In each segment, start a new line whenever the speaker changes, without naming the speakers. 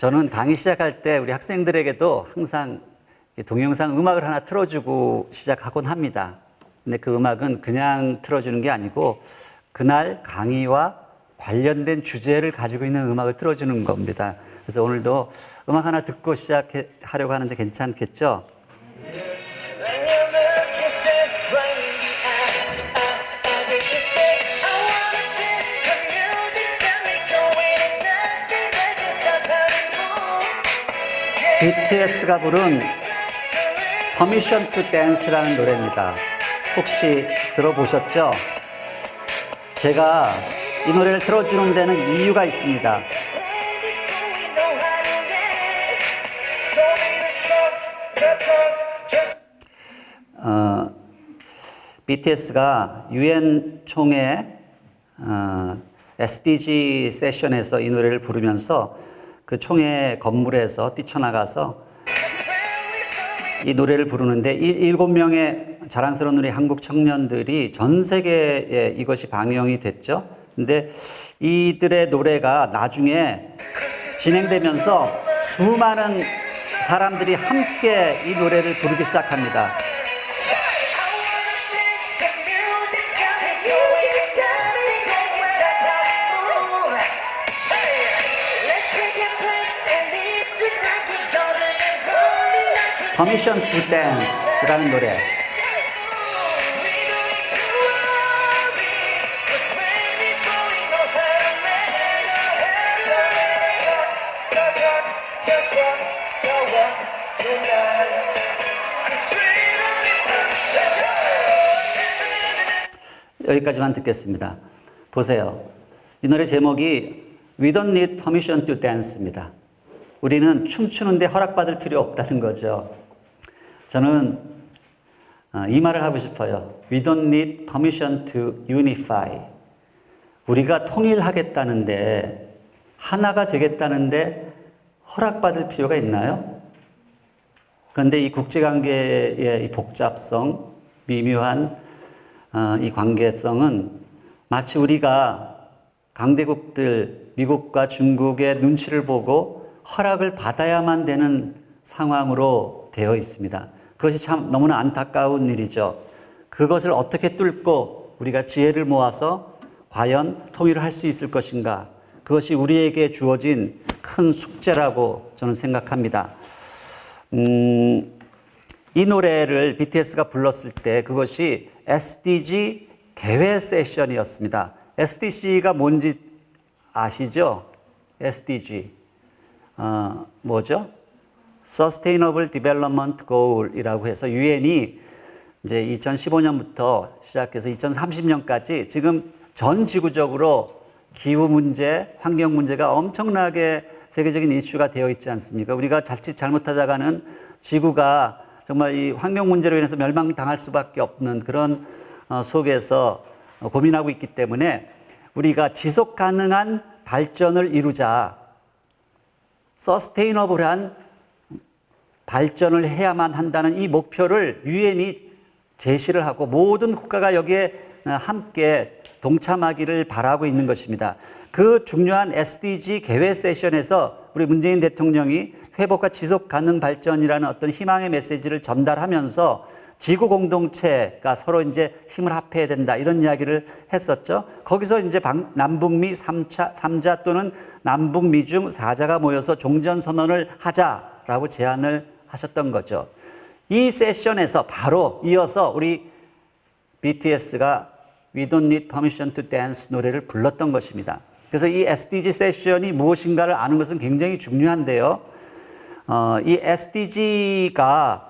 저는 강의 시작할 때 우리 학생들에게도 항상 동영상 음악을 하나 틀어주고 시작하곤 합니다. 근데 그 음악은 그냥 틀어주는 게 아니고 그날 강의와 관련된 주제를 가지고 있는 음악을 틀어주는 겁니다. 그래서 오늘도 음악 하나 듣고 시작하려고 하는데 괜찮겠죠? BTS가 부른 Permission to Dance라는 노래입니다. 혹시 들어보셨죠? 제가 이 노래를 틀어주는 데는 이유가 있습니다. BTS가 UN 총회 SDG 세션에서 이 노래를 부르면서 그 총회 건물에서 뛰쳐나가서 이 노래를 부르는데 7명의 자랑스러운 우리 한국 청년들이 전 세계에 이것이 방영이 됐죠. 근데 이들의 노래가 나중에 진행되면서 수많은 사람들이 함께 이 노래를 부르기 시작합니다. Permission to Dance라는 노래. 여기까지만 듣겠습니다. 보세요. 이 노래 제목이 We don't need permission to dance입니다. 우리는 춤추는데 허락받을 필요 없다는 거죠. 저는 이 말을 하고 싶어요. We don't need permission to unify. 우리가 통일하겠다는데, 하나가 되겠다는데 허락받을 필요가 있나요? 그런데 이 국제관계의 이 복잡성, 미묘한 이 관계성은 마치 우리가 강대국들, 미국과 중국의 눈치를 보고 허락을 받아야만 되는 상황으로 되어 있습니다. 그것이 참 너무나 안타까운 일이죠. 그것을 어떻게 뚫고 우리가 지혜를 모아서 과연 통일을 할 수 있을 것인가? 그것이 우리에게 주어진 큰 숙제라고 저는 생각합니다. 이 노래를 BTS가 불렀을 때 그것이 SDG 개회 세션이었습니다. SDG가 뭔지 아시죠? SDG. 뭐죠? Sustainable Development Goal이라고 해서 UN이 이제 2015년부터 시작해서 2030년까지 지금 전 지구적으로 기후 문제, 환경 문제가 엄청나게 세계적인 이슈가 되어 있지 않습니까? 우리가 자칫 잘못하다가는 지구가 정말 이 환경 문제로 인해서 멸망당할 수밖에 없는 그런 속에서 고민하고 있기 때문에 우리가 지속 가능한 발전을 이루자, 서스테이너블한 발전을 해야만 한다는 이 목표를 유엔이 제시를 하고 모든 국가가 여기에 함께 동참하기를 바라고 있는 것입니다. 그 중요한 SDG 개회 세션에서 우리 문재인 대통령이 회복과 지속 가능 발전이라는 어떤 희망의 메시지를 전달하면서 지구 공동체가 서로 이제 힘을 합해야 된다 이런 이야기를 했었죠. 거기서 이제 남북미 3자 또는 남북미 중 4자가 모여서 종전선언을 하자라고 제안을 하셨던 거죠. 이 세션에서 바로 이어서 우리 BTS가 We don't need permission to dance 노래를 불렀던 것입니다. 그래서 이 SDG 세션이 무엇인가를 아는 것은 굉장히 중요한데요. 이 SDG가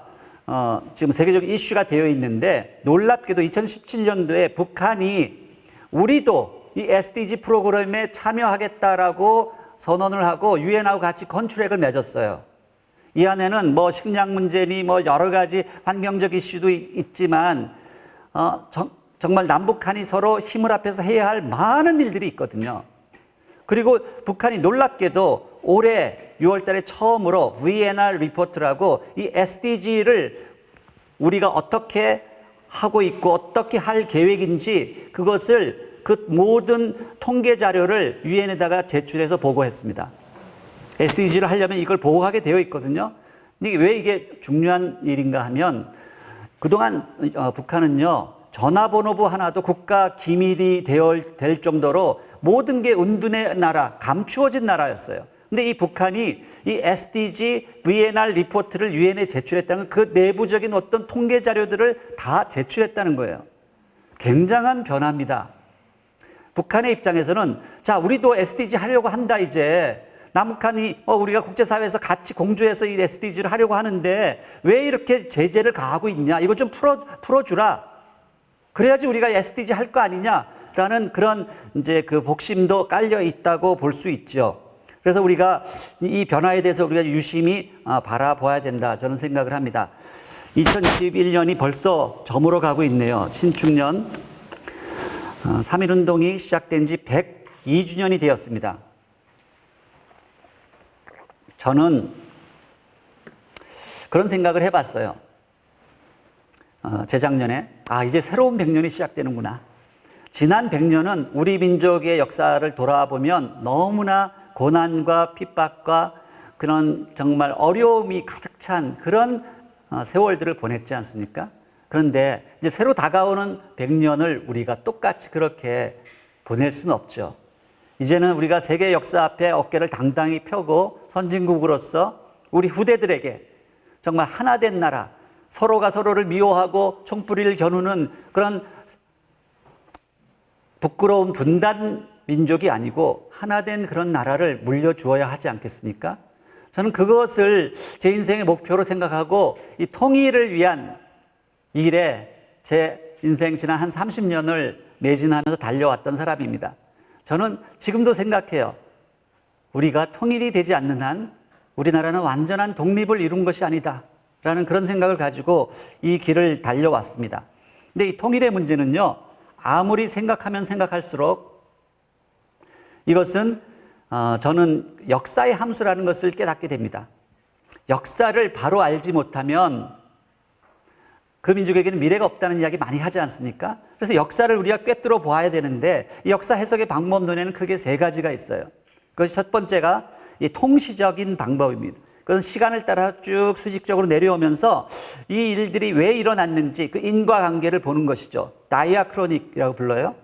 지금 세계적 이슈가 되어 있는데 놀랍게도 2017년도에 북한이 우리도 이 SDG 프로그램에 참여하겠다라고 선언을 하고 유엔하고 같이 컨트랙을 맺었어요. 이 안에는 뭐 식량 문제니 뭐 여러 가지 환경적 이슈도 있지만 정말 남북한이 서로 힘을 합해서 해야 할 많은 일들이 있거든요. 그리고 북한이 놀랍게도 올해 6월 달에 처음으로 VNR 리포트라고 이 SDG를 우리가 어떻게 하고 있고 어떻게 할 계획인지 그것을 그 모든 통계 자료를 유엔에다가 제출해서 보고했습니다. SDG를 하려면 이걸 보호하게 되어 있거든요. 근데 왜 이게 중요한 일인가 하면 그동안 북한은요, 전화번호부 하나도 국가 기밀이 될 정도로 모든 게 은둔의 나라, 감추어진 나라였어요. 근데 이 북한이 이 SDG VNR 리포트를 유엔에 제출했다는 그 내부적인 어떤 통계 자료들을 다 제출했다는 거예요. 굉장한 변화입니다. 북한의 입장에서는 자, 우리도 SDG 하려고 한다 이제. 남북한이 우리가 국제사회에서 같이 공조해서 이 SDG를 하려고 하는데 왜 이렇게 제재를 가하고 있냐? 이거 좀 풀어주라. 그래야지 우리가 SDG 할 거 아니냐라는 그런 이제 그 복심도 깔려 있다고 볼 수 있죠. 그래서 우리가 이 변화에 대해서 우리가 유심히 바라봐야 된다. 저는 생각을 합니다. 2021년이 벌써 저물어 가고 있네요. 신축년 3.1운동이 시작된 지 102주년이 되었습니다. 저는 그런 생각을 해봤어요. 재작년에 이제 새로운 100년이 시작되는구나. 지난 100년은 우리 민족의 역사를 돌아보면 너무나 고난과 핍박과 그런 정말 어려움이 가득 찬 그런 세월들을 보냈지 않습니까? 그런데 이제 새로 다가오는 100년을 우리가 똑같이 그렇게 보낼 수는 없죠. 이제는 우리가 세계 역사 앞에 어깨를 당당히 펴고 선진국으로서 우리 후대들에게 정말 하나된 나라, 서로가 서로를 미워하고 총뿌리를 겨누는 그런 부끄러운 분단 민족이 아니고 하나된 그런 나라를 물려주어야 하지 않겠습니까? 저는 그것을 제 인생의 목표로 생각하고 이 통일을 위한 일에 제 인생 지난 한 30년을 매진하면서 달려왔던 사람입니다. 저는 지금도 생각해요. 우리가 통일이 되지 않는 한 우리나라는 완전한 독립을 이룬 것이 아니다 라는 그런 생각을 가지고 이 길을 달려왔습니다. 근데 이 통일의 문제는요, 아무리 생각하면 생각할수록 이것은 저는 역사의 함수라는 것을 깨닫게 됩니다. 역사를 바로 알지 못하면 그 민족에게는 미래가 없다는 이야기 많이 하지 않습니까? 그래서 역사를 우리가 꿰뚫어 보아야 되는데 이 역사 해석의 방법론에는 크게 세 가지가 있어요. 그것이 첫 번째가 이 통시적인 방법입니다. 그것은 시간을 따라 쭉 수직적으로 내려오면서 이 일들이 왜 일어났는지 그 인과관계를 보는 것이죠. 다이아크로닉이라고 불러요.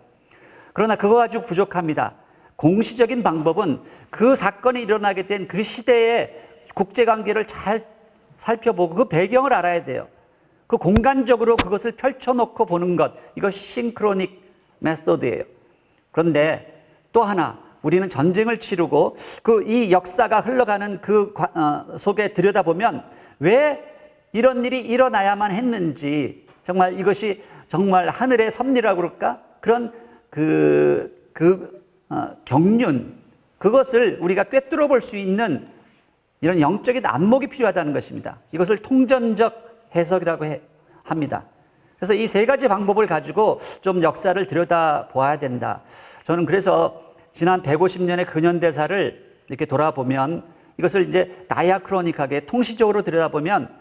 그러나 그거 가지고 부족합니다. 공시적인 방법은 그 사건이 일어나게 된 그 시대의 국제관계를 잘 살펴보고 그 배경을 알아야 돼요. 그 공간적으로 그것을 펼쳐놓고 보는 것, 이것이 싱크로닉 메소드예요. 그런데 또 하나, 우리는 전쟁을 치르고 이 역사가 흘러가는 그 속에 들여다보면 왜 이런 일이 일어나야만 했는지, 정말 이것이 정말 하늘의 섭리라고 그럴까? 그런 경륜, 그것을 우리가 꿰뚫어 볼 수 있는 이런 영적인 안목이 필요하다는 것입니다. 이것을 통전적 해석이라고 합니다. 그래서 이 세 가지 방법을 가지고 좀 역사를 들여다보아야 된다. 저는 그래서 지난 150년의 근현대사를 이렇게 돌아보면 이것을 이제 다이아크로닉하게 통시적으로 들여다보면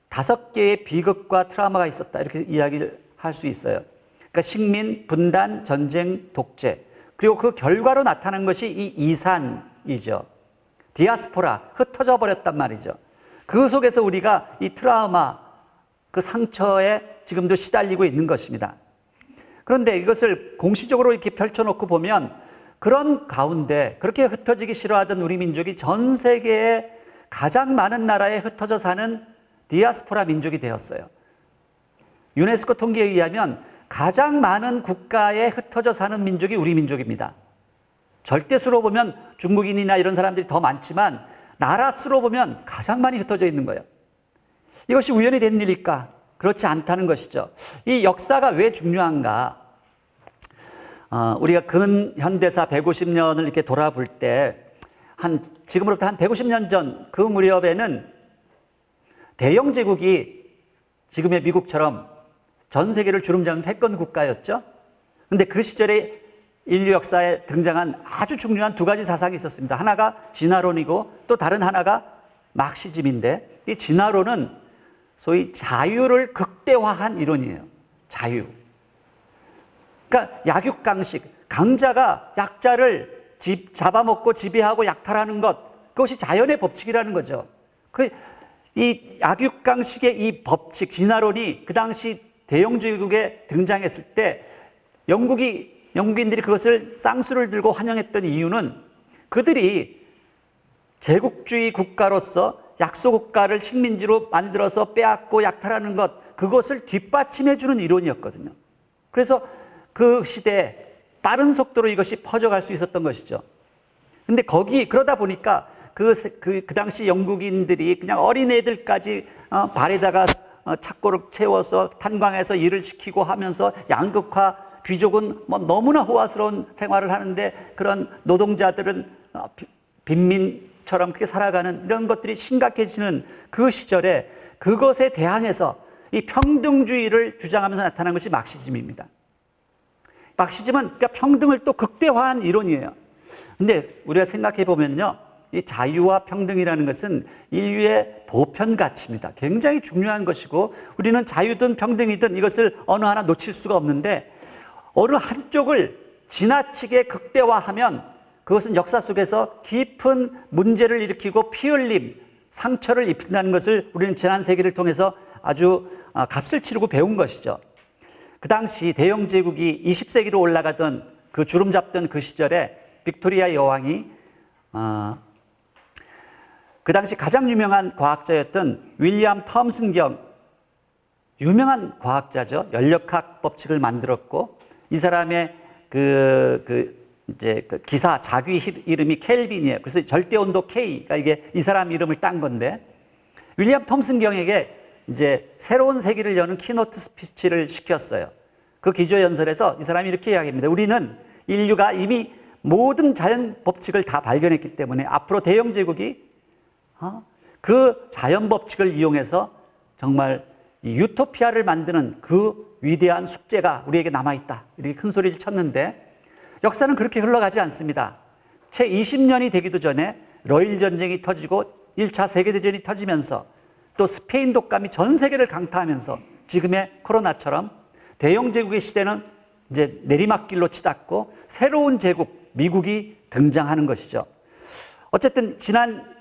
5개의 비극과 트라우마가 있었다. 이렇게 이야기를 할 수 있어요. 그러니까 식민, 분단, 전쟁, 독재. 그리고 그 결과로 나타난 것이 이 이산이죠. 디아스포라, 흩어져 버렸단 말이죠. 그 속에서 우리가 이 트라우마, 그 상처에 지금도 시달리고 있는 것입니다. 그런데 이것을 공시적으로 이렇게 펼쳐놓고 보면 그런 가운데 그렇게 흩어지기 싫어하던 우리 민족이 전 세계에 가장 많은 나라에 흩어져 사는 디아스포라 민족이 되었어요. 유네스코 통계에 의하면 가장 많은 국가에 흩어져 사는 민족이 우리 민족입니다. 절대수로 보면 중국인이나 이런 사람들이 더 많지만 나라 수로 보면 가장 많이 흩어져 있는 거예요. 이것이 우연히 된 일일까? 그렇지 않다는 것이죠. 이 역사가 왜 중요한가? 우리가 근현대사 150년을 이렇게 돌아볼 때 지금으로부터 한 150년 전 그 무렵에는 대영 제국이 지금의 미국처럼 전 세계를 주름잡는 패권 국가였죠. 그런데 그 시절에 인류 역사에 등장한 아주 중요한 두 가지 사상이 있었습니다. 하나가 진화론이고 또 다른 하나가 막시즘인데, 이 진화론은 소위 자유를 극대화한 이론이에요. 자유. 그러니까 약육강식, 강자가 약자를 잡아먹고 지배하고 약탈하는 것, 그것이 자연의 법칙이라는 거죠. 이 약육강식의 이 법칙, 진화론이 그 당시 대영제국에 등장했을 때 영국인들이 그것을 쌍수를 들고 환영했던 이유는 그들이 제국주의 국가로서 약소국가를 식민지로 만들어서 빼앗고 약탈하는 것, 그것을 뒷받침해주는 이론이었거든요. 그래서 그 시대에 빠른 속도로 이것이 퍼져갈 수 있었던 것이죠. 근데 그러다 보니까 그 당시 영국인들이 그냥 어린애들까지 발에다가 착고를 채워서 탄광해서 일을 시키고 하면서 양극화, 귀족은 뭐 너무나 호화스러운 생활을 하는데 그런 노동자들은 빈민처럼 그렇게 살아가는 이런 것들이 심각해지는 그 시절에 그것에 대항해서 이 평등주의를 주장하면서 나타난 것이 막시즘입니다. 막시즘은 그러니까 평등을 또 극대화한 이론이에요. 근데 우리가 생각해 보면요, 이 자유와 평등이라는 것은 인류의 보편 가치입니다. 굉장히 중요한 것이고 우리는 자유든 평등이든 이것을 어느 하나 놓칠 수가 없는데 어느 한쪽을 지나치게 극대화하면 그것은 역사 속에서 깊은 문제를 일으키고 피 흘림, 상처를 입힌다는 것을 우리는 지난 세기를 통해서 아주 값을 치르고 배운 것이죠. 그 당시 대영 제국이 20세기로 올라가던 그 주름 잡던 그 시절에 빅토리아 여왕이 그 당시 가장 유명한 과학자였던 윌리엄 텀슨경, 유명한 과학자죠. 연력학 법칙을 만들었고 이 사람의 이제 기사 자기 이름이 켈빈이에요. 그래서 절대 온도 K가 이게 이 사람 이름을 딴 건데 윌리엄 톰슨경에게 이제 새로운 세기를 여는 키노트 스피치를 시켰어요. 그 기조연설에서 이 사람이 이렇게 이야기합니다. 우리는 인류가 이미 모든 자연 법칙을 다 발견했기 때문에 앞으로 대영 제국이 그 자연 법칙을 이용해서 정말 유토피아를 만드는 그 위대한 숙제가 우리에게 남아있다. 이렇게 큰 소리를 쳤는데 역사는 그렇게 흘러가지 않습니다. 채 20년이 되기도 전에 러일 전쟁이 터지고 1차 세계대전이 터지면서 또 스페인 독감이 전 세계를 강타하면서 지금의 코로나처럼 대영 제국의 시대는 이제 내리막길로 치닫고 새로운 제국 미국이 등장하는 것이죠. 어쨌든 지난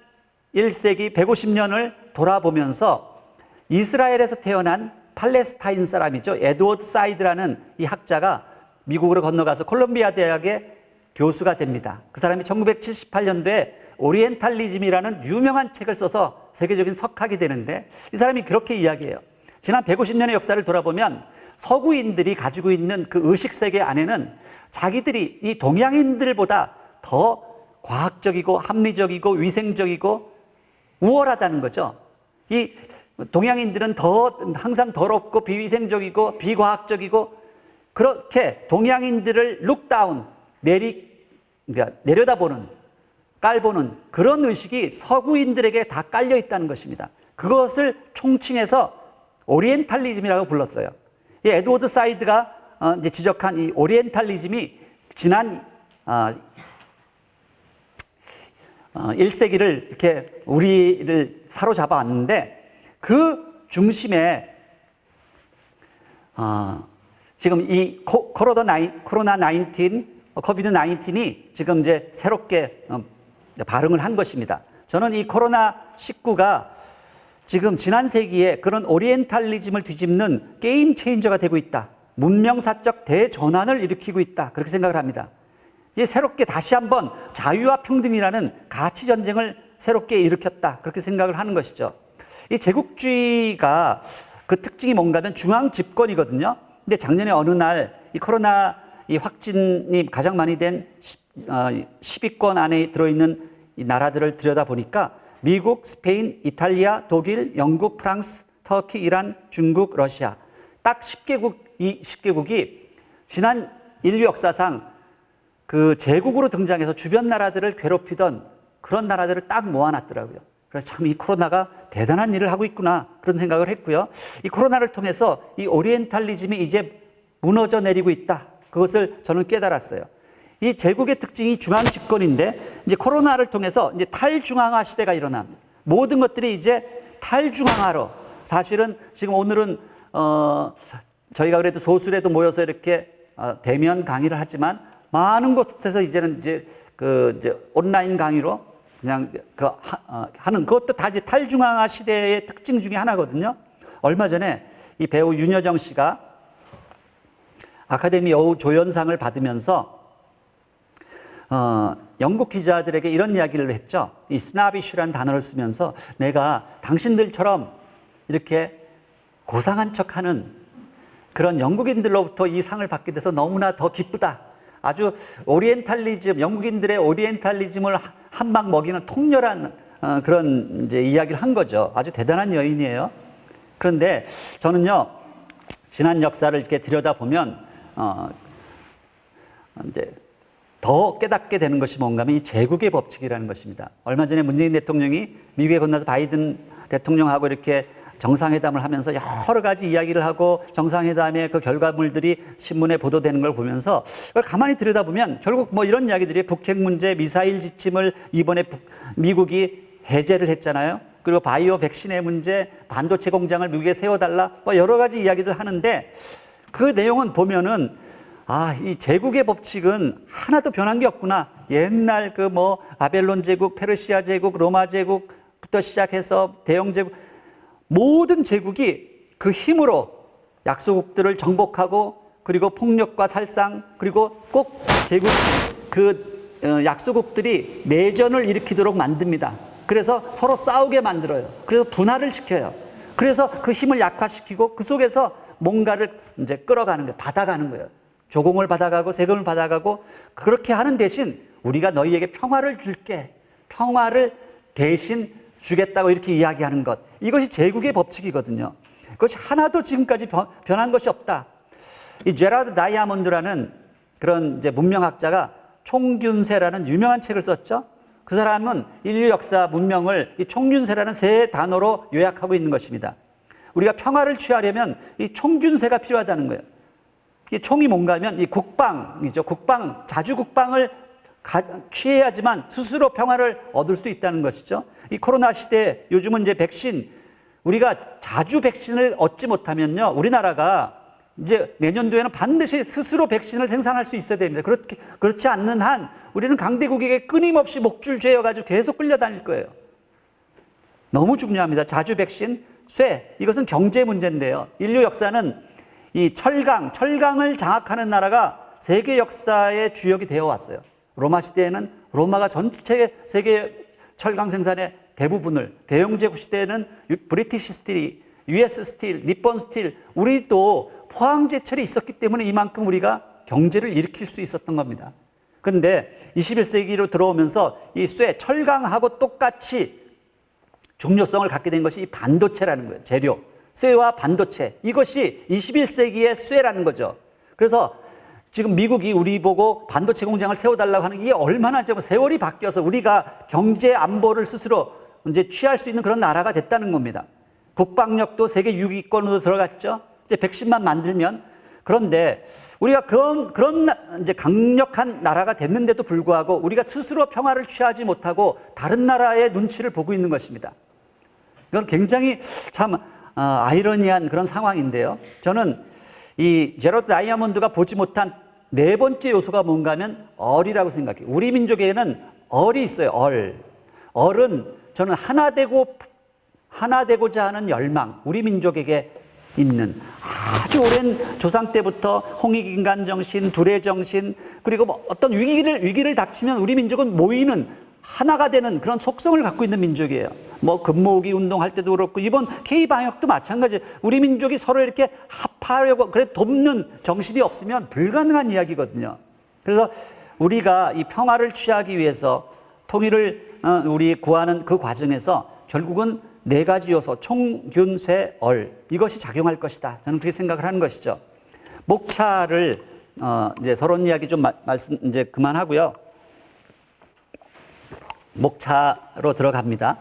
1세기 150년을 돌아보면서 이스라엘에서 태어난 팔레스타인 사람이죠. 에드워드 사이드라는 이 학자가 미국으로 건너가서 콜롬비아 대학의 교수가 됩니다. 그 사람이 1978년도에 오리엔탈리즘이라는 유명한 책을 써서 세계적인 석학이 되는데 이 사람이 그렇게 이야기해요. 지난 150년의 역사를 돌아보면 서구인들이 가지고 있는 그 의식세계 안에는 자기들이 이 동양인들보다 더 과학적이고 합리적이고 위생적이고 우월하다는 거죠. 이 동양인들은 항상 더럽고 비위생적이고 비과학적이고 그렇게 동양인들을 룩다운, 그러니까 내려다보는, 깔보는 그런 의식이 서구인들에게 다 깔려 있다는 것입니다. 그것을 총칭해서 오리엔탈리즘이라고 불렀어요. 이 에드워드 사이드가 이제 지적한 이 오리엔탈리즘이 지난 1세기를 이렇게 우리를 사로잡아 왔는데 그 중심에 지금 이 코비드-19이 지금 이제 새롭게 발흥을 한 것입니다. 저는 이 코로나19가 지금 지난 세기에 그런 오리엔탈리즘을 뒤집는 게임 체인저가 되고 있다. 문명사적 대전환을 일으키고 있다. 그렇게 생각을 합니다. 이제 새롭게 다시 한번 자유와 평등이라는 가치 전쟁을 새롭게 일으켰다. 그렇게 생각을 하는 것이죠. 이 제국주의가 그 특징이 뭔가 하면 중앙 집권이거든요. 근데 작년에 어느 날 이 코로나 이 확진이 가장 많이 된 10위권 안에 들어있는 이 나라들을 들여다보니까 미국, 스페인, 이탈리아, 독일, 영국, 프랑스, 터키, 이란, 중국, 러시아 딱 10개국, 이 10개국이 지난 인류 역사상 그 제국으로 등장해서 주변 나라들을 괴롭히던 그런 나라들을 딱 모아놨더라고요. 그래서 참 이 코로나가 대단한 일을 하고 있구나 그런 생각을 했고요. 이 코로나를 통해서 이 오리엔탈리즘이 이제 무너져 내리고 있다. 그것을 저는 깨달았어요. 이 제국의 특징이 중앙 집권인데 이제 코로나를 통해서 이제 탈중앙화 시대가 일어납니다. 모든 것들이 이제 탈중앙화로 사실은 지금 오늘은 저희가 그래도 소수라도 모여서 이렇게 대면 강의를 하지만 많은 곳에서 이제는 이제 온라인 강의로 그냥 하는 그것도 다 이제 탈중앙화 시대의 특징 중에 하나거든요. 얼마 전에 이 배우 윤여정 씨가 아카데미 여우 조연상을 받으면서 영국 기자들에게 이런 이야기를 했죠. 이 스나비쉬라는 단어를 쓰면서 내가 당신들처럼 이렇게 고상한 척하는 그런 영국인들로부터 이 상을 받게 돼서 너무나 더 기쁘다. 아주 오리엔탈리즘, 영국인들의 오리엔탈리즘을 한 방 먹이는 통렬한 그런 이제 이야기를 한 거죠. 아주 대단한 여인이에요. 그런데 저는요, 지난 역사를 이렇게 들여다보면 이제 더 깨닫게 되는 것이 뭔가 하면 이 제국의 법칙이라는 것입니다. 얼마 전에 문재인 대통령이 미국에 건너서 바이든 대통령하고 이렇게 정상회담을 하면서 여러 가지 이야기를 하고 정상회담의 그 결과물들이 신문에 보도되는 걸 보면서 그걸 가만히 들여다보면 결국 뭐 이런 이야기들이 북핵 문제, 미사일 지침을 이번에 미국이 해제를 했잖아요. 그리고 바이오 백신의 문제, 반도체 공장을 미국에 세워달라, 뭐 여러 가지 이야기들 하는데 그 내용은 보면은 이 제국의 법칙은 하나도 변한 게 없구나. 옛날 그 뭐 바벨론 제국, 페르시아 제국, 로마 제국부터 시작해서 대영 제국, 모든 제국이 그 힘으로 약소국들을 정복하고 그리고 폭력과 살상, 그리고 꼭 제국 약소국들이 내전을 일으키도록 만듭니다. 그래서 서로 싸우게 만들어요. 그래서 분할을 시켜요. 그래서 그 힘을 약화시키고 그 속에서 뭔가를 이제 끌어가는 거예요. 받아가는 거예요. 조공을 받아가고 세금을 받아가고 그렇게 하는 대신 우리가 너희에게 평화를 줄게. 평화를 대신 주겠다고 이렇게 이야기하는 것. 이것이 제국의 법칙이거든요. 그것이 하나도 지금까지 변한 것이 없다. 이 제라드 다이아몬드라는 그런 이제 문명학자가 총균세라는 유명한 책을 썼죠. 그 사람은 인류 역사 문명을 이 총균세라는 세 단어로 요약하고 있는 것입니다. 우리가 평화를 취하려면 이 총균세가 필요하다는 거예요. 이 총이 뭔가 하면 이 국방이죠. 자주국방을 취해야지만 스스로 평화를 얻을 수 있다는 것이죠. 이 코로나 시대 요즘은 이제 백신, 우리가 자주 백신을 얻지 못하면요, 우리나라가 이제 내년도에는 반드시 스스로 백신을 생산할 수 있어야 됩니다. 그렇지 않는 한 우리는 강대국에게 끊임없이 목줄 죄어가지고 계속 끌려다닐 거예요. 너무 중요합니다. 자주 백신, 쇠, 이것은 경제 문제인데요. 인류 역사는 이 철강을 장악하는 나라가 세계 역사의 주역이 되어 왔어요. 로마 시대에는 로마가 전체 세계 철강 생산의 대부분을, 대영제국 시대에는 브리티시 스틸이, US 스틸, 니폰 스틸, 우리도 포항제철이 있었기 때문에 이만큼 우리가 경제를 일으킬 수 있었던 겁니다. 그런데 21세기로 들어오면서 이 철강하고 똑같이 중요성을 갖게 된 것이 이 반도체라는 거예요. 재료. 쇠와 반도체. 이것이 21세기의 쇠라는 거죠. 그래서 지금 미국이 우리 보고 반도체 공장을 세워달라고 하는 게 얼마나 좀 세월이 바뀌어서 우리가 경제 안보를 스스로 이제 취할 수 있는 그런 나라가 됐다는 겁니다. 국방력도 세계 6위권으로 들어갔죠. 이제 백신만 만들면. 그런데 우리가 그런 이제 강력한 나라가 됐는데도 불구하고 우리가 스스로 평화를 취하지 못하고 다른 나라의 눈치를 보고 있는 것입니다. 이건 굉장히 참 아이러니한 그런 상황인데요. 저는 이 제러드 다이아몬드가 보지 못한 네 번째 요소가 뭔가 하면 얼이라고 생각해요. 우리 민족에는 얼이 있어요. 얼은 저는 하나 되고자 하는 열망, 우리 민족에게 있는 아주 오랜 조상 때부터 홍익인간 정신, 두레 정신, 그리고 뭐 어떤 위기를 닥치면 우리 민족은 모이는 하나가 되는 그런 속성을 갖고 있는 민족이에요. 뭐 금모으기 운동할 때도 그렇고 이번 K방역도 마찬가지예요. 우리 민족이 서로 이렇게 합하려고 돕는 정신이 없으면 불가능한 이야기거든요. 그래서 우리가 이 평화를 취하기 위해서 통일을 우리 구하는 그 과정에서 결국은 네 가지 요소, 총균쇠, 이것이 작용할 것이다. 저는 그렇게 생각을 하는 것이죠. 목차를 이제 서론 이야기 좀 말씀 이제 그만하고요. 목차로 들어갑니다.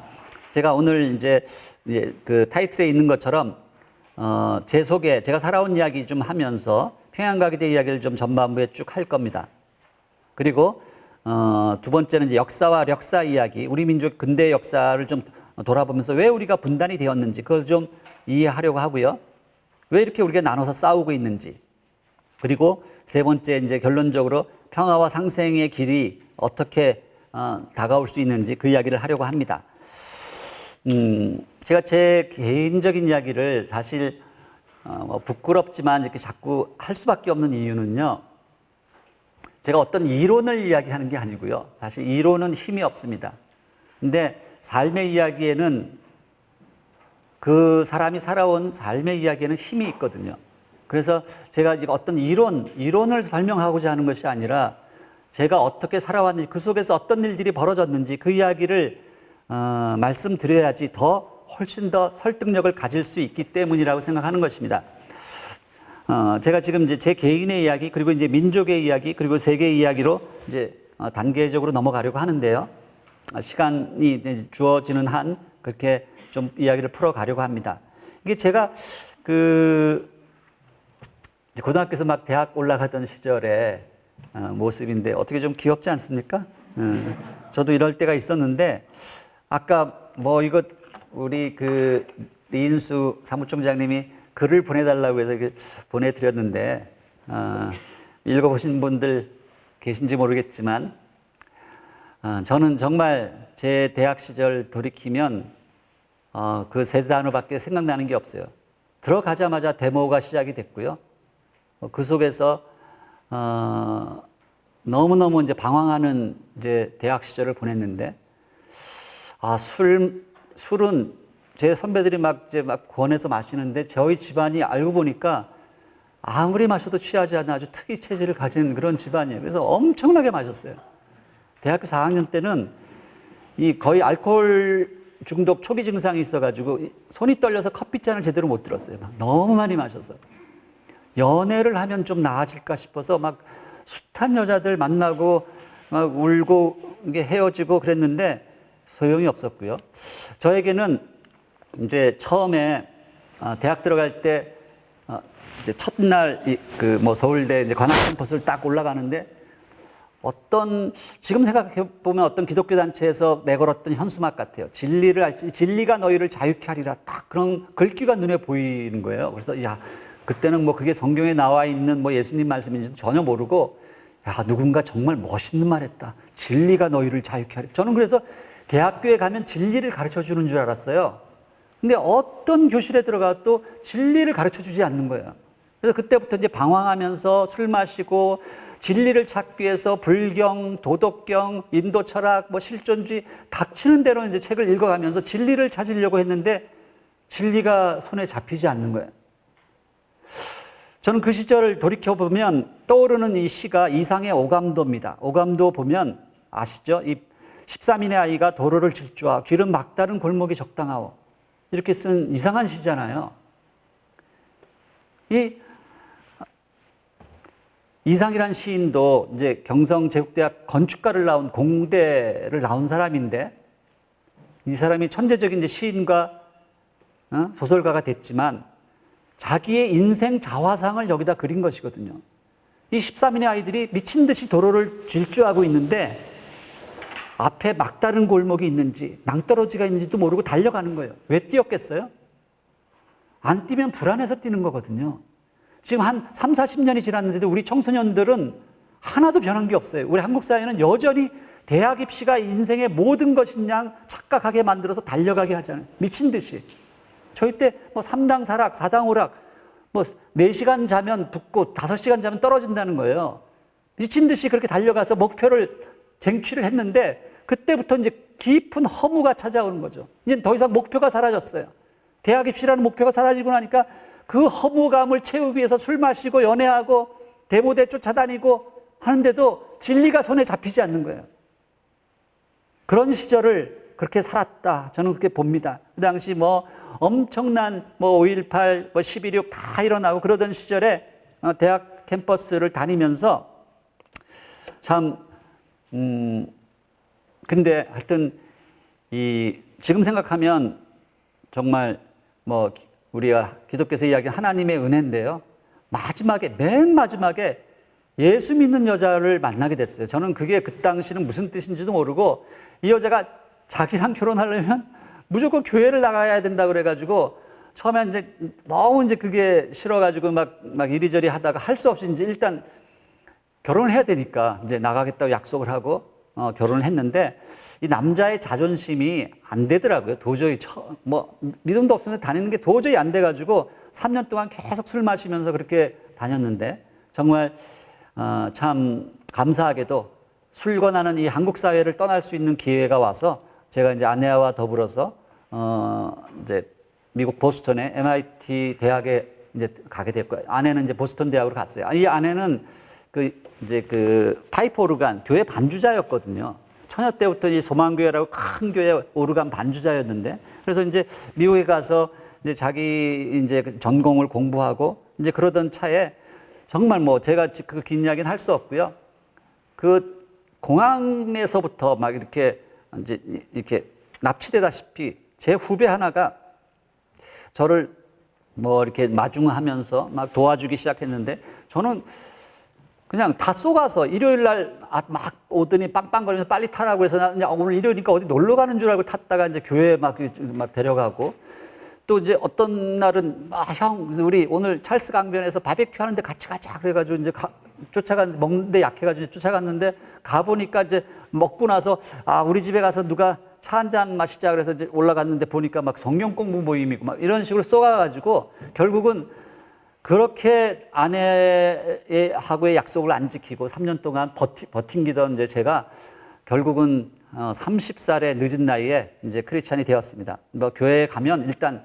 제가 오늘 이제 그 타이틀에 있는 것처럼 제 소개, 제가 살아온 이야기 좀 하면서 평양가기대 이야기를 좀 전반부에 쭉 할 겁니다. 그리고 두 번째는 이제 역사와 력사 이야기, 우리 민족 근대 역사를 좀 돌아보면서 왜 우리가 분단이 되었는지 그걸 좀 이해하려고 하고요. 왜 이렇게 우리가 나눠서 싸우고 있는지. 그리고 세 번째 이제 결론적으로 평화와 상생의 길이 어떻게 다가올 수 있는지 그 이야기를 하려고 합니다. 제가 제 개인적인 이야기를 사실 뭐 부끄럽지만 이렇게 자꾸 할 수밖에 없는 이유는요. 제가 어떤 이론을 이야기하는 게 아니고요. 사실 이론은 힘이 없습니다. 근데 삶의 이야기에는 그 사람이 살아온 삶의 이야기에는 힘이 있거든요. 그래서 제가 어떤 이론을 설명하고자 하는 것이 아니라 제가 어떻게 살아왔는지 그 속에서 어떤 일들이 벌어졌는지 그 이야기를 말씀드려야지 훨씬 더 설득력을 가질 수 있기 때문이라고 생각하는 것입니다. 제가 지금 이제 제 개인의 이야기 그리고 이제 민족의 이야기 그리고 세계의 이야기로 이제 단계적으로 넘어가려고 하는데요. 시간이 주어지는 한 그렇게 좀 이야기를 풀어가려고 합니다. 이게 제가 고등학교에서 막 대학 올라가던 시절의 모습인데 어떻게 좀 귀엽지 않습니까? 저도 이럴 때가 있었는데 아까 뭐 이거 우리 리인수 사무총장님이 글을 보내달라고 해서 보내드렸는데 읽어보신 분들 계신지 모르겠지만 저는 정말 제 대학 시절 돌이키면 그 세 단어밖에 생각나는 게 없어요. 들어가자마자 데모가 시작이 됐고요. 그 속에서 너무너무 이제 방황하는 이제 대학 시절을 보냈는데 술은 제 선배들이 막 권해서 마시는데 저희 집안이 알고 보니까 아무리 마셔도 취하지 않는 아주 특이 체질을 가진 그런 집안이에요. 그래서 엄청나게 마셨어요. 대학교 4학년 때는 거의 알코올 중독 초기 증상이 있어가지고 손이 떨려서 커피잔을 제대로 못 들었어요. 막 너무 많이 마셔서. 연애를 하면 좀 나아질까 싶어서 막 숱한 여자들 만나고 막 울고 헤어지고 그랬는데 소용이 없었고요. 저에게는 이제 처음에 대학 들어갈 때 이제 첫날 서울대 이제 관악 캠퍼스를 딱 올라가는데 지금 생각해 보면 어떤 기독교 단체에서 내걸었던 현수막 같아요. 진리를 알지 진리가 너희를 자유케 하리라. 딱 그런 글귀가 눈에 보이는 거예요. 그래서 그때는 뭐 그게 성경에 나와 있는 뭐 예수님 말씀인지 전혀 모르고 누군가 정말 멋있는 말 했다. 진리가 너희를 자유케 하리라. 저는 그래서 대학교에 가면 진리를 가르쳐 주는 줄 알았어요. 근데 어떤 교실에 들어가도 진리를 가르쳐 주지 않는 거예요. 그래서 그때부터 이제 방황하면서 술 마시고 진리를 찾기 위해서 불경, 도덕경, 인도 철학, 뭐 실존주의 닥치는 대로 이제 책을 읽어가면서 진리를 찾으려고 했는데 진리가 손에 잡히지 않는 거예요. 저는 그 시절을 돌이켜보면 떠오르는 이 시가 이상의 오감도입니다. 오감도 보면 아시죠? 이 13인의 아이가 도로를 질주하고 길은 막다른 골목이 적당하오. 이렇게 쓴 이상한 시잖아요. 이 이상이란 시인도 이제 경성제국대학 건축과를 나온 공대를 나온 사람인데 이 사람이 천재적인 이제 시인과 소설가가 됐지만 자기의 인생 자화상을 여기다 그린 것이거든요. 이 13인의 아이들이 미친 듯이 도로를 질주하고 있는데 앞에 막다른 골목이 있는지 낭떠러지가 있는지도 모르고 달려가는 거예요. 왜 뛰었겠어요? 안 뛰면 불안해서 뛰는 거거든요. 지금 한 3, 40년이 지났는데도 우리 청소년들은 하나도 변한 게 없어요. 우리 한국 사회는 여전히 대학 입시가 인생의 모든 것인 양 착각하게 만들어서 달려가게 하잖아요. 미친 듯이. 저희 때 뭐 3당 사락, 4당 오락, 뭐 4시간 자면 붙고 5시간 자면 떨어진다는 거예요. 미친 듯이 그렇게 달려가서 목표를 쟁취를 했는데 그때부터 이제 깊은 허무가 찾아오는 거죠. 이제 더 이상 목표가 사라졌어요. 대학 입시라는 목표가 사라지고 나니까 그 허무감을 채우기 위해서 술 마시고 연애하고 대모대 쫓아다니고 하는데도 진리가 손에 잡히지 않는 거예요. 그런 시절을 그렇게 살았다. 저는 그렇게 봅니다. 그 당시 뭐 엄청난 뭐 5.18, 뭐 11.6 다 일어나고 그러던 시절에 대학 캠퍼스를 다니면서 참 근데 하여튼 지금 생각하면 정말 뭐 우리가 기독교에서 이야기하는 하나님의 은혜인데요. 맨 마지막에 예수 믿는 여자를 만나게 됐어요. 저는 그게 그 당시는 무슨 뜻인지도 모르고 이 여자가 자기랑 결혼하려면 무조건 교회를 나가야 된다 그래가지고 처음에 이제 너무 이제 그게 싫어가지고 막 이리저리 하다가 할 수 없이 이제 일단 결혼을 해야 되니까 이제 나가겠다고 약속을 하고 결혼을 했는데 이 남자의 자존심이 안 되더라고요. 도저히 뭐 믿음도 없으면서 다니는 게 도저히 안 돼가지고 3년 동안 계속 술 마시면서 그렇게 다녔는데 정말 참 감사하게도 술권하는 이 한국 사회를 떠날 수 있는 기회가 와서 제가 이제 아내와 더불어서 이제 미국 보스턴의 MIT 대학에 이제 가게 됐고요. 아내는 이제 보스턴 대학으로 갔어요. 이 아내는 이제 파이프 오르간 교회 반주자였거든요. 처녀 때부터 이 소망교회라고 큰 교회 오르간 반주자였는데, 그래서 이제 미국에 가서 이제 자기 이제 전공을 공부하고 이제 그러던 차에 정말 뭐 제가 그 긴 이야기는 할 수 없고요. 그 공항에서부터 막 이렇게 이제 이렇게 납치되다시피 제 후배 하나가 저를 뭐 이렇게 마중하면서 막 도와주기 시작했는데, 저는 그냥 다 쏘가서 일요일 날 막 오더니 빵빵거리면서 빨리 타라고 해서 나 그냥 오늘 일요일이니까 어디 놀러 가는 줄 알고 탔다가 이제 교회에 막 데려가고, 또 이제 어떤 날은 형 우리 오늘 찰스 강변에서 바베큐 하는데 같이 가자 그래가지고 이제 쫓아갔는데, 먹는데 약해가지고 쫓아갔는데 가보니까 이제 먹고 나서 우리 집에 가서 누가 차 한 잔 마시자 그래서 이제 올라갔는데 보니까 막 성경 공부 모임이고 막 이런 식으로 쏘가가지고 결국은 그렇게 아내하고의 약속을 안 지키고 3년 동안 버팅기던 이제 제가 결국은 30살의 늦은 나이에 이제 크리스찬이 되었습니다. 뭐 교회에 가면 일단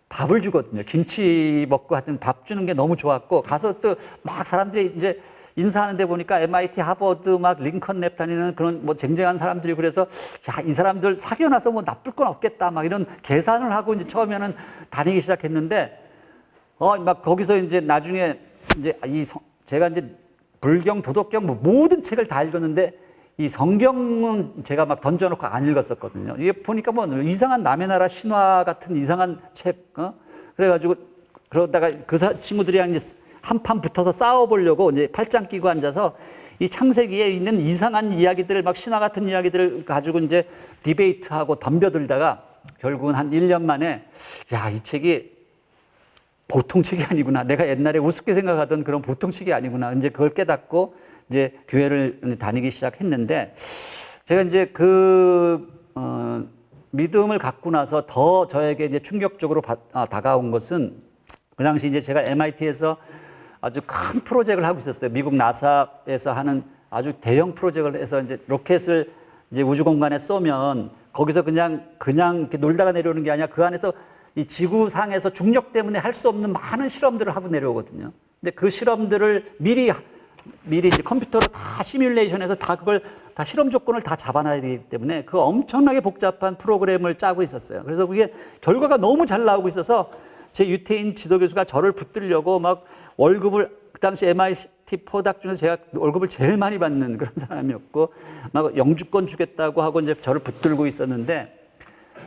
밥을 주거든요. 김치 먹고 하여튼 밥 주는 게 너무 좋았고, 가서 또 막 사람들이 이제 인사하는데 보니까 MIT, 하버드, 막 링컨 랩 다니는 그런 뭐 쟁쟁한 사람들이, 그래서 야, 이 사람들 사귀어나서 뭐 나쁠 건 없겠다 막 이런 계산을 하고 이제 처음에는 다니기 시작했는데, 막 거기서 이제 나중에 이제 제가 이제 불경, 도덕경 뭐 모든 책을 다 읽었는데 이 성경은 제가 막 던져놓고 안 읽었었거든요. 이게 보니까 뭐 이상한 남의 나라 신화 같은 이상한 책, 그래가지고 그러다가 그 친구들이랑 이제 한판 붙어서 싸워보려고 이제 팔짱 끼고 앉아서 이 창세기에 있는 이상한 이야기들을 막 신화 같은 이야기들을 가지고 이제 디베이트하고 덤벼들다가 결국은 한 1년 만에 야, 이 책이 보통 책이 아니구나. 내가 옛날에 우습게 생각하던 그런 보통 책이 아니구나. 이제 그걸 깨닫고 이제 교회를 다니기 시작했는데, 제가 이제 믿음을 갖고 나서 더 저에게 이제 충격적으로 다가온 것은, 그 당시 이제 제가 MIT에서 아주 큰 프로젝트를 하고 있었어요. 미국 나사에서 하는 아주 대형 프로젝트를 해서 이제 로켓을 이제 우주 공간에 쏘면 거기서 그냥 이렇게 놀다가 내려오는 게 아니라 그 안에서 이 지구상에서 중력 때문에 할 수 없는 많은 실험들을 하고 내려오거든요. 근데 그 실험들을 미리 이제 컴퓨터로 다 시뮬레이션해서 그걸 다 실험 조건을 다 잡아놔야 되기 때문에 그 엄청나게 복잡한 프로그램을 짜고 있었어요. 그래서 그게 결과가 너무 잘 나오고 있어서 제 유태인 지도교수가 저를 붙들려고 막 월급을, 그 당시 MIT 포닥 중에서 제가 월급을 제일 많이 받는 그런 사람이었고, 막 영주권 주겠다고 하고 이제 저를 붙들고 있었는데,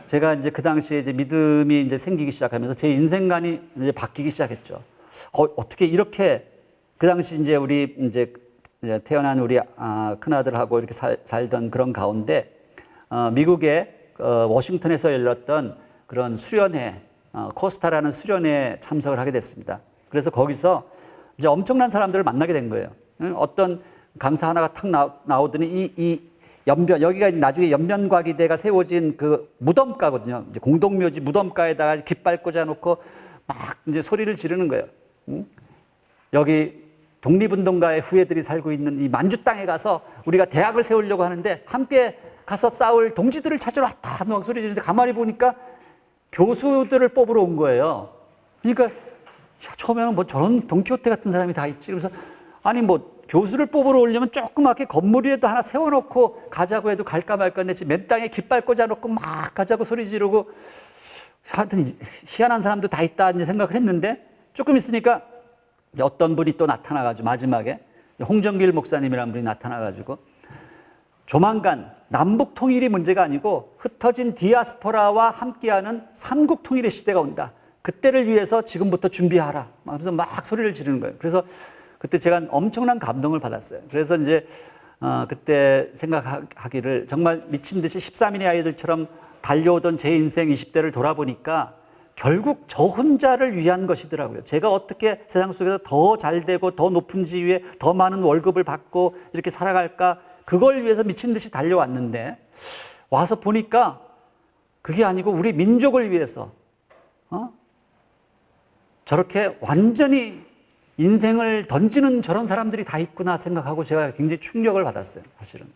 제가 이제 그 당시에 이제 믿음이 이제 생기기 시작하면서 제 인생관이 이제 바뀌기 시작했죠. 어떻게 이렇게, 그 당시 이제 우리 이제 태어난 우리 큰아들하고 이렇게 살던 그런 가운데, 미국의 워싱턴에서 열렸던 그런 수련회, 코스타라는 수련회에 참석을 하게 됐습니다. 그래서 거기서 이제 엄청난 사람들을 만나게 된 거예요. 어떤 강사 하나가 탁 나오더니 이 연변, 여기가 나중에 연변과기대가 세워진 그 무덤가거든요. 이제 공동묘지 무덤가에다가 깃발 꽂아놓고 막 이제 소리를 지르는 거예요. 여기 독립운동가의 후예들이 살고 있는 이 만주 땅에 가서 우리가 대학을 세우려고 하는데 함께 가서 싸울 동지들을 찾으러 왔다 하는 소리 지르는데, 가만히 보니까 교수들을 뽑으러 온 거예요. 그러니까 처음에는 뭐 저런 돈키호테 같은 사람이 다 있지. 그래서 아니 뭐 교수를 뽑으러 오려면 조그맣게 건물이라도 하나 세워놓고 가자고 해도 갈까 말까 했는데 지금 맨 땅에 깃발 꽂아놓고 막 가자고 소리 지르고, 하여튼 희한한 사람도 다 있다 이제 생각을 했는데, 조금 있으니까 어떤 분이 또 나타나가지고 마지막에 홍정길 목사님이라는 분이 나타나가지고 조만간 남북 통일이 문제가 아니고 흩어진 디아스포라와 함께하는 삼국 통일의 시대가 온다. 그때를 위해서 지금부터 준비하라. 그래서 막 소리를 지르는 거예요. 그래서 그때 제가 엄청난 감동을 받았어요. 그래서 이제 그때 생각하기를, 정말 미친 듯이 13인의 아이들처럼 달려오던 제 인생 20대를 돌아보니까 결국 저 혼자를 위한 것이더라고요. 제가 어떻게 세상 속에서 더 잘 되고 더 높은 지위에 더 많은 월급을 받고 이렇게 살아갈까, 그걸 위해서 미친 듯이 달려왔는데 와서 보니까 그게 아니고 우리 민족을 위해서 저렇게 완전히 인생을 던지는 저런 사람들이 다 있구나 생각하고 제가 굉장히 충격을 받았어요. 사실은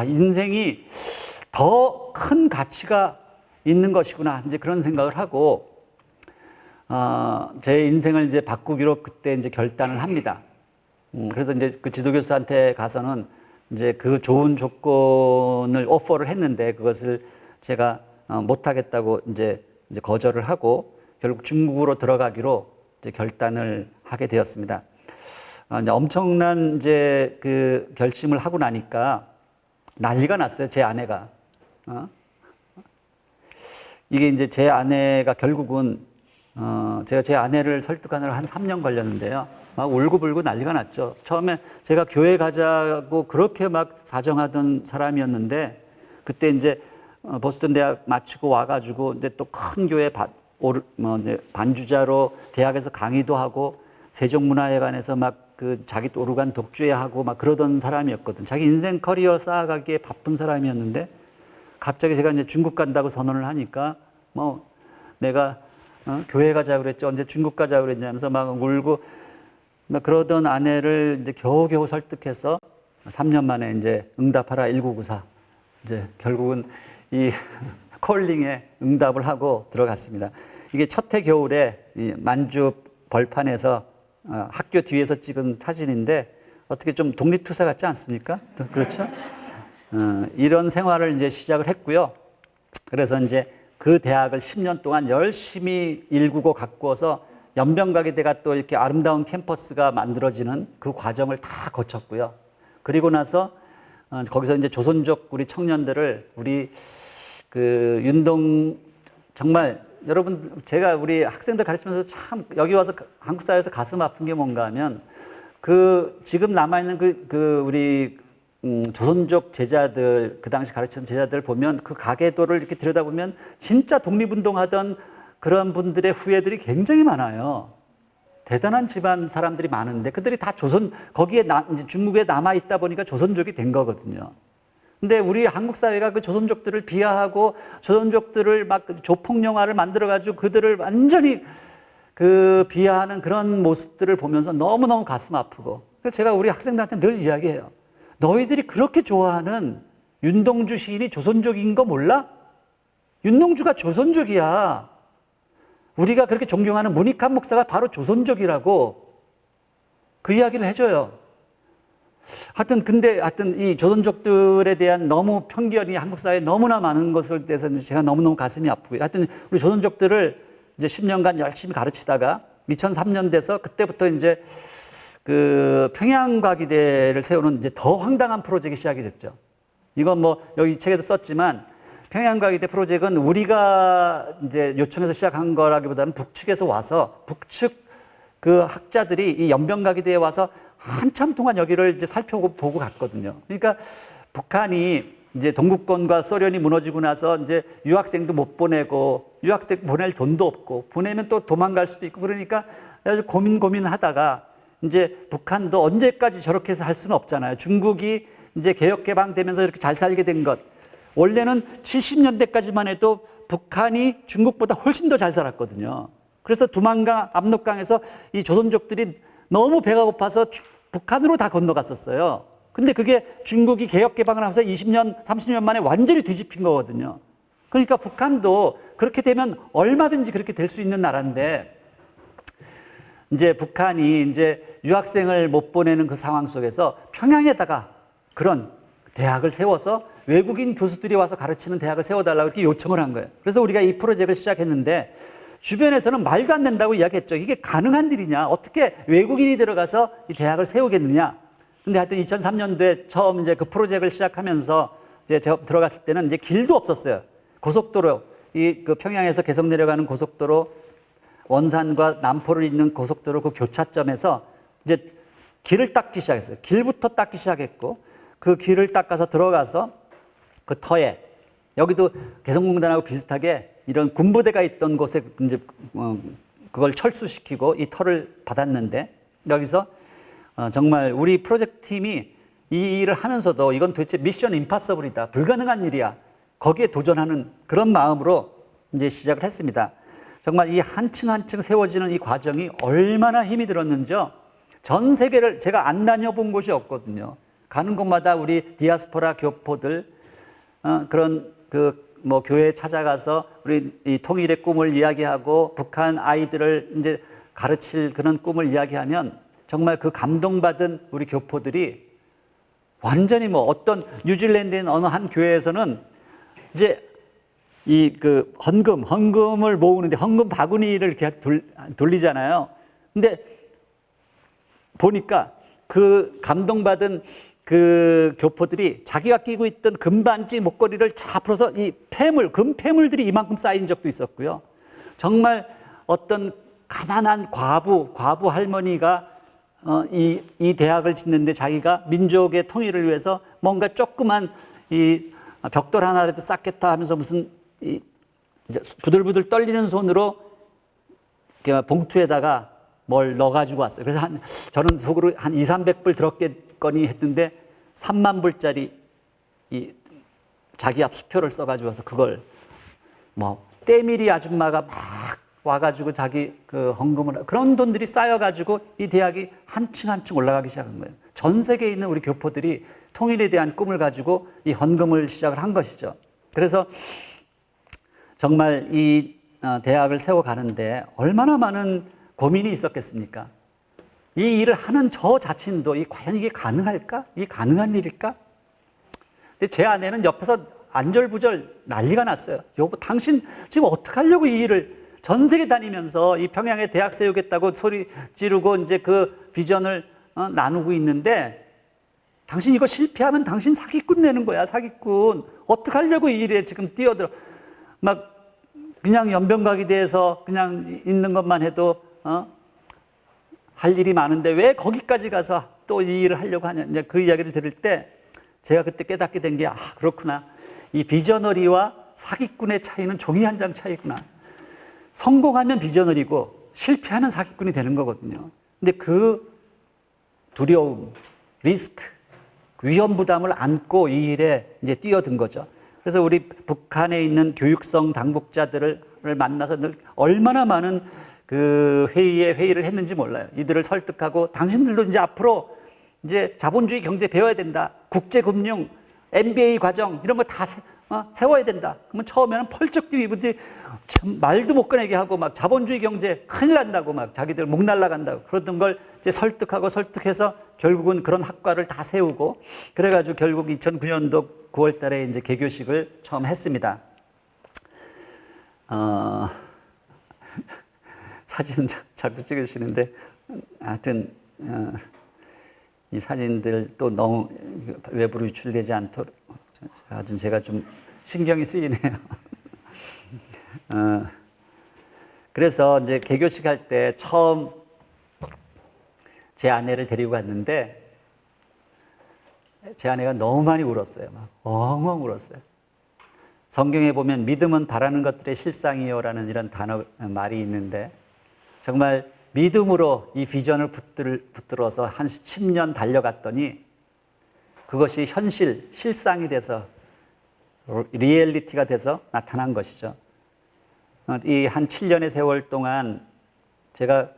인생이 더 큰 가치가 있는 것이구나 이제 그런 생각을 하고 제 인생을 이제 바꾸기로 그때 이제 결단을 합니다. 그래서 이제 그 지도교수한테 가서는 이제 그 좋은 조건을 오퍼를 했는데 그것을 제가 못하겠다고 이제 거절을 하고 결국 중국으로 들어가기로 이제 결단을 하게 되었습니다. 이제 엄청난 이제 그 결심을 하고 나니까 난리가 났어요. 제 아내가. 이게 이제 제 아내가 결국은 제가 제 아내를 설득하느라 한 3년 걸렸는데요. 막 울고불고 난리가 났죠. 처음에 제가 교회 가자고 그렇게 막 사정하던 사람이었는데 그때 이제 보스턴 대학 마치고 와가지고 이제 또 큰 교회 이제 반주자로 대학에서 강의도 하고 세종문화회관에서 막 그 자기 오르간 독주회하고 막 그러던 사람이었거든. 자기 인생 커리어 쌓아가기에 바쁜 사람이었는데 갑자기 제가 이제 중국 간다고 선언을 하니까 뭐 내가 교회 가자고 그랬죠. 언제 중국 가자고 그랬냐면서 막 울고 막 그러던 아내를 이제 겨우겨우 설득해서 3년 만에 이제 응답하라 1994 이제 결국은 이 콜링에 응답을 하고 들어갔습니다. 이게 첫 해 겨울에 이 만주 벌판에서 학교 뒤에서 찍은 사진인데 어떻게 좀 독립투사 같지 않습니까? 그렇죠? 이런 생활을 이제 시작을 했고요. 그래서 이제 그 대학을 10년 동안 열심히 일구고 가꾸어서 연변가게대가 또 이렇게 아름다운 캠퍼스가 만들어지는 그 과정을 다 거쳤고요. 그리고 나서 거기서 이제 조선족 우리 청년들을 우리 그 윤동 정말 여러분 제가 우리 학생들 가르치면서 참 여기 와서 한국 사회에서 가슴 아픈 게 뭔가 하면 그 지금 남아있는 그 우리 조선족 제자들 그 당시 가르치는 제자들 보면 그 가계도를 이렇게 들여다보면 진짜 독립운동하던 그런 분들의 후예들이 굉장히 많아요. 대단한 집안 사람들이 많은데 그들이 다 거기에 이제 중국에 남아있다 보니까 조선족이 된 거거든요. 근데 우리 한국 사회가 그 조선족들을 비하하고 조선족들을 막 조폭 영화를 만들어가지고 그들을 완전히 그 비하하는 그런 모습들을 보면서 너무너무 가슴 아프고 그래서 제가 우리 학생들한테 늘 이야기해요. 너희들이 그렇게 좋아하는 윤동주 시인이 조선족인 거 몰라? 윤동주가 조선족이야. 우리가 그렇게 존경하는 문익환 목사가 바로 조선족이라고 그 이야기를 해줘요. 하여튼 이 조선족들에 대한 너무 편견이 한국 사회에 너무나 많은 것을 대해서 제가 너무너무 가슴이 아프고요. 하여튼 우리 조선족들을 이제 10년간 열심히 가르치다가 2003년 돼서 그때부터 이제 그 평양과기대를 세우는 이제 더 황당한 프로젝트가 시작이 됐죠. 이건 뭐 여기 책에도 썼지만 평양과기대 프로젝트는 우리가 이제 요청해서 시작한 거라기보다는 북측에서 와서 북측 그 학자들이 이 연변과기대에 와서 한참 동안 여기를 이제 살펴보고 갔거든요. 그러니까 북한이 이제 동구권과 소련이 무너지고 나서 이제 유학생도 못 보내고 유학생 보낼 돈도 없고 보내면 또 도망갈 수도 있고 그러니까 아주 고민하다가 이제 북한도 언제까지 저렇게 해서 할 수는 없잖아요. 중국이 이제 개혁개방되면서 이렇게 잘 살게 된 것. 원래는 70년대까지만 해도 북한이 중국보다 훨씬 더 잘 살았거든요. 그래서 두만강, 압록강에서 이 조선족들이 너무 배가 고파서 북한으로 다 건너갔었어요. 근데 그게 중국이 개혁개방을 하면서 20년, 30년 만에 완전히 뒤집힌 거거든요. 그러니까 북한도 그렇게 되면 얼마든지 그렇게 될 수 있는 나라인데 이제 북한이 이제 유학생을 못 보내는 그 상황 속에서 평양에다가 그런 대학을 세워서 외국인 교수들이 와서 가르치는 대학을 세워달라고 이렇게 요청을 한 거예요. 그래서 우리가 이 프로젝트를 시작했는데 주변에서는 말도 안 된다고 이야기했죠. 이게 가능한 일이냐? 어떻게 외국인이 들어가서 이 대학을 세우겠느냐? 근데 하여튼 2003년도에 처음 이제 그 프로젝트를 시작하면서 이제 제가 들어갔을 때는 이제 길도 없었어요. 고속도로, 그 평양에서 개성 내려가는 고속도로, 원산과 남포를 잇는 고속도로 그 교차점에서 이제 길을 닦기 시작했어요. 길부터 닦기 시작했고 그 길을 닦아서 들어가서 그 터에 여기도 개성공단하고 비슷하게 이런 군부대가 있던 곳에 이제 그걸 철수시키고 이 터를 받았는데 여기서 정말 우리 프로젝트 팀이 이 일을 하면서도 이건 도대체 미션 임파서블이다. 불가능한 일이야. 거기에 도전하는 그런 마음으로 이제 시작을 했습니다. 정말 이 한 층 한 층 세워지는 이 과정이 얼마나 힘이 들었는지요. 전 세계를 제가 안 다녀본 곳이 없거든요. 가는 곳마다 우리 디아스포라 교포들 그런 뭐 교회에 찾아가서 우리 이 통일의 꿈을 이야기하고 북한 아이들을 이제 가르칠 그런 꿈을 이야기하면 정말 그 감동받은 우리 교포들이 완전히 뭐 어떤 뉴질랜드의 어느 한 교회에서는 이제 이 헌금을 모으는데 헌금 바구니를 이렇게 돌리잖아요. 근데 보니까 그 감동받은 그 교포들이 자기가 끼고 있던 금반지 목걸이를 차 풀어서 이 금 폐물들이 이만큼 쌓인 적도 있었고요. 정말 어떤 가난한 과부 할머니가 이 대학을 짓는데 자기가 민족의 통일을 위해서 뭔가 조그만 이 벽돌 하나라도 쌓겠다 하면서 무슨 이제 부들부들 떨리는 손으로 봉투에다가 뭘 넣어가지고 왔어요. 그래서 저는 속으로 한 200~300불 들었겠거니 했는데 3만 불짜리 이 자기 앞 수표를 써가지고 와서 그걸 뭐 때밀이 아줌마가 막 와가지고 자기 그 헌금을 그런 돈들이 쌓여가지고 이 대학이 한 층 한 층 올라가기 시작한 거예요. 전 세계에 있는 우리 교포들이 통일에 대한 꿈을 가지고 이 헌금을 시작을 한 것이죠. 그래서 정말 이 대학을 세워가는데 얼마나 많은 고민이 있었겠습니까? 이 일을 하는 저 자신도 과연 이게 가능할까? 이게 가능한 일일까? 근데 제 아내는 옆에서 안절부절 난리가 났어요. 여보, 당신 지금 어떻게 하려고 이 일을 전 세계 다니면서 이 평양에 대학 세우겠다고 소리 지르고 이제 그 비전을 나누고 있는데 당신 이거 실패하면 당신 사기꾼 내는 거야, 사기꾼. 어떻게 하려고 이 일에 지금 뛰어들어. 막 그냥 연변가기대에서 그냥 있는 것만 해도 할 일이 많은데 왜 거기까지 가서 또 이 일을 하려고 하냐. 이제 그 이야기를 들을 때 제가 그때 깨닫게 된 게 그렇구나. 이 비저너리와 사기꾼의 차이는 종이 한 장 차이구나. 성공하면 비저너리고 실패하면 사기꾼이 되는 거거든요. 근데 그 두려움, 리스크, 위험 부담을 안고 이 일에 이제 뛰어든 거죠. 그래서 우리 북한에 있는 교육성 당국자들을 만나서 늘 얼마나 많은 그 회의를 했는지 몰라요. 이들을 설득하고 당신들도 이제 앞으로 이제 자본주의 경제 배워야 된다. 국제금융, MBA 과정 이런 거 다 세워야 된다. 그러면 처음에는 펄쩍 뛰고 말도 못 꺼내게 하고 막 자본주의 경제 큰일 난다고 막 자기들 목 날라간다고 그러던 걸 이제 설득해서 결국은 그런 학과를 다 세우고 그래가지고 결국 2009년도 9월 달에 이제 개교식을 처음 했습니다. 사진 자꾸 찍으시는데 하여튼 이 사진들 또 너무 외부로 유출되지 않도록 제가 좀 신경이 쓰이네요. 그래서 이제 개교식 할 때 처음 제 아내를 데리고 갔는데 제 아내가 너무 많이 울었어요. 막 엉엉 울었어요. 성경에 보면 믿음은 바라는 것들의 실상이요라는 이런 말이 있는데 정말 믿음으로 이 비전을 붙들어서 한 10년 달려갔더니 그것이 실상이 돼서 리얼리티가 돼서 나타난 것이죠. 이 한 7년의 세월 동안 제가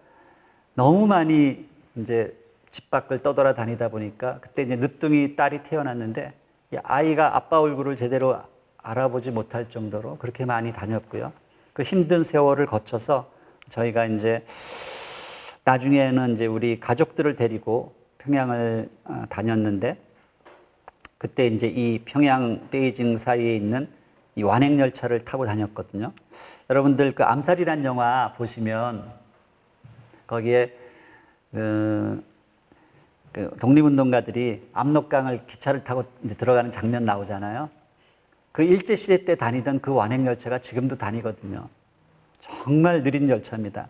너무 많이 이제 집 밖을 떠돌아다니다 보니까 그때 이제 늦둥이 딸이 태어났는데 이 아이가 아빠 얼굴을 제대로 알아보지 못할 정도로 그렇게 많이 다녔고요. 그 힘든 세월을 거쳐서 저희가 이제 나중에는 이제 우리 가족들을 데리고 평양을 다녔는데 그때 이제 이 평양 베이징 사이에 있는 이 완행열차를 타고 다녔거든요. 여러분들 그 암살이란 영화 보시면 거기에 그 독립운동가들이 압록강을 기차를 타고 이제 들어가는 장면 나오잖아요. 그 일제시대 때 다니던 그 완행열차가 지금도 다니거든요. 정말 느린 열차입니다.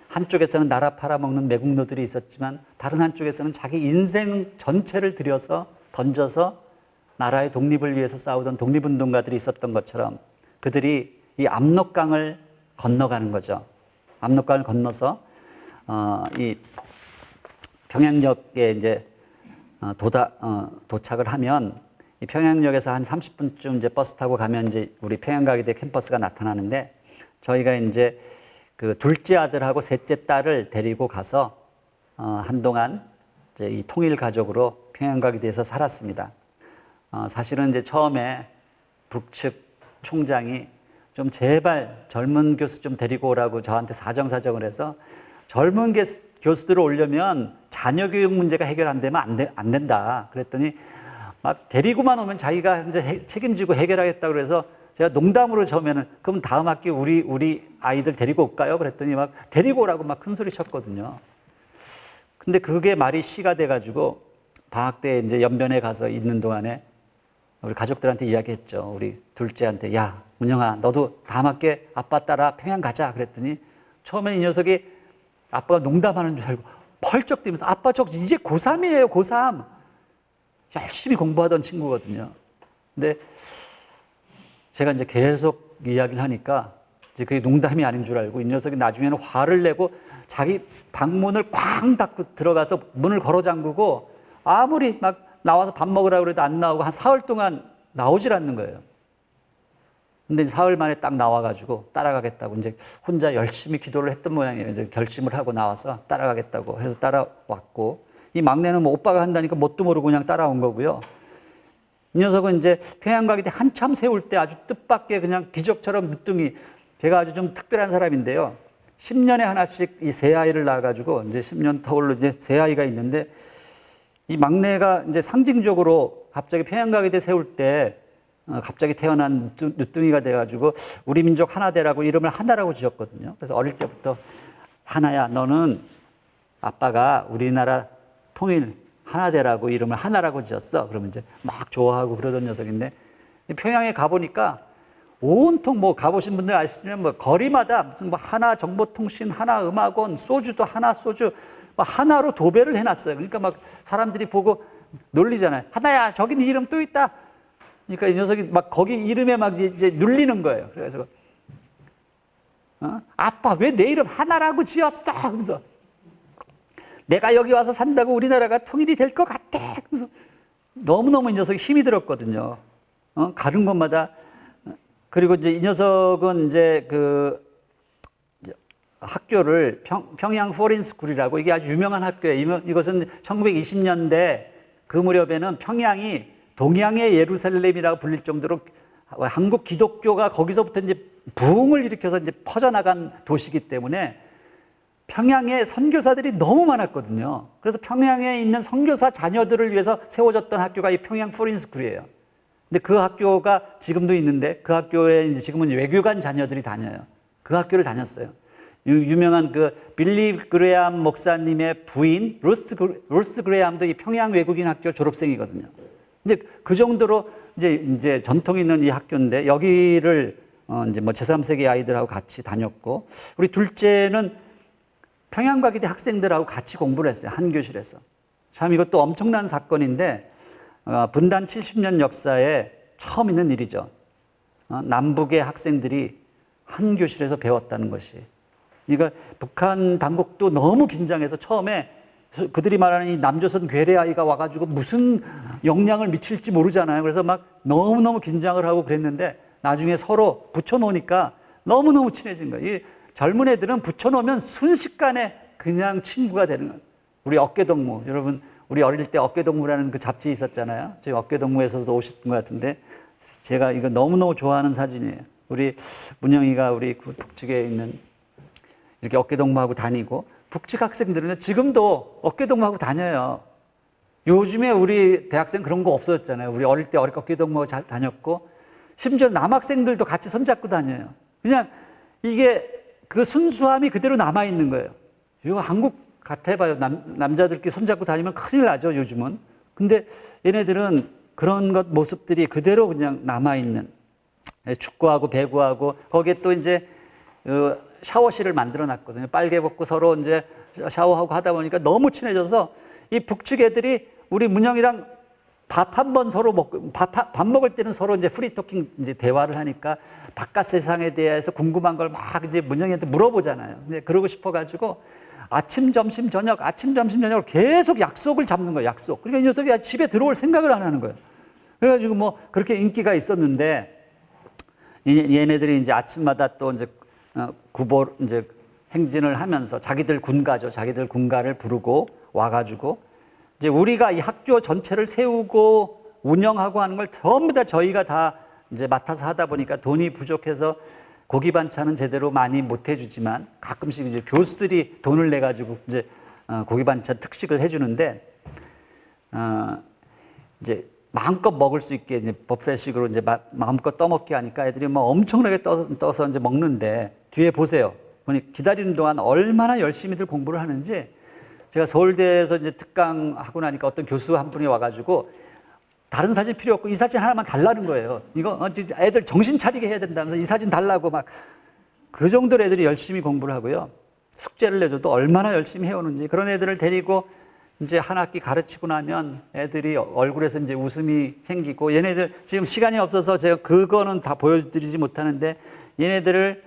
한쪽에서는 나라 팔아먹는 매국노들이 있었지만 다른 한쪽에서는 자기 인생 전체를 들여서 던져서 나라의 독립을 위해서 싸우던 독립운동가들이 있었던 것처럼 그들이 이 압록강을 건너가는 거죠. 압록강을 건너서 이 평양역에 이제 도착을 하면 이 평양역에서 한 30분쯤 이제 버스 타고 가면 이제 우리 평양가기대 캠퍼스가 나타나는데 저희가 이제 그 둘째 아들하고 셋째 딸을 데리고 가서 한동안 이제 이 통일 가족으로 평양가기대에서 살았습니다. 사실은 이제 처음에 북측 총장이 좀 제발 젊은 교수 좀 데리고 오라고 저한테 사정사정을 해서 젊은 교수들을 오려면 자녀 교육 문제가 해결 안 되면 안 된다. 그랬더니 막 데리고만 오면 자기가 이제 책임지고 해결하겠다고 그래서 제가 농담으로 처음에는 그럼 다음 학기 우리 아이들 데리고 올까요? 그랬더니 막 데리고 오라고 막 큰 소리 쳤거든요. 근데 그게 말이 씨가 돼가지고 방학 때 이제 연변에 가서 있는 동안에 우리 가족들한테 이야기했죠. 우리 둘째한테 야 문영아 너도 다음 학기에 아빠 따라 평양 가자 그랬더니 처음에 이 녀석이 아빠가 농담하는 줄 알고 펄쩍 뛰면서 아빠 저 이제 고3이에요 고3 열심히 공부하던 친구거든요. 근데 제가 이제 계속 이야기를 하니까 이제 그게 농담이 아닌 줄 알고 이 녀석이 나중에는 화를 내고 자기 방문을 쾅 닫고 들어가서 문을 걸어 잠그고 아무리 막 나와서 밥 먹으라고 그래도 안 나오고 한 사흘 동안 나오질 않는 거예요. 근데 사흘 만에 딱 나와가지고 따라가겠다고 이제 혼자 열심히 기도를 했던 모양이에요. 이제 결심을 하고 나와서 따라가겠다고 해서 따라왔고 이 막내는 뭐 오빠가 한다니까 뭣도 모르고 그냥 따라온 거고요. 이 녀석은 이제 평양가기대 한참 세울 때 아주 뜻밖의 그냥 기적처럼 늦둥이 제가 아주 좀 특별한 사람인데요. 10년에 하나씩 이 새 아이를 낳아가지고 이제 10년 터울로 이제 새 아이가 있는데 이 막내가 이제 상징적으로 갑자기 평양가기대 세울 때 갑자기 태어난 늦둥이가 돼가지고 우리 민족 하나대라고 이름을 하나라고 지었거든요. 그래서 어릴 때부터 하나야 너는 아빠가 우리나라 통일 하나대라고 이름을 하나라고 지었어. 그러면 이제 막 좋아하고 그러던 녀석인데 평양에 가보니까 온통 뭐 가보신 분들 아시면 뭐 거리마다 무슨 뭐 하나 정보통신, 하나 음악원, 소주도 하나 소주 하나로 도배를 해놨어요. 그러니까 막 사람들이 보고 놀리잖아요. 하나야 저기 네 이름 또 있다. 그러니까 이 녀석이 막 거기 이름에 막 이제 눌리는 거예요. 그래서 아빠 왜 내 이름 하나라고 지었어? 하면서 내가 여기 와서 산다고 우리나라가 통일이 될 것 같아. 그래서 너무너무 이 녀석이 힘이 들었거든요. 가는 곳마다. 그리고 이제 이 녀석은 이제 그 학교를 평양 포린 스쿨이라고 이게 아주 유명한 학교예요. 이것은 1920년대 그 무렵에는 평양이 동양의 예루살렘이라고 불릴 정도로 한국 기독교가 거기서부터 이제 부흥을 일으켜서 이제 퍼져나간 도시이기 때문에 평양에 선교사들이 너무 많았거든요. 그래서 평양에 있는 선교사 자녀들을 위해서 세워졌던 학교가 이 평양 포린 스쿨이에요. 근데 그 학교가 지금도 있는데 그 학교에 이제 지금은 외교관 자녀들이 다녀요. 그 학교를 다녔어요. 유명한 그 빌리 그레암 목사님의 부인 루스 그레암도 이 평양 외국인 학교 졸업생이거든요. 근데 그 정도로 이제 전통 있는 이 학교인데 여기를 이제 뭐 제3세기 아이들하고 같이 다녔고 우리 둘째는 평양가기대 학생들하고 같이 공부를 했어요. 한 교실에서. 참 이것도 엄청난 사건인데 분단 70년 역사에 처음 있는 일이죠. 남북의 학생들이 한 교실에서 배웠다는 것이. 그러니까 북한 당국도 너무 긴장해서 처음에 그들이 말하는 이 남조선 괴뢰 아이가 와가지고 무슨 영향을 미칠지 모르잖아요. 그래서 막 너무너무 긴장을 하고 그랬는데 나중에 서로 붙여놓으니까 너무너무 친해진 거예요. 이 젊은 애들은 붙여놓으면 순식간에 그냥 친구가 되는 거예요. 우리 어깨동무, 여러분 우리 어릴 때 어깨동무라는 그 잡지 있었잖아요. 저희 어깨동무에서도 오셨던 것 같은데 제가 이거 너무너무 좋아하는 사진이에요. 우리 문영이가 우리 북측에 있는 이렇게 어깨동무하고 다니고 북측 학생들은 지금도 어깨동무하고 다녀요. 요즘에 우리 대학생 그런 거 없어졌잖아요. 우리 어릴 때 어깨동무하고 다녔고 심지어 남학생들도 같이 손잡고 다녀요. 그냥 이게 그 순수함이 그대로 남아있는 거예요. 이거 한국 같아봐요. 남자들끼리 손잡고 다니면 큰일 나죠, 요즘은. 근데 얘네들은 그런 것 모습들이 그대로 그냥 남아있는 축구하고 배구하고 거기에 또 이제 샤워실을 만들어 놨거든요. 빨개 벗고 서로 이제 샤워하고 하다 보니까 너무 친해져서 이 북측 애들이 우리 문영이랑 밥 한 번 서로 먹고, 밥 먹을 때는 서로 이제 프리토킹 이제 대화를 하니까 바깥 세상에 대해서 궁금한 걸 막 이제 문영이한테 물어보잖아요. 근데 그러고 싶어가지고 아침, 점심, 저녁, 아침, 점심, 저녁을 계속 약속을 잡는 거예요, 약속. 그러니까 이 녀석이 집에 들어올 생각을 안 하는 거예요. 그래가지고 뭐 그렇게 인기가 있었는데 얘네들이 이제 아침마다 또 이제 구보 이제 행진을 하면서 자기들 군가죠. 자기들 군가를 부르고 와가지고 이제 우리가 이 학교 전체를 세우고 운영하고 하는 걸 전부 다 저희가 다 이제 맡아서 하다 보니까 돈이 부족해서 고기 반찬은 제대로 많이 못 해주지만 가끔씩 이제 교수들이 돈을 내 가지고 이제 고기 반찬 특식을 해주는데 이제 마음껏 먹을 수 있게 이제 버페식으로 이제 마음껏 떠먹게 하니까 애들이 뭐 엄청나게 떠서 이제 먹는데 뒤에 보세요. 보니 기다리는 동안 얼마나 열심히들 공부를 하는지. 제가 서울대에서 이제 특강 하고 나니까 어떤 교수 한 분이 와가지고 다른 사진 필요 없고 이 사진 하나만 달라는 거예요. 이거 애들 정신 차리게 해야 된다면서 이 사진 달라고 막 그 정도로 애들이 열심히 공부를 하고요. 숙제를 내줘도 얼마나 열심히 해오는지 그런 애들을 데리고 이제 한 학기 가르치고 나면 애들이 얼굴에서 이제 웃음이 생기고 얘네들 지금 시간이 없어서 제가 그거는 다 보여드리지 못하는데 얘네들을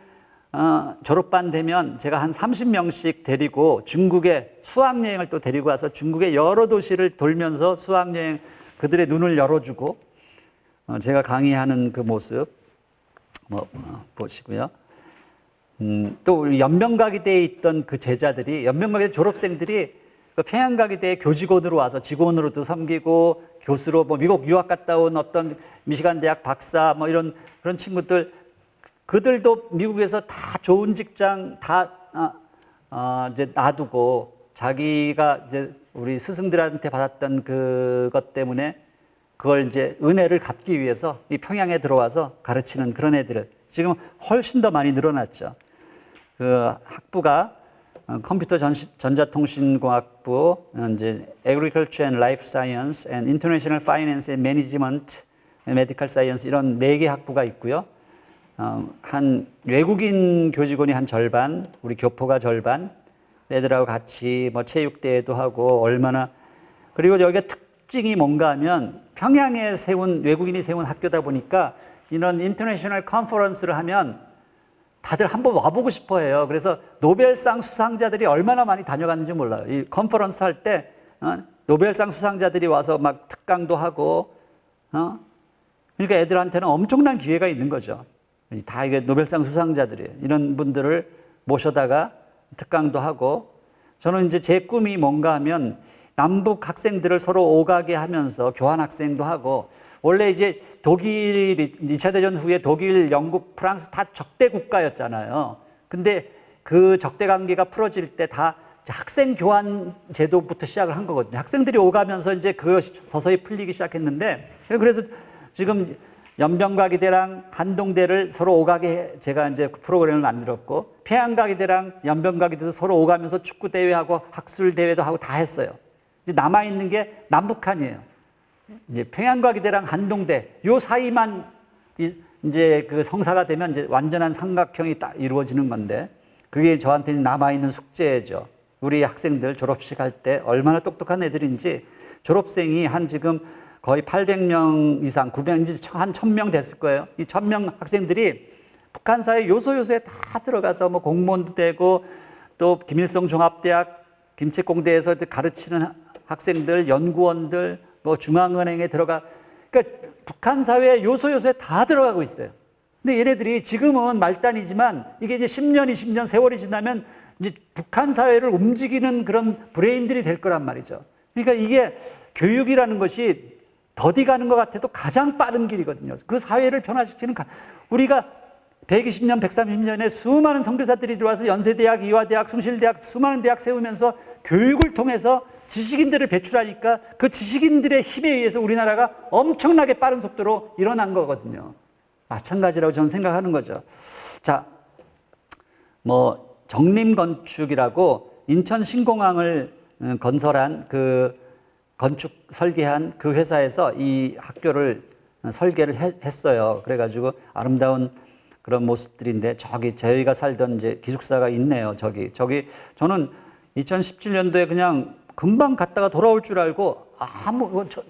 졸업반 되면 제가 한 30명씩 데리고 중국에 수학여행을 또 데리고 와서 중국의 여러 도시를 돌면서 수학여행 그들의 눈을 열어주고 제가 강의하는 그 모습 보시고요. 또 우리 연명가기대에 있던 그 제자들이 연명가기대 졸업생들이 그 평양가기대 교직원으로 와서 직원으로도 섬기고 교수로 뭐 미국 유학 갔다 온 어떤 미시간 대학 박사 뭐 이런 그런 친구들 그들도 미국에서 다 좋은 직장 다 이제 놔두고 자기가 이제 우리 스승들한테 받았던 그것 때문에 그걸 이제 은혜를 갚기 위해서 이 평양에 들어와서 가르치는 그런 애들을 지금 훨씬 더 많이 늘어났죠. 그 학부가 컴퓨터 전자통신공학부 이제 Agriculture and Life Science and International Finance and Management, Medical Science 이런 4개 학부가 있고요. 한 외국인 교직원이 한 절반, 우리 교포가 절반, 애들하고 같이 뭐 체육대회도 하고 얼마나 그리고 여기가 특징이 뭔가 하면 평양에 세운 외국인이 세운 학교다 보니까 이런 인터내셔널 컨퍼런스를 하면 다들 한번 와보고 싶어 해요. 그래서 노벨상 수상자들이 얼마나 많이 다녀갔는지 몰라요. 이 컨퍼런스 할 때 노벨상 수상자들이 와서 막 특강도 하고 그러니까 애들한테는 엄청난 기회가 있는 거죠. 다 이게 노벨상 수상자들이에요. 이런 분들을 모셔다가 특강도 하고 저는 이제 제 꿈이 뭔가 하면 남북 학생들을 서로 오가게 하면서 교환 학생도 하고 원래 이제 독일 2차 대전 후에 독일, 영국, 프랑스 다 적대 국가였잖아요. 근데 그 적대 관계가 풀어질 때 다 학생 교환 제도부터 시작을 한 거거든요. 학생들이 오가면서 이제 그것이 서서히 풀리기 시작했는데 그래서 지금 연변가기대랑 한동대를 서로 오가게 제가 이제 프로그램을 만들었고 평양가기대랑 연변가기대도 서로 오가면서 축구 대회하고 학술 대회도 하고 다 했어요. 이제 남아 있는 게 남북한이에요. 이제 평양가기대랑 한동대 요 사이만 이제 그 성사가 되면 이제 완전한 삼각형이 딱 이루어지는 건데 그게 저한테는 남아 있는 숙제죠. 우리 학생들 졸업식 할 때 얼마나 똑똑한 애들인지 졸업생이 한 지금 거의 800명 이상, 900, 이제 한 1000명 됐을 거예요. 이 1000명 학생들이 북한 사회 요소요소에 다 들어가서 뭐 공무원도 되고 또 김일성 종합대학 김책공대에서 가르치는 학생들, 연구원들, 뭐 중앙은행에 들어가, 그러니까 북한 사회 요소요소에 다 들어가고 있어요. 근데 얘네들이 지금은 말단이지만 이게 이제 10년, 20년 세월이 지나면 이제 북한 사회를 움직이는 그런 브레인들이 될 거란 말이죠. 그러니까 이게 교육이라는 것이 더디 가는 것 같아도 가장 빠른 길이거든요. 그 사회를 변화시키는 우리가 120년, 130년에 수많은 선교사들이 들어와서 연세대학, 이화대학, 숭실대학, 수많은 대학 세우면서 교육을 통해서 지식인들을 배출하니까 그 지식인들의 힘에 의해서 우리나라가 엄청나게 빠른 속도로 일어난 거거든요. 마찬가지라고 저는 생각하는 거죠. 자, 뭐 정림건축이라고 인천 신공항을 건설한 그 건축 설계한 그 회사에서 이 학교를 설계를 했어요. 그래가지고 아름다운 그런 모습들인데 저기 저희가 살던 이제 기숙사가 있네요. 저기 저는 2017년도에 그냥 금방 갔다가 돌아올 줄 알고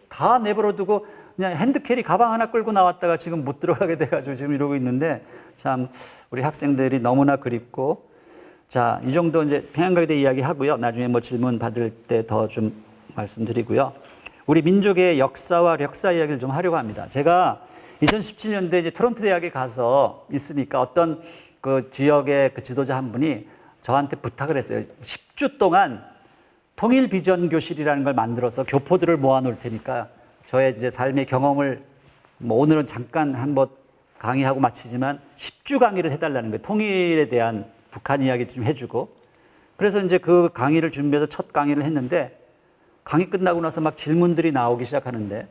다 내버려두고 그냥 핸드캐리 가방 하나 끌고 나왔다가 지금 못 들어가게 돼가지고 지금 이러고 있는데, 참 우리 학생들이 너무나 그립고. 자, 이 정도 이제 평양가에 대해 이야기하고요. 나중에 뭐 질문 받을 때 더 좀 말씀드리고요. 우리 민족의 역사와 력사 이야기를 좀 하려고 합니다. 제가 2017년도에 이제 토론토 대학에 가서 있으니까 어떤 그 지역의 그 지도자 한 분이 저한테 부탁을 했어요. 10주 동안 통일 비전 교실이라는 걸 만들어서 교포들을 모아 놓을 테니까 저의 이제 삶의 경험을 뭐 오늘은 잠깐 한번 강의하고 마치지만 10주 강의를 해달라는 거예요. 통일에 대한 북한 이야기 좀 해주고. 그래서 이제 그 강의를 준비해서 첫 강의를 했는데, 강의 끝나고 나서 막 질문들이 나오기 시작하는데,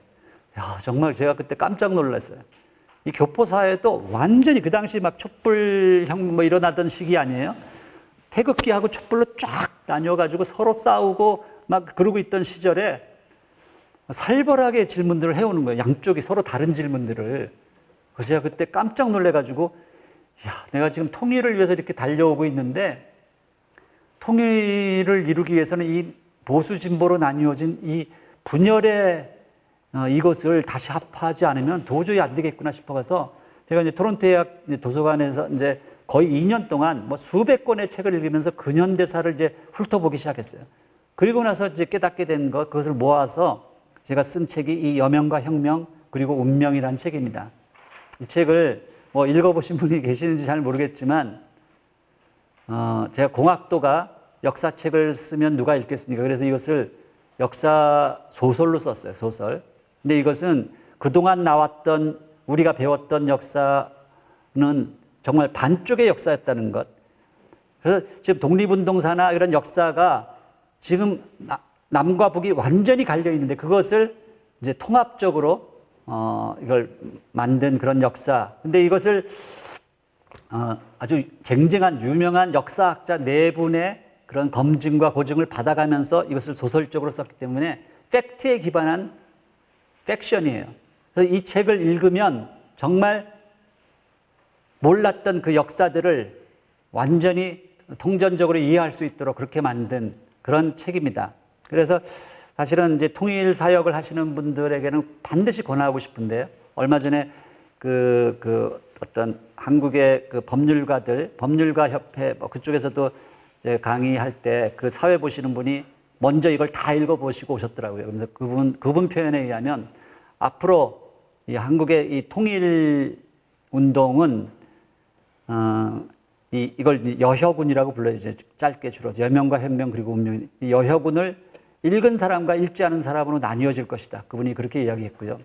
야, 정말 제가 그때 깜짝 놀랐어요. 이 교포 사회도 완전히 그 당시 막 촛불형 뭐 일어나던 시기 아니에요? 태극기하고 촛불로 쫙 나뉘어가지고 서로 싸우고 막 그러고 있던 시절에 살벌하게 질문들을 해오는 거예요. 양쪽이 서로 다른 질문들을. 그래서 제가 그때 깜짝 놀래가지고, 야, 내가 지금 통일을 위해서 이렇게 달려오고 있는데, 통일을 이루기 위해서는 이 보수 진보로 나뉘어진 이 분열의 이것을 다시 합하지 않으면 도저히 안 되겠구나 싶어가서 제가 이제 토론토 대학 도서관에서 이제 거의 2년 동안 뭐 수백 권의 책을 읽으면서 근현대사를 이제 훑어보기 시작했어요. 그리고 나서 이제 깨닫게 된 것, 그것을 모아서 제가 쓴 책이 이 여명과 혁명 그리고 운명이라는 책입니다. 이 책을 뭐 읽어보신 분이 계시는지 잘 모르겠지만, 제가 공학도가 역사책을 쓰면 누가 읽겠습니까? 그래서 이것을 역사 소설로 썼어요, 소설. 근데 이것은 그동안 나왔던 우리가 배웠던 역사는 정말 반쪽의 역사였다는 것. 그래서 지금 독립운동사나 이런 역사가 지금 남과 북이 완전히 갈려 있는데 그것을 이제 통합적으로 이걸 만든 그런 역사. 근데 이것을 아주 쟁쟁한 유명한 역사학자 네 분의 그런 검증과 고증을 받아가면서 이것을 소설적으로 썼기 때문에 팩트에 기반한 팩션이에요. 그래서 이 책을 읽으면 정말 몰랐던 그 역사들을 완전히 통전적으로 이해할 수 있도록 그렇게 만든 그런 책입니다. 그래서 사실은 이제 통일 사역을 하시는 분들에게는 반드시 권하고 싶은데요. 얼마 전에 어떤 한국의 그 법률가들, 법률가 협회 뭐 그쪽에서도 이제 강의할 때 그 사회 보시는 분이 먼저 이걸 다 읽어보시고 오셨더라고요. 그래서 그분 표현에 의하면 앞으로 이 한국의 이 통일 운동은 이걸 여혁운이라고 불러요. 이제 짧게 줄여 여명과 혁명 그리고 운명. 이 여혁운을 읽은 사람과 읽지 않은 사람으로 나뉘어질 것이다. 그분이 그렇게 이야기했고요.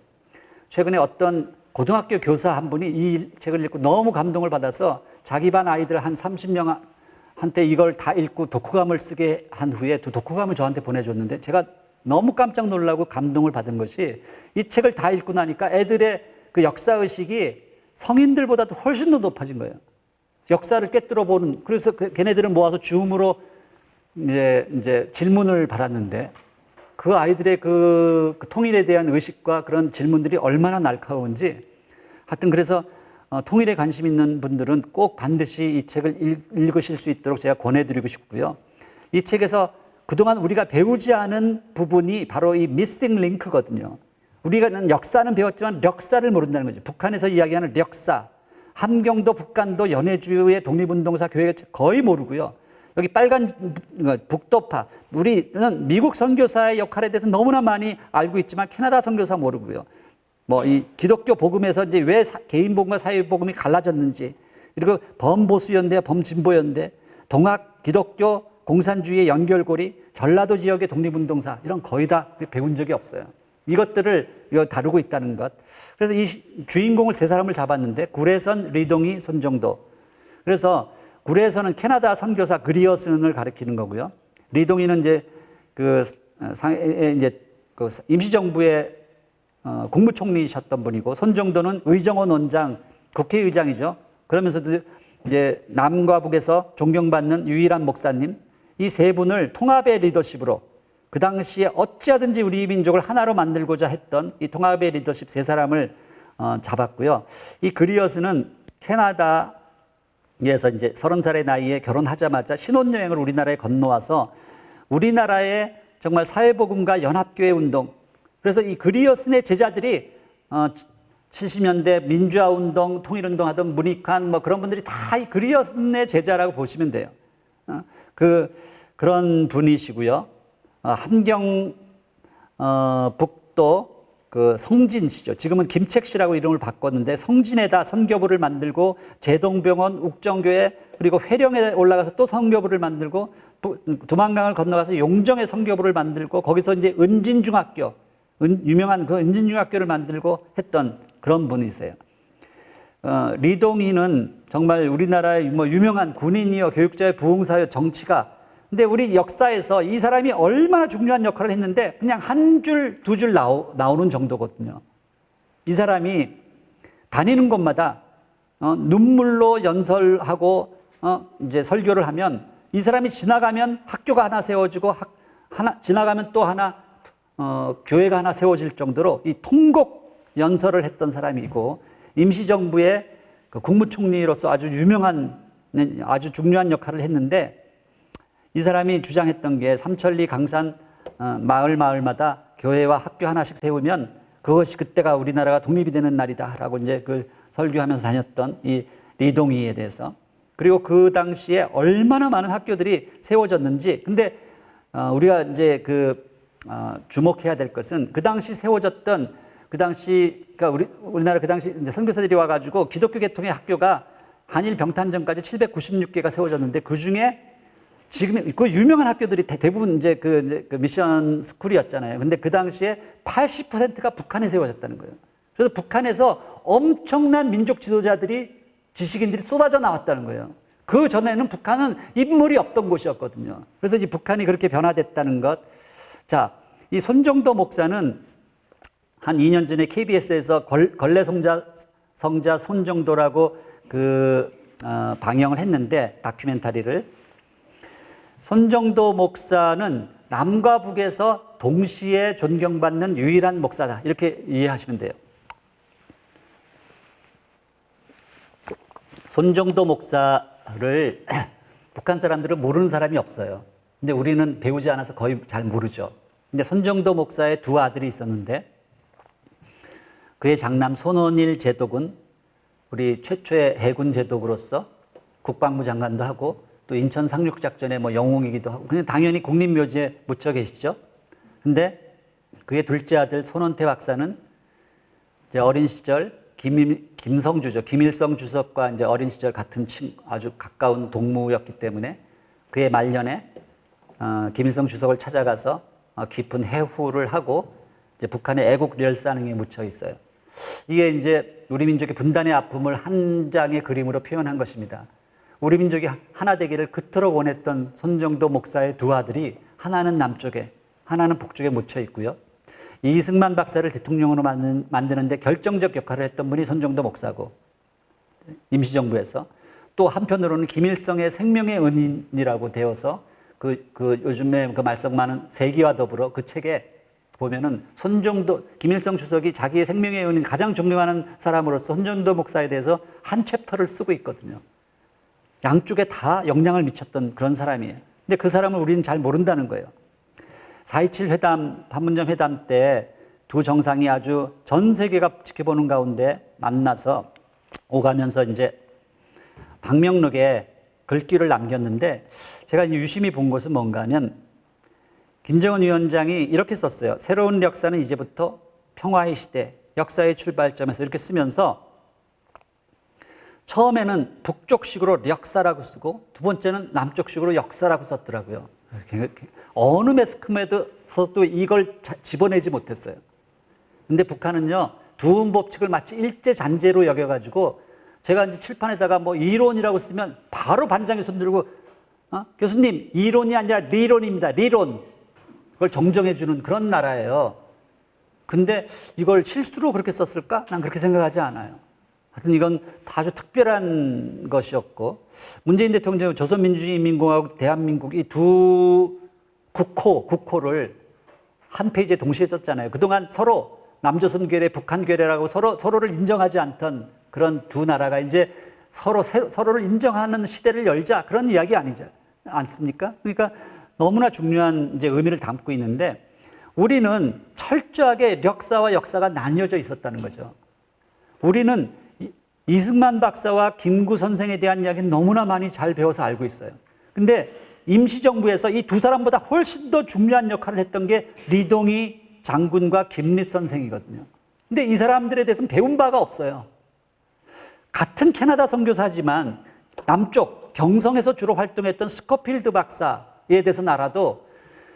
최근에 어떤 고등학교 교사 한 분이 이 책을 읽고 너무 감동을 받아서 자기 반 아이들 한 30명한테 이걸 다 읽고 독후감을 쓰게 한 후에 그 독후감을 저한테 보내줬는데 제가 너무 깜짝 놀라고 감동을 받은 것이 이 책을 다 읽고 나니까 애들의 그 역사의식이 성인들보다도 훨씬 더 높아진 거예요. 역사를 꿰뚫어 보는, 그래서 걔네들을 모아서 줌으로 이제 질문을 받았는데 그 아이들의 그 통일에 대한 의식과 그런 질문들이 얼마나 날카로운지, 하여튼 그래서 통일에 관심 있는 분들은 꼭 반드시 이 책을 읽으실 수 있도록 제가 권해드리고 싶고요. 이 책에서 그동안 우리가 배우지 않은 부분이 바로 이 미싱 링크거든요. 우리가 역사는 배웠지만 력사를 모른다는 거죠. 북한에서 이야기하는 력사, 함경도, 북한도, 연해주의 독립운동사 교회가 거의 모르고요. 여기 빨간 북도파, 우리는 미국 선교사의 역할에 대해서 너무나 많이 알고 있지만 캐나다 선교사 모르고요. 뭐 이 기독교 복음에서 이제 왜 개인 복음과 사회 복음이 갈라졌는지, 그리고 범보수연대, 범진보연대, 동학 기독교 공산주의의 연결고리, 전라도 지역의 독립운동사, 이런 거의 다 배운 적이 없어요. 이것들을 다루고 있다는 것. 그래서 이 주인공을 세 사람을 잡았는데 구례선, 리동희, 손정도. 그래서 구례선은 캐나다 선교사 그리어슨을 가리키는 거고요. 리동희는 이제 그 임시정부의 국무총리셨던 분이고, 손정도는 의정원 원장, 국회의장이죠. 그러면서도 이제 남과 북에서 존경받는 유일한 목사님, 이 세 분을 통합의 리더십으로 그 당시에 어찌하든지 우리 민족을 하나로 만들고자 했던 이 통합의 리더십 세 사람을 잡았고요. 이 그리어스는 캐나다에서 이제 30살의 나이에 결혼하자마자 신혼여행을 우리나라에 건너와서 우리나라의 정말 사회복음과 연합교회 운동. 그래서 이 그리어슨의 제자들이 70년대 민주화 운동, 통일운동 하던 문익환 뭐 그런 분들이 다 이 그리어슨의 제자라고 보시면 돼요. 그런 분이시고요. 함경 북도 그 성진 씨죠. 지금은 김책 씨라고 이름을 바꿨는데 성진에다 선교부를 만들고 제동병원, 욱정교회 그리고 회령에 올라가서 또 선교부를 만들고 두만강을 건너가서 용정에 선교부를 만들고 거기서 이제 은진중학교, 유명한 그 은진중학교를 만들고 했던 그런 분이세요. 리동희는 정말 우리나라의 뭐 유명한 군인이요, 교육자요, 부흥사요, 정치가. 근데 우리 역사에서 이 사람이 얼마나 중요한 역할을 했는데 그냥 한 줄, 두 줄 나오는 정도거든요. 이 사람이 다니는 곳마다 눈물로 연설하고 이제 설교를 하면 이 사람이 지나가면 학교가 하나 세워지고 지나가면 또 하나 교회가 하나 세워질 정도로 이 통곡 연설을 했던 사람이고 임시정부의 그 국무총리로서 아주 유명한 아주 중요한 역할을 했는데 이 사람이 주장했던 게 삼천리 강산 마을마다 교회와 학교 하나씩 세우면 그것이 그때가 우리나라가 독립이 되는 날이다라고 이제 그 설교하면서 다녔던 이 리동희에 대해서. 그리고 그 당시에 얼마나 많은 학교들이 세워졌는지. 근데 우리가 이제 주목해야 될 것은 그 당시 세워졌던 그러니까 우리나라 그 당시 이제 선교사들이 와가지고 기독교 계통의 학교가 한일 병탄전까지 796개가 세워졌는데 그 중에 지금 그 유명한 학교들이 대부분 이제 그 미션 스쿨이었잖아요. 근데 그 당시에 80%가 북한에 세워졌다는 거예요. 그래서 북한에서 엄청난 민족 지도자들이 지식인들이 쏟아져 나왔다는 거예요. 그 전에는 북한은 인물이 없던 곳이었거든요. 그래서 이제 북한이 그렇게 변화됐다는 것. 자, 이 손정도 목사는 한 2년 전에 KBS에서 걸레 성자 손정도라고 방영을 했는데 다큐멘터리를. 손정도 목사는 남과 북에서 동시에 존경받는 유일한 목사다. 이렇게 이해하시면 돼요. 손정도 목사를 북한 사람들은 모르는 사람이 없어요. 근데 우리는 배우지 않아서 거의 잘 모르죠. 근데 손정도 목사의 두 아들이 있었는데 그의 장남 손원일 제독은 우리 최초의 해군 제독으로서 국방부 장관도 하고 또 인천 상륙작전의 뭐 영웅이기도 하고 그냥 당연히 국립묘지에 묻혀 계시죠. 근데 그의 둘째 아들 손원태 박사는 이제 어린 시절 김성주죠. 김일성 주석과 이제 어린 시절 같은 아주 가까운 동무였기 때문에 그의 말년에 김일성 주석을 찾아가서 깊은 해후를 하고 이제 북한의 애국 멸사능에 묻혀 있어요. 이게 이제 우리 민족의 분단의 아픔을 한 장의 그림으로 표현한 것입니다. 우리 민족이 하나 되기를 그토록 원했던 손정도 목사의 두 아들이 하나는 남쪽에 하나는 북쪽에 묻혀 있고요. 이승만 박사를 대통령으로 만드는데 결정적 역할을 했던 분이 손정도 목사고 임시정부에서 또 한편으로는 김일성의 생명의 은인이라고 되어서 요즘에 그 말썽 많은 세기와 더불어 그 책에 보면은 김일성 주석이 자기의 생명의 은인 가장 존경하는 사람으로서 손정도 목사에 대해서 한 챕터를 쓰고 있거든요. 양쪽에 다 영향을 미쳤던 그런 사람이에요. 근데 그 사람을 우리는 잘 모른다는 거예요. 4.27 회담, 판문점 회담 때 두 정상이 아주 전 세계가 지켜보는 가운데 만나서 오가면서 이제 방명록에 글귀를 남겼는데 제가 유심히 본 것은 뭔가 하면 김정은 위원장이 이렇게 썼어요. 새로운 역사는 이제부터 평화의 시대, 역사의 출발점에서 이렇게 쓰면서 처음에는 북쪽식으로 역사라고 쓰고 두 번째는 남쪽식으로 역사라고 썼더라고요. 어느 매스컴에서도 이걸 집어내지 못했어요. 근데 북한은요, 두음 법칙을 마치 일제잔재로 여겨가지고 제가 이제 칠판에다가 뭐 이론이라고 쓰면 바로 반장이 손들고 교수님 이론이 아니라 리론입니다. 리론. 그걸 정정해주는 그런 나라예요. 근데 이걸 실수로 그렇게 썼을까? 난 그렇게 생각하지 않아요. 하여튼 이건 아주 특별한 것이었고 문재인 대통령 조선민주주의인민공화국 대한민국 이 두 국호를 한 페이지에 동시에 썼잖아요. 그동안 서로 남조선 괴뢰, 북한 괴뢰라고 서로를 인정하지 않던 그런 두 나라가 이제 서로를 인정하는 시대를 열자 그런 이야기 아니지 않습니까? 그러니까 너무나 중요한 이제 의미를 담고 있는데, 우리는 철저하게 력사와 역사가 나뉘어져 있었다는 거죠. 우리는 이승만 박사와 김구 선생에 대한 이야기는 너무나 많이 잘 배워서 알고 있어요. 근데 임시정부에서 이 두 사람보다 훨씬 더 중요한 역할을 했던 게 리동희 장군과 김릿 선생이거든요. 근데 이 사람들에 대해서는 배운 바가 없어요. 같은 캐나다 선교사지만 남쪽 경성에서 주로 활동했던 스코필드 박사에 대해서는 알아도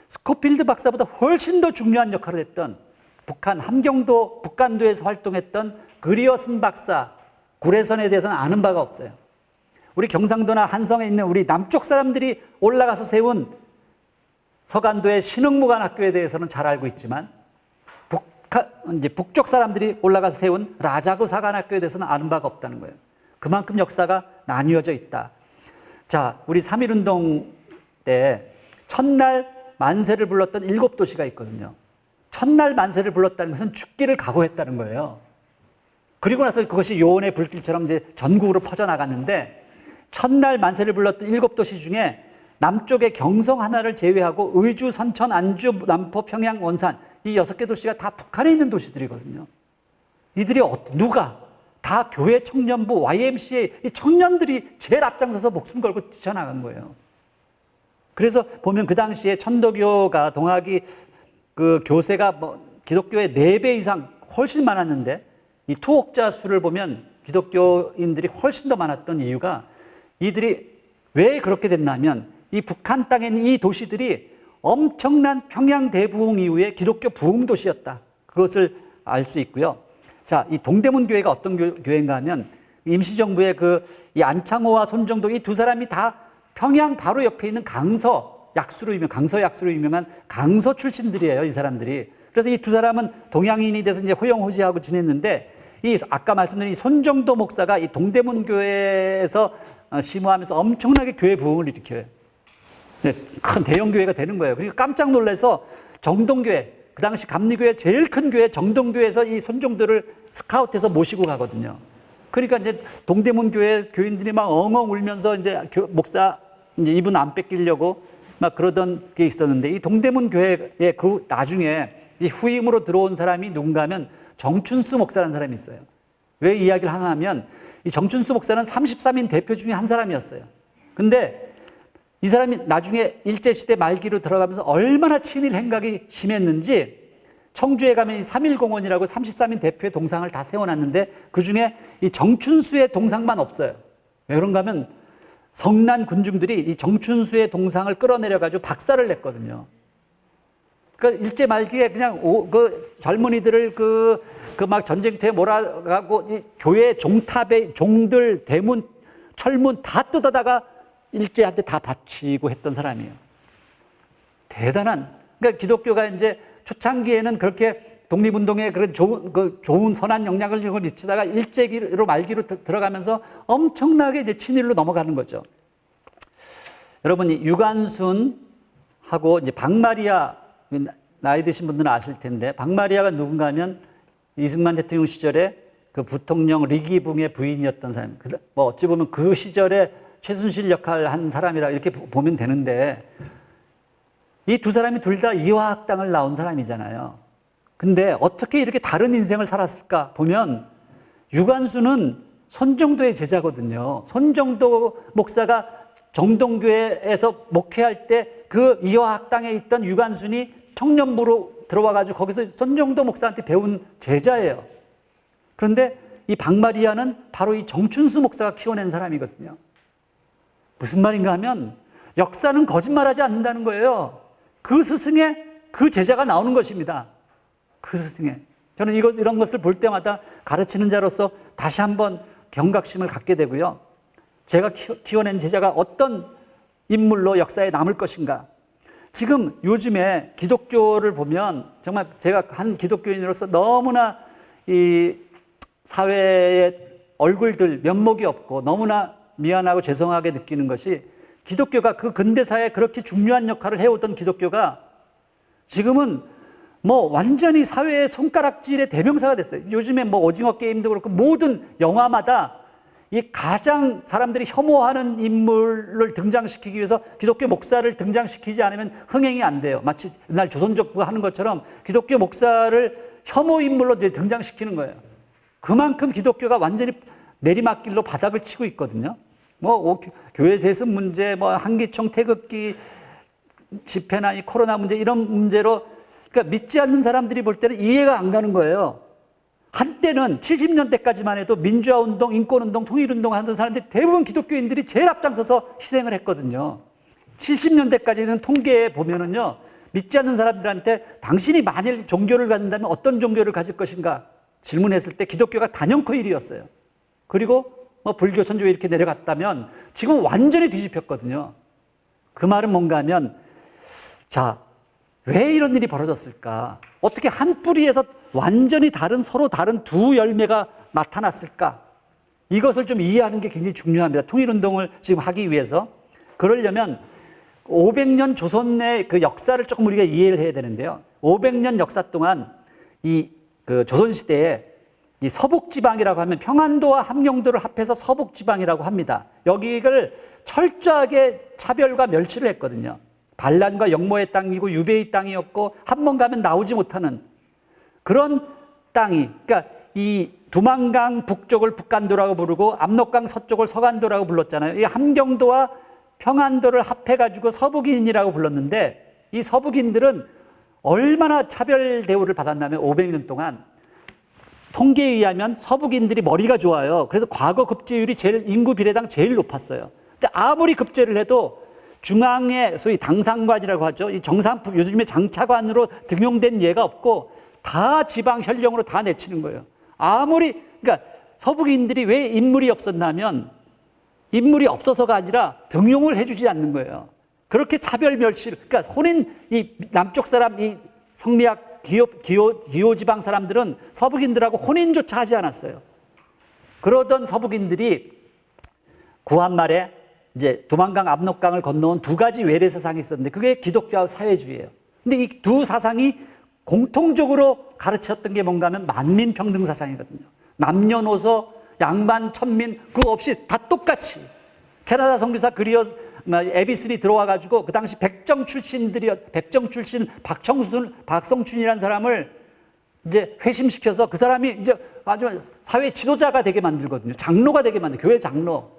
스코필드 박사보다 훨씬 더 중요한 역할을 했던 북한 함경도 북간도에서 활동했던 그리어슨 박사 구례선에 대해서는 아는 바가 없어요. 우리 경상도나 한성에 있는 우리 남쪽 사람들이 올라가서 세운 서간도의 신흥무관학교에 대해서는 잘 알고 있지만 이제 북쪽 사람들이 올라가서 세운 라자구 사관학교에 대해서는 아는 바가 없다는 거예요. 그만큼 역사가 나뉘어져 있다. 자, 우리 3.1운동 때 첫날 만세를 불렀던 7도시가 있거든요. 첫날 만세를 불렀다는 것은 죽기를 각오했다는 거예요. 그리고 나서 그것이 요원의 불길처럼 이제 전국으로 퍼져나갔는데, 첫날 만세를 불렀던 7도시 중에 남쪽의 경성 하나를 제외하고 의주, 선천, 안주, 남포, 평양, 원산 이 6개 도시가 다 북한에 있는 도시들이거든요. 이들이 누가 다 교회 청년부, YMCA 이 청년들이 제일 앞장서서 목숨 걸고 뛰쳐나간 거예요. 그래서 보면 그 당시에 천도교가 동학이 그 교세가 기독교의 4배 이상 훨씬 많았는데, 이 투옥자 수를 보면 기독교인들이 훨씬 더 많았던 이유가, 이들이 왜 그렇게 됐냐면 이 북한 땅에 있는 이 도시들이 엄청난 평양 대부흥 이후에 기독교 부흥 도시였다. 그것을 알 수 있고요. 자, 이 동대문 교회가 어떤 교회인가 하면 임시정부의 이 안창호와 손정도 이 두 사람이 다 평양 바로 옆에 있는 강서 약수로 유명한 강서 출신들이에요, 이 사람들이. 그래서 이 두 사람은 동양인이 돼서 이제 호영호지하고 지냈는데, 이 아까 말씀드린 손정도 목사가 이 동대문 교회에서 심호하면서 엄청나게 교회 부흥을 일으켜요. 큰 대형 교회가 되는 거예요. 그리고 깜짝 놀라서 정동교회, 그 당시 감리교회 제일 큰 교회 정동교회에서 이 손정도를 스카우트해서 모시고 가거든요. 그러니까 이제 동대문 교회 교인들이 막 엉엉 울면서 이제 목사 이제 이분 안 뺏기려고 막 그러던 게 있었는데, 이 동대문 교회에 그 나중에 이 후임으로 들어온 사람이 누군가 하면 정춘수 목사라는 사람이 있어요. 왜 이야기를 하나 하면, 이 정춘수 목사는 33인 대표 중에 한 사람이었어요. 근데 이 사람이 나중에 일제시대 말기로 들어가면서 얼마나 친일 행각이 심했는지, 청주에 가면 이 3.1공원이라고 33인 대표의 동상을 다 세워놨는데 그 중에 이 정춘수의 동상만 없어요. 왜 그런가 하면 성난 군중들이 이 정춘수의 동상을 끌어내려가지고 박살을 냈거든요. 그러니까 일제 말기에 그냥 그 젊은이들을 막 전쟁터에 몰아가고 이 교회 종탑에 종들, 대문, 철문 다 뜯어다가 일제한테 다 바치고 했던 사람이에요. 대단한. 그러니까 기독교가 이제 초창기에는 그렇게 독립운동에 그런 좋은 선한 영향을 미치다가 일제기로 말기로 들어가면서 엄청나게 이제 친일로 넘어가는 거죠. 여러분, 유관순하고 이제 박마리아, 나이 드신 분들은 아실 텐데, 박마리아가 누군가 하면 이승만 대통령 시절에 그 부통령 리기붕의 부인이었던 사람. 어찌 보면 그 시절에 최순실 역할을 한 사람이라 이렇게 보면 되는데, 이 두 사람이 둘 다 이화학당을 나온 사람이잖아요. 근데 어떻게 이렇게 다른 인생을 살았을까 보면, 유관순은 손정도의 제자거든요. 손정도 목사가 정동교회에서 목회할 때 그 이화학당에 있던 유관순이 청년부로 들어와가지고 거기서 손정도 목사한테 배운 제자예요. 그런데 이 박마리아는 바로 이 정춘수 목사가 키워낸 사람이거든요. 무슨 말인가 하면 역사는 거짓말하지 않는다는 거예요. 그 스승의 그 제자가 나오는 것입니다. 그 스승의. 저는 이런 것을 볼 때마다 가르치는 자로서 다시 한번 경각심을 갖게 되고요. 제가 키워낸 제자가 어떤 인물로 역사에 남을 것인가. 지금 요즘에 기독교를 보면 정말 제가 한 기독교인으로서 너무나 이 사회의 얼굴들 면목이 없고 너무나 미안하고 죄송하게 느끼는 것이, 기독교가 그 근대사에 그렇게 중요한 역할을 해오던 기독교가 지금은 완전히 사회의 손가락질의 대명사가 됐어요. 요즘에 오징어 게임도 그렇고 모든 영화마다 이 가장 사람들이 혐오하는 인물을 등장시키기 위해서 기독교 목사를 등장시키지 않으면 흥행이 안 돼요. 마치 옛날 조선족부가 하는 것처럼 기독교 목사를 혐오 인물로 이제 등장시키는 거예요. 그만큼 기독교가 완전히 내리막길로 바닥을 치고 있거든요. 뭐 교회 세습 문제, 뭐 한기총 태극기 집회나 이 코로나 문제 이런 문제로 그러니까 믿지 않는 사람들이 볼 때는 이해가 안 가는 거예요. 한때는 70년대까지만 해도 민주화운동, 인권운동, 통일운동 하던 사람들이 대부분 기독교인들이 제일 앞장서서 희생을 했거든요. 70년대까지는 통계에 보면은요, 믿지 않는 사람들한테 당신이 만일 종교를 갖는다면 어떤 종교를 가질 것인가 질문했을 때 기독교가 단연코 1위였어요. 그리고 뭐 불교, 천주교 이렇게 내려갔다면 지금 완전히 뒤집혔거든요. 그 말은 뭔가 하면, 자, 왜 이런 일이 벌어졌을까? 어떻게 한 뿌리에서 완전히 다른, 서로 다른 두 열매가 나타났을까? 이것을 좀 이해하는 게 굉장히 중요합니다. 통일운동을 지금 하기 위해서. 그러려면 500년 조선의 그 역사를 조금 우리가 이해를 해야 되는데요. 500년 역사 동안 그 조선시대에 이 서북지방이라고 하면 평안도와 함경도를 합해서 서북지방이라고 합니다. 여기를 철저하게 차별과 멸시를 했거든요. 반란과 역모의 땅이고 유배의 땅이었고 한 번 가면 나오지 못하는 그런 땅이, 그러니까 이 두만강 북쪽을 북간도라고 부르고 압록강 서쪽을 서간도라고 불렀잖아요. 이 함경도와 평안도를 합해가지고 서북인이라고 불렀는데 이 서북인들은 얼마나 차별 대우를 받았냐면 500년 동안 통계에 의하면 서북인들이 머리가 좋아요. 그래서 과거 급제율이 인구 비례당 제일 높았어요. 근데 아무리 급제를 해도 중앙에 소위 당상관이라고 하죠. 이 정산품, 요즘에 장차관으로 등용된 예가 없고 다 지방 현령으로 다 내치는 거예요. 그러니까 서북인들이 왜 인물이 없었냐면 인물이 없어서가 아니라 등용을 해주지 않는 거예요. 그렇게 차별 멸시를, 그러니까 이 남쪽 사람, 이 성리학 기호 지방 사람들은 서북인들하고 혼인조차 하지 않았어요. 그러던 서북인들이 구한말에 이제 두만강 압록강을 건너온 두 가지 외래 사상이 있었는데 그게 기독교와 사회주의예요. 근데 이 두 사상이 공통적으로 가르쳤던 게 뭔가 하면 만민평등 사상이거든요. 남녀노소, 양반, 천민 그거 없이 다 똑같이. 캐나다 선교사 에비슨이 들어와가지고 그 당시 백정 출신 박성춘이라는 사람을 이제 회심시켜서 그 사람이 이제 아주 사회 지도자가 되게 만들거든요. 장로가 되게 교회 장로.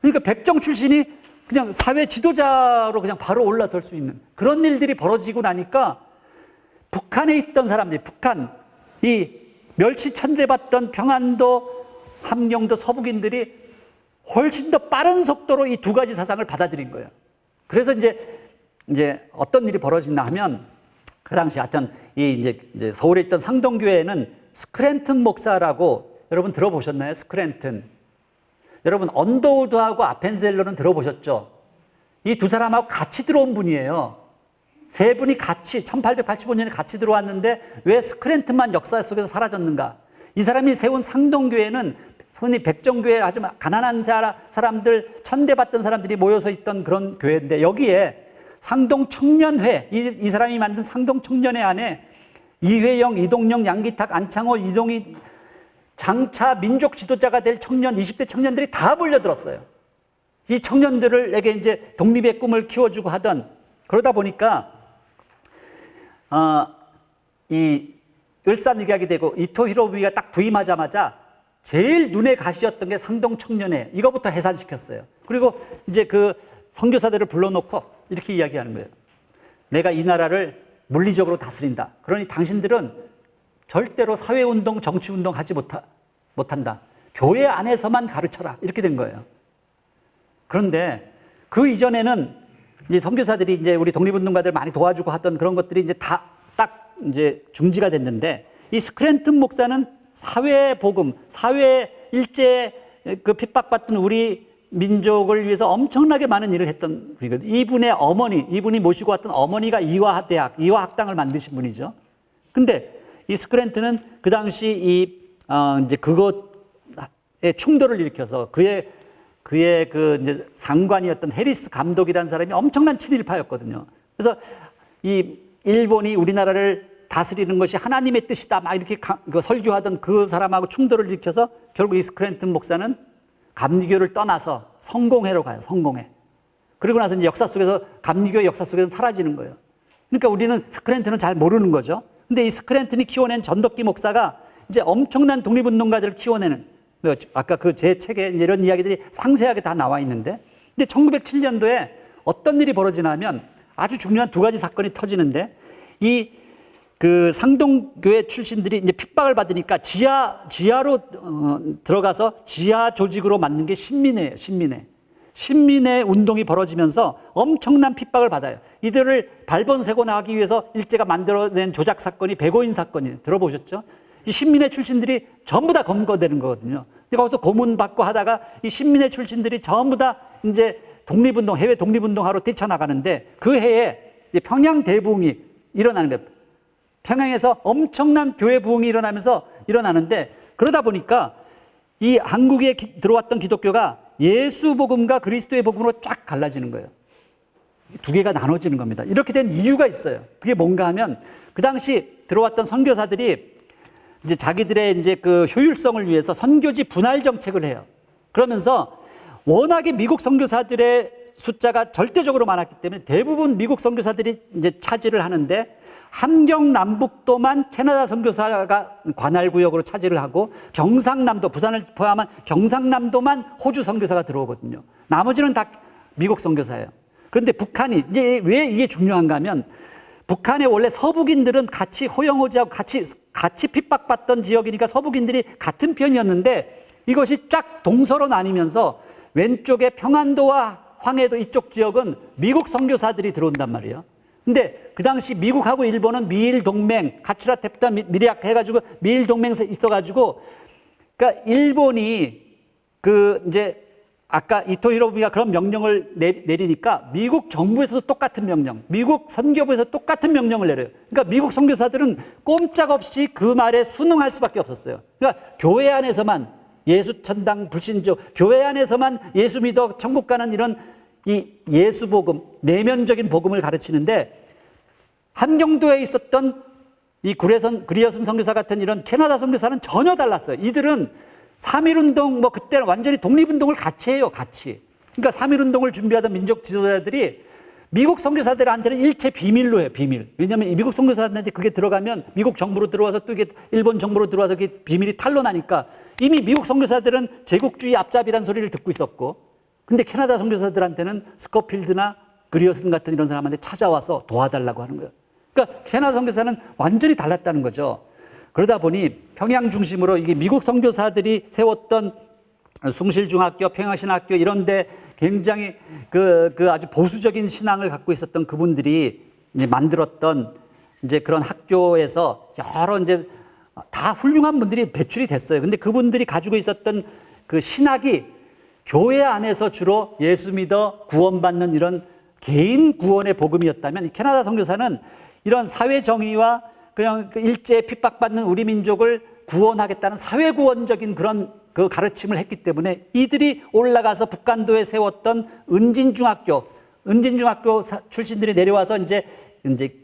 그러니까 백정 출신이 그냥 사회 지도자로 그냥 바로 올라설 수 있는 그런 일들이 벌어지고 나니까 북한에 있던 사람들이 이 멸시 천대받던 평안도, 함경도 서북인들이 훨씬 더 빠른 속도로 이 두 가지 사상을 받아들인 거예요. 그래서 이제 어떤 일이 벌어졌나 하면 그 당시 하여튼 이제 서울에 있던 상동교회는 스크랜튼 목사라고 여러분 들어보셨나요? 스크랜튼. 여러분 언더우드하고 아펜셀러는 들어보셨죠? 이 두 사람하고 같이 들어온 분이에요. 세 분이 같이 1885년에 같이 들어왔는데 왜 스크랜튼만 역사 속에서 사라졌는가? 이 사람이 세운 상동교회는 흔히 백정교회 아주 가난한 사람들, 천대받던 사람들이 모여서 있던 그런 교회인데 여기에 상동청년회, 이 사람이 만든 상동청년회 안에 이회영, 이동영, 양기탁, 안창호, 이동희 장차 민족 지도자가 될 20대 청년들이 다 몰려들었어요. 이 청년들에게 이제 독립의 꿈을 키워주고 하던 그러다 보니까 이 을사늑약이 되고 이토 히로부미가 딱 부임하자마자 제일 눈에 가시였던 게 상동청년회 이거부터 해산시켰어요. 그리고 이제 그 선교사들을 불러놓고 이렇게 이야기하는 거예요. 내가 이 나라를 물리적으로 다스린다. 그러니 당신들은 절대로 사회운동, 정치운동 하지 못한다. 교회 안에서만 가르쳐라. 이렇게 된 거예요. 그런데 그 이전에는 이제 선교사들이 이제 우리 독립운동가들 많이 도와주고 하던 그런 것들이 이제 다 딱 이제 중지가 됐는데 이 스크랜튼 목사는 사회복음, 사회 일제 그 핍박받던 우리 민족을 위해서 엄청나게 많은 일을 했던 분이거든요. 이분이 모시고 왔던 어머니가 이화학당을 만드신 분이죠. 근데 이 스크랜튼은 그 당시 이제 그것에 충돌을 일으켜서 그의 그 이제 상관이었던 해리스 감독이라는 사람이 엄청난 친일파였거든요. 그래서 이 일본이 우리나라를 다스리는 것이 하나님의 뜻이다 막 이렇게 설교하던 그 사람하고 충돌을 일으켜서 결국 이 스크랜튼 목사는 감리교를 떠나서 성공회로 가요. 성공회. 그리고 나서 이제 역사 속에서 감리교의 역사 속에서 사라지는 거예요. 그러니까 우리는 스크랜튼은 잘 모르는 거죠. 근데 이 스크랜튼이 키워낸 전덕기 목사가 이제 엄청난 독립운동가들을 키워내는, 아까 그 제 책에 이런 이야기들이 상세하게 다 나와 있는데, 근데 1907년도에 어떤 일이 벌어지냐면 아주 중요한 두 가지 사건이 터지는데, 이 그 상동교회 출신들이 이제 핍박을 받으니까 지하로 들어가서 지하 조직으로 만든 게 신민회예요. 신민회 운동이 벌어지면서 엄청난 핍박을 받아요. 이들을 발본세고 나가기 위해서 일제가 만들어낸 조작 사건이 백오인 사건이에요. 들어보셨죠? 이 신민회 출신들이 전부 다 검거되는 거거든요. 근데 거기서 고문받고 하다가 이 신민회 출신들이 전부 다 이제 독립운동, 해외 독립운동하러 뛰쳐나가는데, 그 해에 이제 평양 대부흥이 일어나는 거예요. 평양에서 엄청난 교회 부흥이 일어나는데, 그러다 보니까 이 한국에 들어왔던 기독교가 예수 복음과 그리스도의 복음으로 쫙 갈라지는 거예요. 두 개가 나눠지는 겁니다. 이렇게 된 이유가 있어요. 그게 뭔가 하면, 그 당시 들어왔던 선교사들이 이제 자기들의 이제 그 효율성을 위해서 선교지 분할 정책을 해요. 그러면서 워낙에 미국 선교사들의 숫자가 절대적으로 많았기 때문에 대부분 미국 선교사들이 이제 차지를 하는데, 함경 남북도만 캐나다 선교사가 관할 구역으로 차지를 하고, 경상남도, 부산을 포함한 경상남도만 호주 선교사가 들어오거든요. 나머지는 다 미국 선교사예요. 그런데 북한이 이제 왜 이게 중요한가 하면, 북한의 원래 서북인들은 같이 호영호지하고 같이 핍박받던 지역이니까 서북인들이 같은 편이었는데, 이것이 쫙 동서로 나뉘면서 왼쪽에 평안도와 황해도 이쪽 지역은 미국 선교사들이 들어온단 말이에요. 근데 그 당시 미국하고 일본은 미일 동맹, 가츠라 테프타 미리약 해가지고 미일 동맹에서 있어가지고, 그러니까 일본이 그 이제 아까 이토 히로부미가 그런 명령을 내리니까 미국 정부에서도 똑같은 명령, 미국 선교부에서 똑같은 명령을 내려요. 그러니까 미국 선교사들은 꼼짝없이 그 말에 순응할 수밖에 없었어요. 그러니까 교회 안에서만 예수 천당 불신조, 교회 안에서만 예수 믿어 천국 가는 이런 이 예수 복음, 내면적인 복음을 가르치는데, 함경도에 있었던 이 그리어슨 선교사 같은 이런 캐나다 선교사는 전혀 달랐어요. 이들은 3.1운동, 뭐 그때는 완전히 독립운동을 같이 해요, 같이. 그러니까 3.1운동을 준비하던 민족 지도자들이 미국 선교사들한테는 일체 비밀로 해요, 비밀. 왜냐하면 미국 선교사들한테 그게 들어가면 미국 정부로 들어와서 또 이게 일본 정부로 들어와서 그게 비밀이 탄로나니까, 이미 미국 선교사들은 제국주의 앞잡이라는 소리를 듣고 있었고, 근데 캐나다 선교사들한테는 스코필드나 그리어슨 같은 이런 사람한테 찾아와서 도와달라고 하는 거예요. 그러니까 캐나다 선교사는 완전히 달랐다는 거죠. 그러다 보니 평양 중심으로 이게 미국 선교사들이 세웠던 숭실중학교, 평양신학교 이런 데 굉장히 그 아주 보수적인 신앙을 갖고 있었던 그분들이 이제 만들었던 이제 그런 학교에서 여러 이제 다 훌륭한 분들이 배출이 됐어요. 근데 그분들이 가지고 있었던 그 신학이 교회 안에서 주로 예수 믿어 구원받는 이런 개인 구원의 복음이었다면, 이 캐나다 선교사는 이런 사회 정의와 그냥 일제에 핍박받는 우리 민족을 구원하겠다는 사회 구원적인 그런 그 가르침을 했기 때문에, 이들이 올라가서 북간도에 세웠던 은진중학교 출신들이 내려와서 이제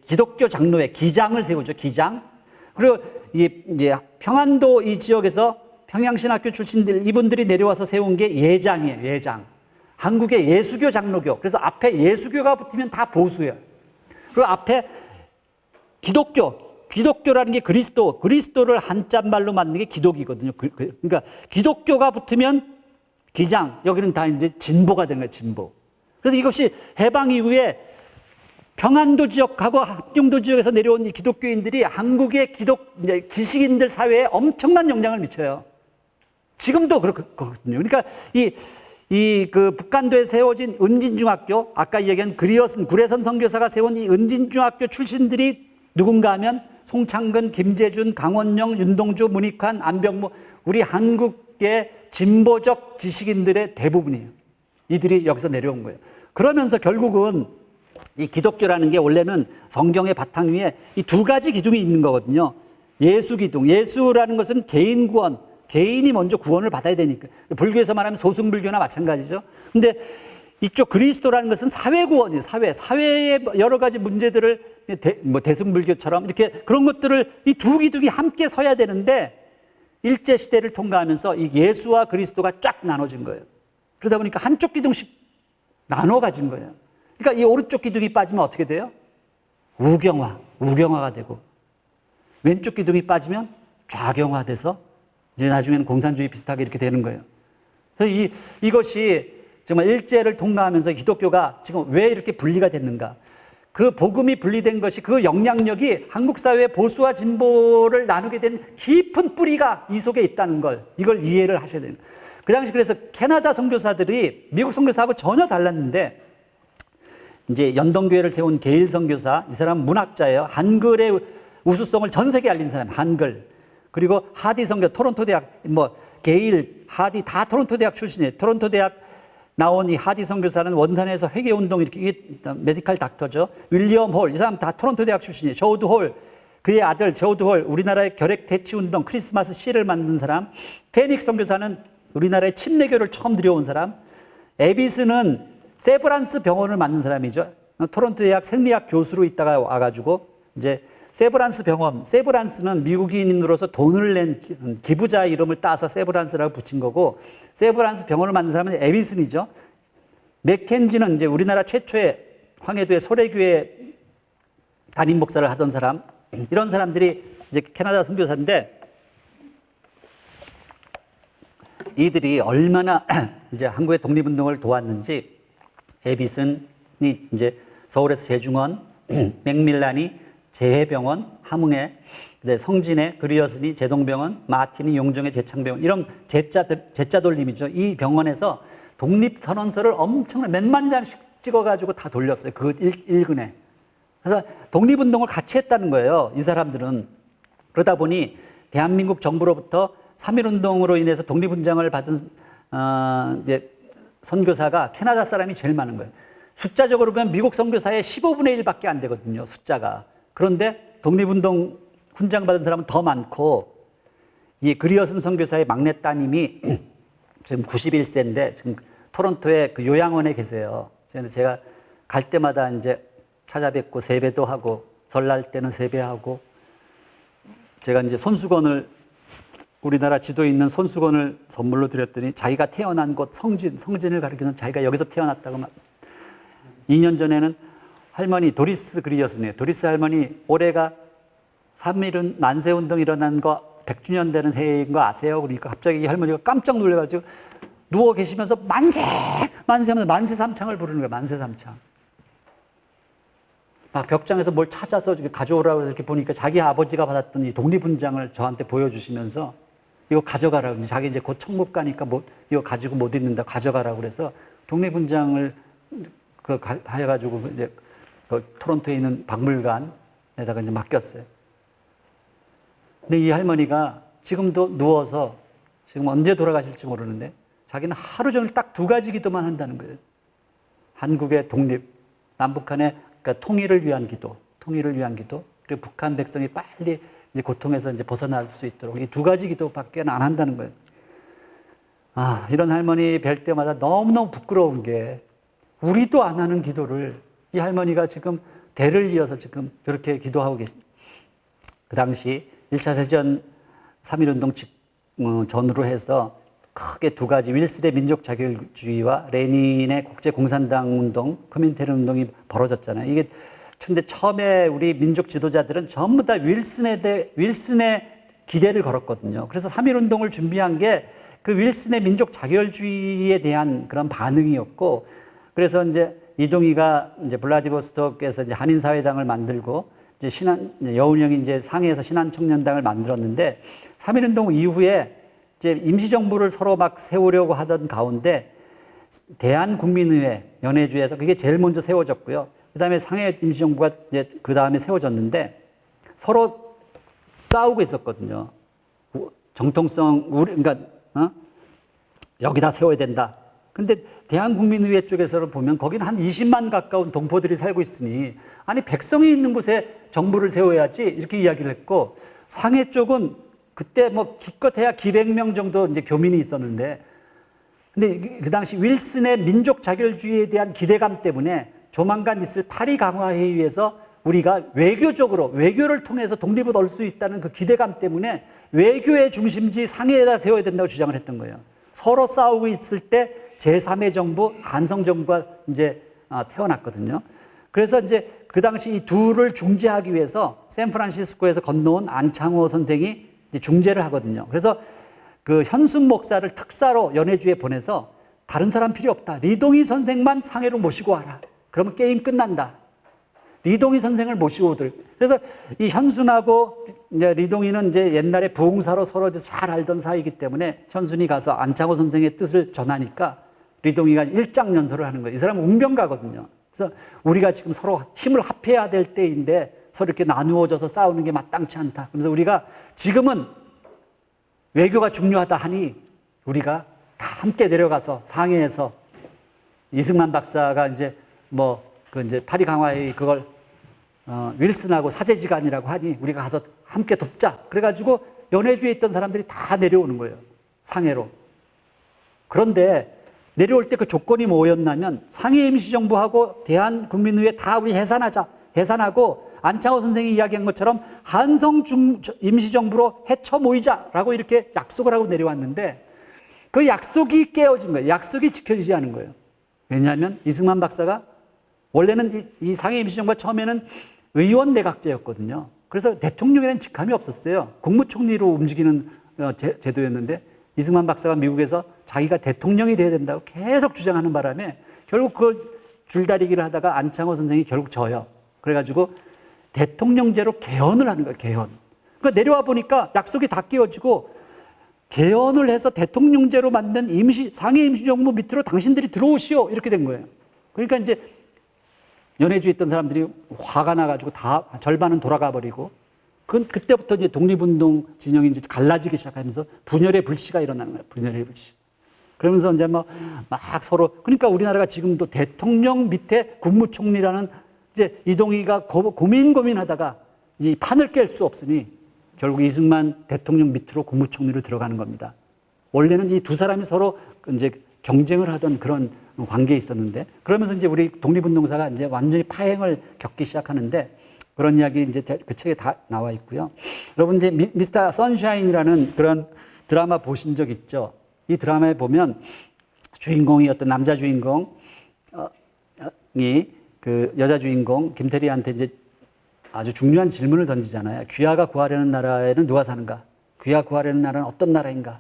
기독교 장로회 기장을 세우죠, 기장. 그리고 이제 평안도 이 지역에서 평양신학교 출신들, 이분들이 내려와서 세운 게 예장이에요, 예장. 한국의 예수교 장로교. 그래서 앞에 예수교가 붙으면 다 보수예요. 그리고 앞에 기독교라는 게 그리스도를 한자말로 만든 게 기독이거든요. 그러니까 기독교가 붙으면 기장, 여기는 다 이제 진보가 되는 거예요, 진보. 그래서 이것이 해방 이후에 평안도 지역하고 함경도 지역에서 내려온 이 기독교인들이 한국의 지식인들 사회에 엄청난 영향을 미쳐요. 지금도 그렇거든요. 그러니까 그 북간도에 세워진 은진중학교, 아까 얘기한 구례선 선교사가 세운 이 은진중학교 출신들이 누군가 하면 송창근, 김재준, 강원영, 윤동주, 문익환, 안병무, 우리 한국의 진보적 지식인들의 대부분이에요. 이들이 여기서 내려온 거예요. 그러면서 결국은 이 기독교라는 게 원래는 성경의 바탕 위에 이 두 가지 기둥이 있는 거거든요. 예수 기둥. 예수라는 것은 개인 구원, 개인이 먼저 구원을 받아야 되니까. 불교에서 말하면 소승불교나 마찬가지죠. 근데 이쪽 그리스도라는 것은 사회 구원이에요. 사회의 여러 가지 문제들을 대승불교처럼 이렇게 그런 것들을 이 두 기둥이 함께 서야 되는데 일제 시대를 통과하면서 이 예수와 그리스도가 쫙 나눠진 거예요. 그러다 보니까 한쪽 기둥씩 나눠 가진 거예요. 그러니까 이 오른쪽 기둥이 빠지면 어떻게 돼요? 우경화가 되고, 왼쪽 기둥이 빠지면 좌경화돼서 이제 나중에는 공산주의 비슷하게 이렇게 되는 거예요. 그래서 이것이 정말 일제를 통과하면서 기독교가 지금 왜 이렇게 분리가 됐는가? 그 복음이 분리된 것이 그 영향력이 한국 사회의 보수와 진보를 나누게 된 깊은 뿌리가 이 속에 있다는 걸, 이걸 이해를 하셔야 돼요. 그 당시 그래서 캐나다 선교사들이 미국 선교사하고 전혀 달랐는데, 이제 연동교회를 세운 게일 선교사, 이 사람은 문학자예요. 한글의 우수성을 전 세계에 알린 사람, 한글. 그리고 하디 선교, 토론토 대학, 게일, 하디 다 토론토 대학 출신이에요. 토론토 대학 나온 이 하디 선교사는 원산에서 회개운동, 이게 메디컬 닥터죠. 윌리엄 홀, 이 사람 다 토론토 대학 출신이에요. 저우드 홀, 그의 아들 저우드 홀, 우리나라의 결핵 대치 운동, 크리스마스 시를 만든 사람. 페닉 선교사는 우리나라의 침례교를 처음 들여온 사람. 에비스는 세브란스 병원을 만든 사람이죠. 토론토 대학 생리학 교수로 있다가 와가지고 이제 세브란스 병원, 세브란스는 미국인으로서 돈을 낸 기부자 이름을 따서 세브란스라고 붙인 거고, 세브란스 병원을 만든 사람은 에비슨이죠. 맥켄지는 이제 우리나라 최초의 황해도의 소래교회 담임 목사를 하던 사람. 이런 사람들이 이제 캐나다 선교사인데, 이들이 얼마나 이제 한국의 독립운동을 도왔는지, 에비슨이 이제 서울에서 재중원, 맥밀란이 재해병원, 함흥에, 성진의 그리어슨이 제동병원, 마틴이 용정의 제창병원, 이런 제자 돌림이죠. 이 병원에서 독립선언서를 엄청나게 몇만 장씩 찍어가지고 다 돌렸어요. 그 일근에. 그래서 독립운동을 같이 했다는 거예요. 이 사람들은. 그러다 보니 대한민국 정부로부터 3.1운동으로 인해서 독립훈장을 받은 이제 선교사가 캐나다 사람이 제일 많은 거예요. 숫자적으로 보면 미국 선교사의 15분의 1밖에 안 되거든요, 숫자가. 그런데 독립운동 훈장 받은 사람은 더 많고, 이 그리어슨 선교사의 막내 따님이 지금 91세인데 지금 토론토의 그 요양원에 계세요. 제가 갈 때마다 이제 찾아뵙고 세배도 하고, 설날 때는 세배하고, 제가 이제 손수건을, 우리나라 지도에 있는 손수건을 선물로 드렸더니 자기가 태어난 곳 성진을 가리키는, 자기가 여기서 태어났다고 막. 2년 전에는 할머니 도리스 그리어슨이에요. 도리스 할머니 올해가 3.1은 만세운동 일어난 거 100주년 되는 해인 거 아세요? 그러니까 갑자기 이 할머니가 깜짝 놀라가지고 누워 계시면서 만세! 만세 하면서 만세 삼창을 부르는 거예요. 만세 삼창. 막 벽장에서 뭘 찾아서 가져오라고 이렇게 보니까 자기 아버지가 받았던 이 독립훈장을 저한테 보여주시면서 이거 가져가라고. 자기 이제 곧 천국 가니까 이거 가지고 못 있는다. 가져가라고 그래서 독립훈장을 해가지고 이제 토론토에 있는 박물관에다가 이제 맡겼어요. 근데 이 할머니가 지금도 누워서 지금 언제 돌아가실지 모르는데 자기는 하루 종일 딱 두 가지 기도만 한다는 거예요. 한국의 독립, 남북한의 그러니까 통일을 위한 기도, 그리고 북한 백성이 빨리 이제 고통에서 이제 벗어날 수 있도록 이 두 가지 기도밖에 안 한다는 거예요. 아, 이런 할머니 뵐 때마다 너무너무 부끄러운 게 우리도 안 하는 기도를 이 할머니가 지금 대를 이어서 지금 저렇게 기도하고 계십니다. 그 당시 1차 대전 3.1운동 전후로 해서 크게 두 가지, 윌슨의 민족 자결주의와 레닌의 국제공산당 운동, 코민테른 운동이 벌어졌잖아요. 이게 근데 처음에 우리 민족 지도자들은 전부 다 윌슨의 기대를 걸었거든요. 그래서 3.1운동을 준비한 게 그 윌슨의 민족 자결주의에 대한 그런 반응이었고, 그래서 이제 이동희가 이제 블라디보스톡에서 이제 한인사회당을 만들고, 이제 여운형이 이제 상해에서 신한청년당을 만들었는데, 3.1운동 이후에 이제 임시정부를 서로 막 세우려고 하던 가운데, 대한국민의회, 연해주에서 그게 제일 먼저 세워졌고요. 그 다음에 상해 임시정부가 이제 그 다음에 세워졌는데, 서로 싸우고 있었거든요. 정통성, 그러니까, 여기다 세워야 된다. 근데 대한국민의회 쪽에서 보면 거기는 한 20만 가까운 동포들이 살고 있으니, 아니, 백성이 있는 곳에 정부를 세워야지, 이렇게 이야기를 했고, 상해 쪽은 그때 뭐 기껏해야 기백명 정도 이제 교민이 있었는데, 근데 그 당시 윌슨의 민족 자결주의에 대한 기대감 때문에 조만간 있을 파리 강화 회의에서 우리가 외교적으로 외교를 통해서 독립을 얻을 수 있다는 그 기대감 때문에 외교의 중심지 상해에다 세워야 된다고 주장을 했던 거예요. 서로 싸우고 있을 때 제3의 정부, 한성 정부가 이제 태어났거든요. 그래서 이제 그 당시 이 둘을 중재하기 위해서 샌프란시스코에서 건너온 안창호 선생이 이제 중재를 하거든요. 그래서 그 현순 목사를 특사로 연해주에 보내서 다른 사람 필요 없다. 리동희 선생만 상해로 모시고 와라. 그러면 게임 끝난다. 리동희 선생을 모시고 오들. 그래서 이 현순하고 이제 리동희는 이제 옛날에 부흥사로 서로 잘 알던 사이이기 때문에 현순이 가서 안창호 선생의 뜻을 전하니까 리동희가 일장연설을 하는 거예요. 이 사람은 웅변가거든요. 그래서 우리가 지금 서로 힘을 합해야 될 때인데 서로 이렇게 나누어져서 싸우는 게 마땅치 않다. 그래서 우리가 지금은 외교가 중요하다 하니 우리가 다 함께 내려가서 상해에서 이승만 박사가 이제 이제 파리 강화회의 그걸 윌슨하고 사제지간이라고 하니 우리가 가서 함께 돕자. 그래가지고 연해주에 있던 사람들이 다 내려오는 거예요. 상해로. 그런데 내려올 때 그 조건이 뭐였냐면 상해 임시정부하고 대한국민의회 다 우리 해산하자. 해산하고 안창호 선생이 이야기한 것처럼 한성 임시정부로 헤쳐 모이자라고 이렇게 약속을 하고 내려왔는데 그 약속이 깨어진 거예요. 약속이 지켜지지 않은 거예요. 왜냐하면 이승만 박사가 원래는 이 상해 임시정부가 처음에는 의원 내각제였거든요. 그래서 대통령이라는 직함이 없었어요. 국무총리로 움직이는 제도였는데 이승만 박사가 미국에서 자기가 대통령이 돼야 된다고 계속 주장하는 바람에 결국 그걸 줄다리기를 하다가 안창호 선생이 결국 져요. 그래가지고 대통령제로 개헌을 하는 거예요. 개헌. 그러니까 내려와 보니까 약속이 다 깨어지고 개헌을 해서 대통령제로 만든 상해 임시정부 밑으로 당신들이 들어오시오. 이렇게 된 거예요. 그러니까 이제 연해주에 있던 사람들이 화가 나가지고 다 절반은 돌아가 버리고 그때부터 이제 독립운동 진영이 이제 갈라지기 시작하면서 분열의 불씨가 일어나는 거예요. 분열의 불씨. 그러면서 이제 막 서로 그러니까 우리나라가 지금도 대통령 밑에 국무총리라는 이제 이동희가 고민하다가 이 판을 깰 수 없으니 결국 이승만 대통령 밑으로 국무총리로 들어가는 겁니다. 원래는 이 두 사람이 서로 이제 경쟁을 하던 그런 관계에 있었는데 그러면서 이제 우리 독립운동사가 이제 완전히 파행을 겪기 시작하는데 그런 이야기 이제 그 책에 다 나와 있고요. 여러분 이제 미스터 선샤인이라는 그런 드라마 보신 적 있죠? 이 드라마에 보면 주인공이 어떤 남자 주인공이 그 여자 주인공 김태리한테 이제 아주 중요한 질문을 던지잖아요. 귀하가 구하려는 나라에는 누가 사는가? 귀하 구하려는 나라는 어떤 나라인가?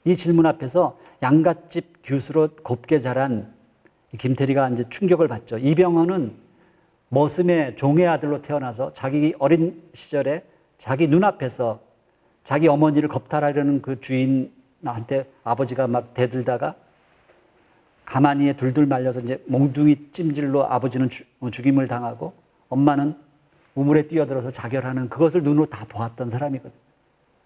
이 질문 앞에서 양갓집 교수로 곱게 자란 김태리가 이제 충격을 받죠. 이병헌은 머슴의 종의 아들로 태어나서 자기 어린 시절에 자기 눈앞에서 자기 어머니를 겁탈하려는 그 주인한테 아버지가 막 대들다가 가만히에 둘둘 말려서 이제 몽둥이 찜질로 아버지는 죽임을 당하고 엄마는 우물에 뛰어들어서 자결하는 그것을 눈으로 다 보았던 사람이거든.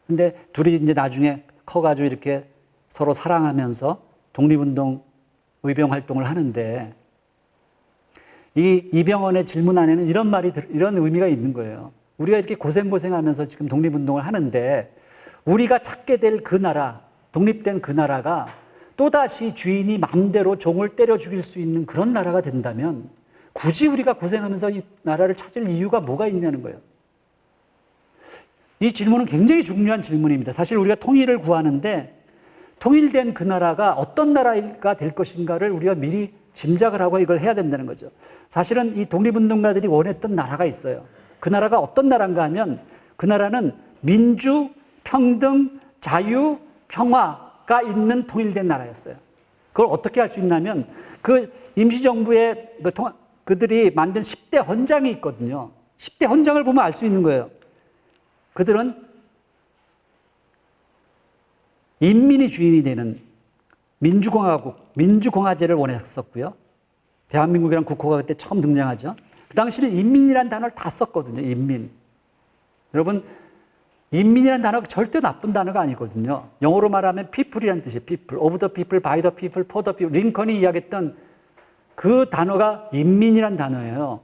근데 둘이 이제 나중에 커가지고 이렇게 서로 사랑하면서 독립운동 의병 활동을 하는데 이 이병헌의 질문 안에는 이런 의미가 있는 거예요. 우리가 이렇게 고생하면서 지금 독립운동을 하는데 우리가 찾게 될 그 나라, 독립된 그 나라가 또다시 주인이 마음대로 종을 때려 죽일 수 있는 그런 나라가 된다면 굳이 우리가 고생하면서 이 나라를 찾을 이유가 뭐가 있냐는 거예요. 이 질문은 굉장히 중요한 질문입니다. 사실 우리가 통일을 구하는데 통일된 그 나라가 어떤 나라가 될 것인가를 우리가 미리 짐작을 하고 이걸 해야 된다는 거죠. 사실은 이 독립운동가들이 원했던 나라가 있어요. 그 나라가 어떤 나라인가 하면 그 나라는 민주, 평등, 자유, 평화가 있는 통일된 나라였어요. 그걸 어떻게 할 수 있냐면 그 임시정부의 그들이 만든 10대 헌장이 있거든요. 10대 헌장을 보면 알 수 있는 거예요. 그들은 인민이 주인이 되는 민주공화국, 민주공화제를 원했었고요. 대한민국이란 국호가 그때 처음 등장하죠. 그 당시는 인민이라는 단어를 다 썼거든요. 인민. 여러분, 인민이라는 단어가 절대 나쁜 단어가 아니거든요. 영어로 말하면 people이라는 뜻이에요. people, of the people, by the people, for the people. 링컨이 이야기했던 그 단어가 인민이라는 단어예요.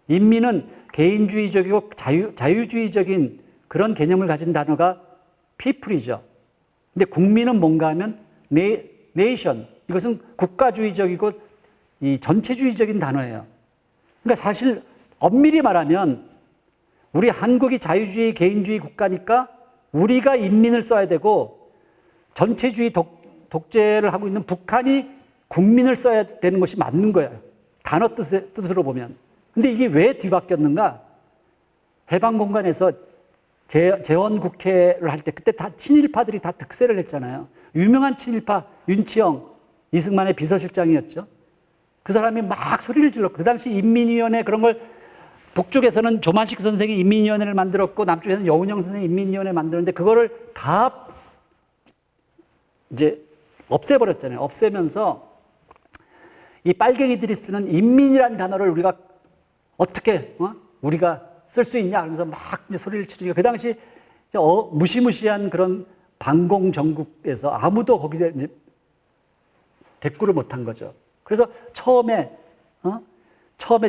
인민은 개인주의적이고 자유주의적인 그런 개념을 가진 단어가 people이죠. 근데 국민은 뭔가 하면 nation, 이것은 국가주의적이고 이 전체주의적인 단어예요. 그러니까 사실 엄밀히 말하면 우리 한국이 자유주의 개인주의 국가니까 우리가 인민을 써야 되고 전체주의 독재를 하고 있는 북한이 국민을 써야 되는 것이 맞는 거예요. 단어 뜻으로 보면. 근데 이게 왜 뒤바뀌었는가? 해방공간에서 재헌국회를 할 때 그때 다 친일파들이 다 득세를 했잖아요. 유명한 친일파 윤치영, 이승만의 비서실장이었죠. 그 사람이 막 소리를 질렀고 그 당시 인민위원회 그런 걸 북쪽에서는 조만식 선생이 인민위원회를 만들었고 남쪽에서는 여운형 선생이 인민위원회 만들었는데 그거를 다 이제 없애버렸잖아요. 없애면서 이 빨갱이들이 쓰는 인민이라는 단어를 우리가 어떻게 우리가 쓸 수 있냐 하면서 막 이제 소리를 치르니까 그 당시 무시무시한 그런 반공 정국에서 아무도 거기서 이제 대꾸를 못한 거죠. 그래서 처음에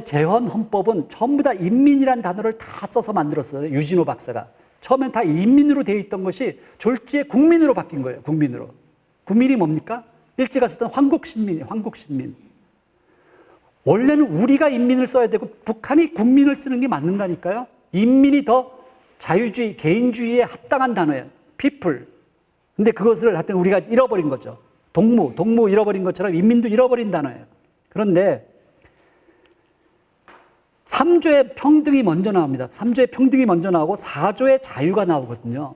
재헌 헌법은 전부 다 인민이라는 단어를 다 써서 만들었어요. 유진호 박사가. 처음엔 다 인민으로 되어 있던 것이 졸지에 국민으로 바뀐 거예요. 국민으로. 국민이 뭡니까? 일제가 쓰던 황국신민이에요. 황국신민. 원래는 우리가 인민을 써야 되고 북한이 국민을 쓰는 게 맞는다니까요. 인민이 더 자유주의, 개인주의에 합당한 단어예요. people. 근데 그것을 하여튼 우리가 잃어버린 거죠. 동무 잃어버린 것처럼 인민도 잃어버린 단어예요. 그런데 3조의 평등이 먼저 나옵니다. 3조의 평등이 먼저 나오고 4조의 자유가 나오거든요.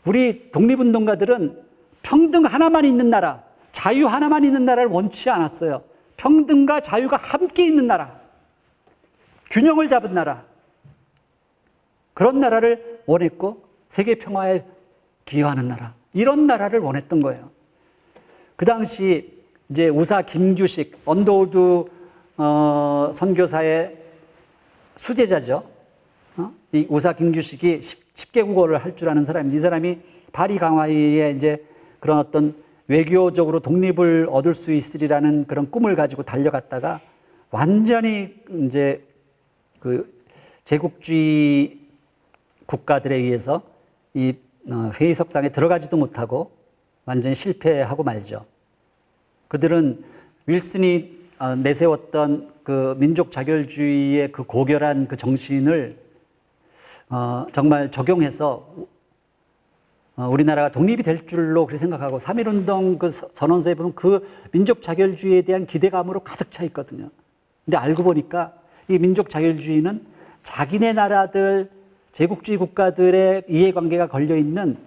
우리 독립운동가들은 평등 하나만 있는 나라, 자유 하나만 있는 나라를 원치 않았어요. 평등과 자유가 함께 있는 나라, 균형을 잡은 나라, 그런 나라를 원했고 세계 평화에 기여하는 나라, 이런 나라를 원했던 거예요. 그 당시 이제 우사 김규식, 언더우드 선교사의 수제자죠. 이 우사 김규식이 10개 국어를 할 줄 아는 사람인데 이 사람이 파리 강화의에 이제 그런 어떤 외교적으로 독립을 얻을 수 있으리라는 그런 꿈을 가지고 달려갔다가 완전히 이제 그 제국주의 국가들에 의해서 이 회의석상에 들어가지도 못하고 완전히 실패하고 말죠. 그들은 윌슨이 내세웠던 그 민족 자결주의의 그 고결한 그 정신을 정말 적용해서 우리나라가 독립이 될 줄로 그렇게 생각하고 3.1운동 그 선언서에 보면 그 민족 자결주의에 대한 기대감으로 가득 차 있거든요. 근데 알고 보니까 이 민족 자결주의는 자기네 나라들, 제국주의 국가들의 이해관계가 걸려있는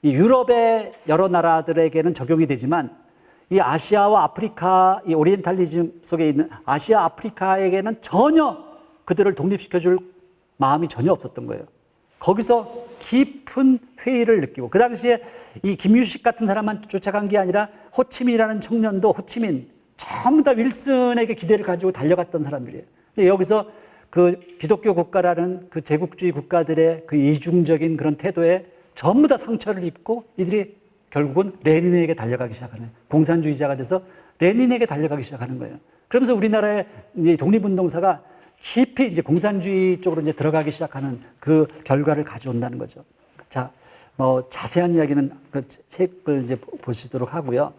이 유럽의 여러 나라들에게는 적용이 되지만 이 아시아와 아프리카, 이 오리엔탈리즘 속에 있는 아시아, 아프리카에게는 전혀 그들을 독립시켜줄 마음이 전혀 없었던 거예요. 거기서 깊은 회의를 느끼고 그 당시에 이 김유식 같은 사람만 쫓아간 게 아니라 호치민이라는 청년도 호치민 전부 다 윌슨에게 기대를 가지고 달려갔던 사람들이에요. 근데 여기서 그 기독교 국가라는 그 제국주의 국가들의 그 이중적인 그런 태도에 전부 다 상처를 입고 이들이 결국은 레닌에게 달려가기 시작하는 거예요. 공산주의자가 돼서 레닌에게 달려가기 시작하는 거예요. 그러면서 우리나라의 이제 독립운동사가 깊이 이제 공산주의 쪽으로 이제 들어가기 시작하는 그 결과를 가져온다는 거죠. 자, 뭐 자세한 이야기는 그 책을 이제 보시도록 하고요.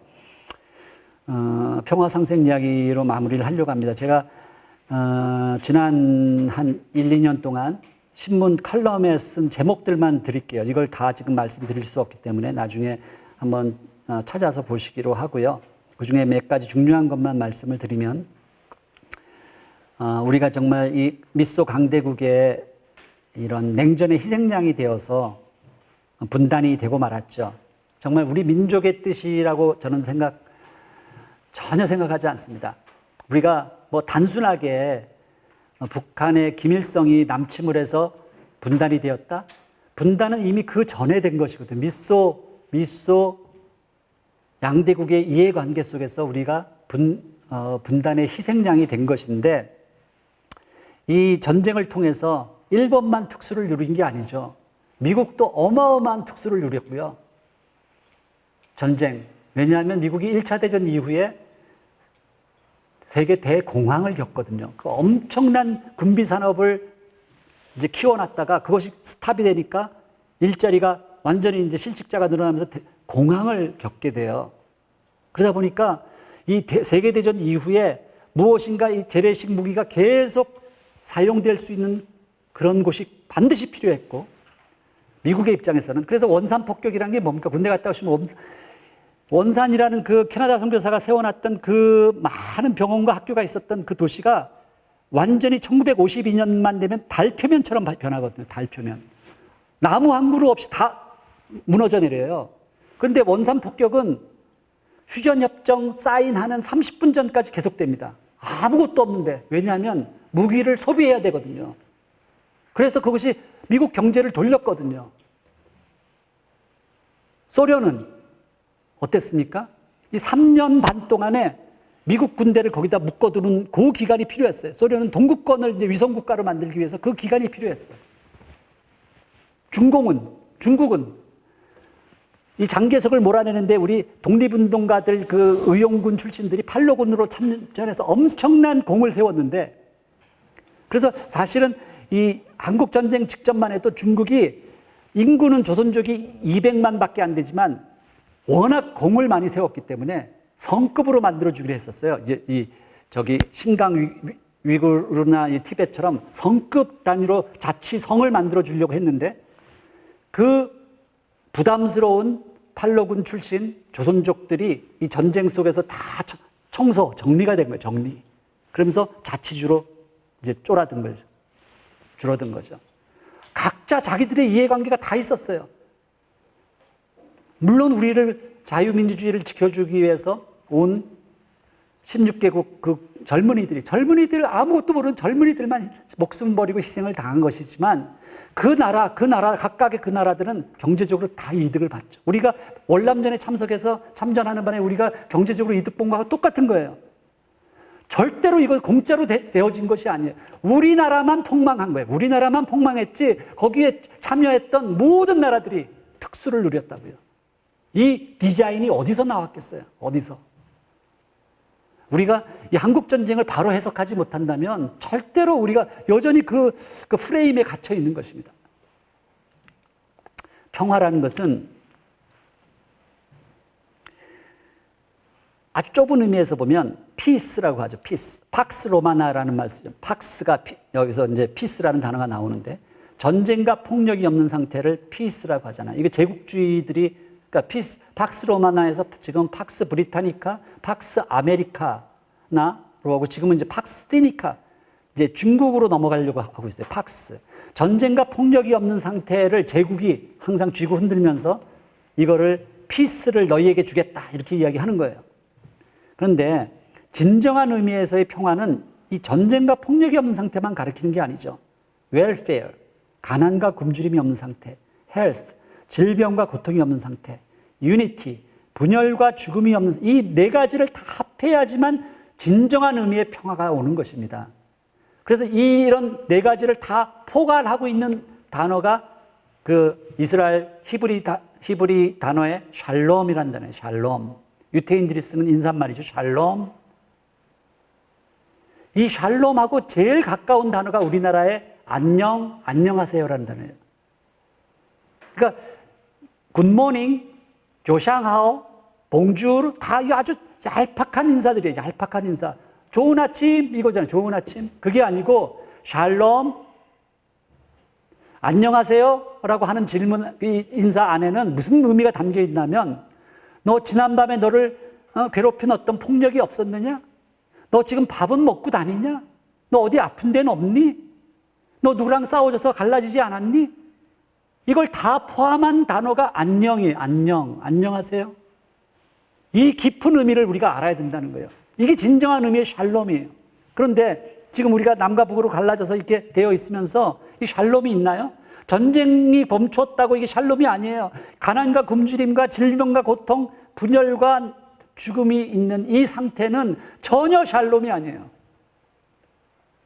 평화상생 이야기로 마무리를 하려고 합니다. 제가 지난 한 1, 2년 동안 신문 칼럼에 쓴 제목들만 드릴게요. 이걸 다 지금 말씀드릴 수 없기 때문에 나중에 한번 찾아서 보시기로 하고요. 그중에 몇 가지 중요한 것만 말씀을 드리면 우리가 정말 이 미소 강대국의 이런 냉전의 희생양이 되어서 분단이 되고 말았죠. 정말 우리 민족의 뜻이라고 저는 전혀 생각하지 않습니다. 우리가 뭐 단순하게 북한의 김일성이 남침을 해서 분단이 되었다? 분단은 이미 그 전에 된 것이거든요. 미소 양대국의 이해관계 속에서 우리가 분단의 희생양이 된 것인데 이 전쟁을 통해서 일본만 특수를 누린 게 아니죠. 미국도 어마어마한 특수를 누렸고요. 전쟁. 왜냐하면 미국이 1차 대전 이후에 세계 대공황을 겪거든요. 그 엄청난 군비 산업을 이제 키워놨다가 그것이 스탑이 되니까 일자리가 완전히 이제 실직자가 늘어나면서 공황을 겪게 돼요. 그러다 보니까 이 세계대전 이후에 무엇인가 이 재래식 무기가 계속 사용될 수 있는 그런 곳이 반드시 필요했고, 미국의 입장에서는. 그래서 원산 폭격이라는 게 뭡니까? 군대 갔다 오시면 원산이라는 그 캐나다 선교사가 세워놨던 그 많은 병원과 학교가 있었던 그 도시가 완전히 1952년만 되면 달 표면처럼 변하거든요. 달 표면. 나무 한 그루 없이 다 무너져 내려요. 그런데 원산 폭격은 휴전협정 사인하는 30분 전까지 계속됩니다. 아무것도 없는데. 왜냐하면 무기를 소비해야 되거든요. 그래서 그것이 미국 경제를 돌렸거든요. 소련은 어땠습니까? 이 3년 반 동안에 미국 군대를 거기다 묶어두는 그 기간이 필요했어요. 소련은 동구권을 이제 위성국가로 만들기 위해서 그 기간이 필요했어요. 중국은 이 장개석을 몰아내는데 우리 독립운동가들 그 의용군 출신들이 팔로군으로 참전해서 엄청난 공을 세웠는데, 그래서 사실은 이 한국전쟁 직전만 해도 중국이 인구는 조선족이 200만 밖에 안 되지만 워낙 공을 많이 세웠기 때문에 성급으로 만들어주기로 했었어요. 이제 신강 위구르나 이 티벳처럼 성급 단위로 자치성을 만들어주려고 했는데, 그 부담스러운 팔로군 출신 조선족들이 이 전쟁 속에서 다 정리가 된 거예요. 정리. 그러면서 자치주로 이제 줄어든 거죠. 각자 자기들의 이해관계가 다 있었어요. 물론 우리를 자유민주주의를 지켜주기 위해서 온 16개국 그 젊은이들 아무것도 모르는 젊은이들만 목숨 버리고 희생을 당한 것이지만 그 각각의 그 나라들은 경제적으로 다 이득을 봤죠. 우리가 월남전에 참전하는 바람에 우리가 경제적으로 이득 본 거하고 똑같은 거예요. 절대로 이거 공짜로 되어진 것이 아니에요. 우리나라만 폭망한 거예요. 우리나라만 폭망했지 거기에 참여했던 모든 나라들이 특수를 누렸다고요. 이 디자인이 어디서 나왔겠어요? 어디서? 우리가 이 한국전쟁을 바로 해석하지 못한다면 절대로 우리가 여전히 그 프레임에 갇혀 있는 것입니다. 평화라는 것은 아주 좁은 의미에서 보면 피스라고 하죠. 피스. 팍스 로마나라는 말 쓰죠. 팍스가 여기서 이제 피스라는 단어가 나오는데 전쟁과 폭력이 없는 상태를 피스라고 하잖아요. 이거 제국주의들이 그러니까 팍스 로마나에서 지금 팍스 브리타니카, 팍스 아메리카나로 하고 지금은 이제 팍스 스티니카 이제 중국으로 넘어가려고 하고 있어요. 팍스. 전쟁과 폭력이 없는 상태를 제국이 항상 쥐고 흔들면서 이거를 피스를 너희에게 주겠다 이렇게 이야기하는 거예요. 그런데 진정한 의미에서의 평화는 이 전쟁과 폭력이 없는 상태만 가리키는 게 아니죠. welfare, 가난과 굶주림이 없는 상태, health, 질병과 고통이 없는 상태, unity, 분열과 죽음이 없는 이 네 가지를 다 합해야지만 진정한 의미의 평화가 오는 것입니다. 그래서 이런 네 가지를 다 포괄하고 있는 단어가 그 이스라엘 히브리 단어의 샬롬이라는 단어예요. 샬롬. 유태인들이 쓰는 인사말이죠. 샬롬. 이 샬롬하고 제일 가까운 단어가 우리나라의 안녕하세요라는 단어예요. 그러니까 굿모닝, 조샹하오, 봉주르 다 아주 얄팍한 인사들이에요. 얄팍한 인사. 좋은 아침 이거잖아요. 좋은 아침. 그게 아니고 샬롬, 안녕하세요라고 하는 질문 인사 안에는 무슨 의미가 담겨 있냐면 너 지난밤에 너를 괴롭힌 어떤 폭력이 없었느냐? 너 지금 밥은 먹고 다니냐? 너 어디 아픈 데는 없니? 너 누구랑 싸워져서 갈라지지 않았니? 이걸 다 포함한 단어가 안녕이에요. 안녕하세요. 이 깊은 의미를 우리가 알아야 된다는 거예요. 이게 진정한 의미의 샬롬이에요. 그런데 지금 우리가 남과 북으로 갈라져서 이렇게 되어 있으면서 이 샬롬이 있나요? 전쟁이 멈췄다고 이게 샬롬이 아니에요. 가난과 굶주림과 질병과 고통, 분열과 죽음이 있는 이 상태는 전혀 샬롬이 아니에요.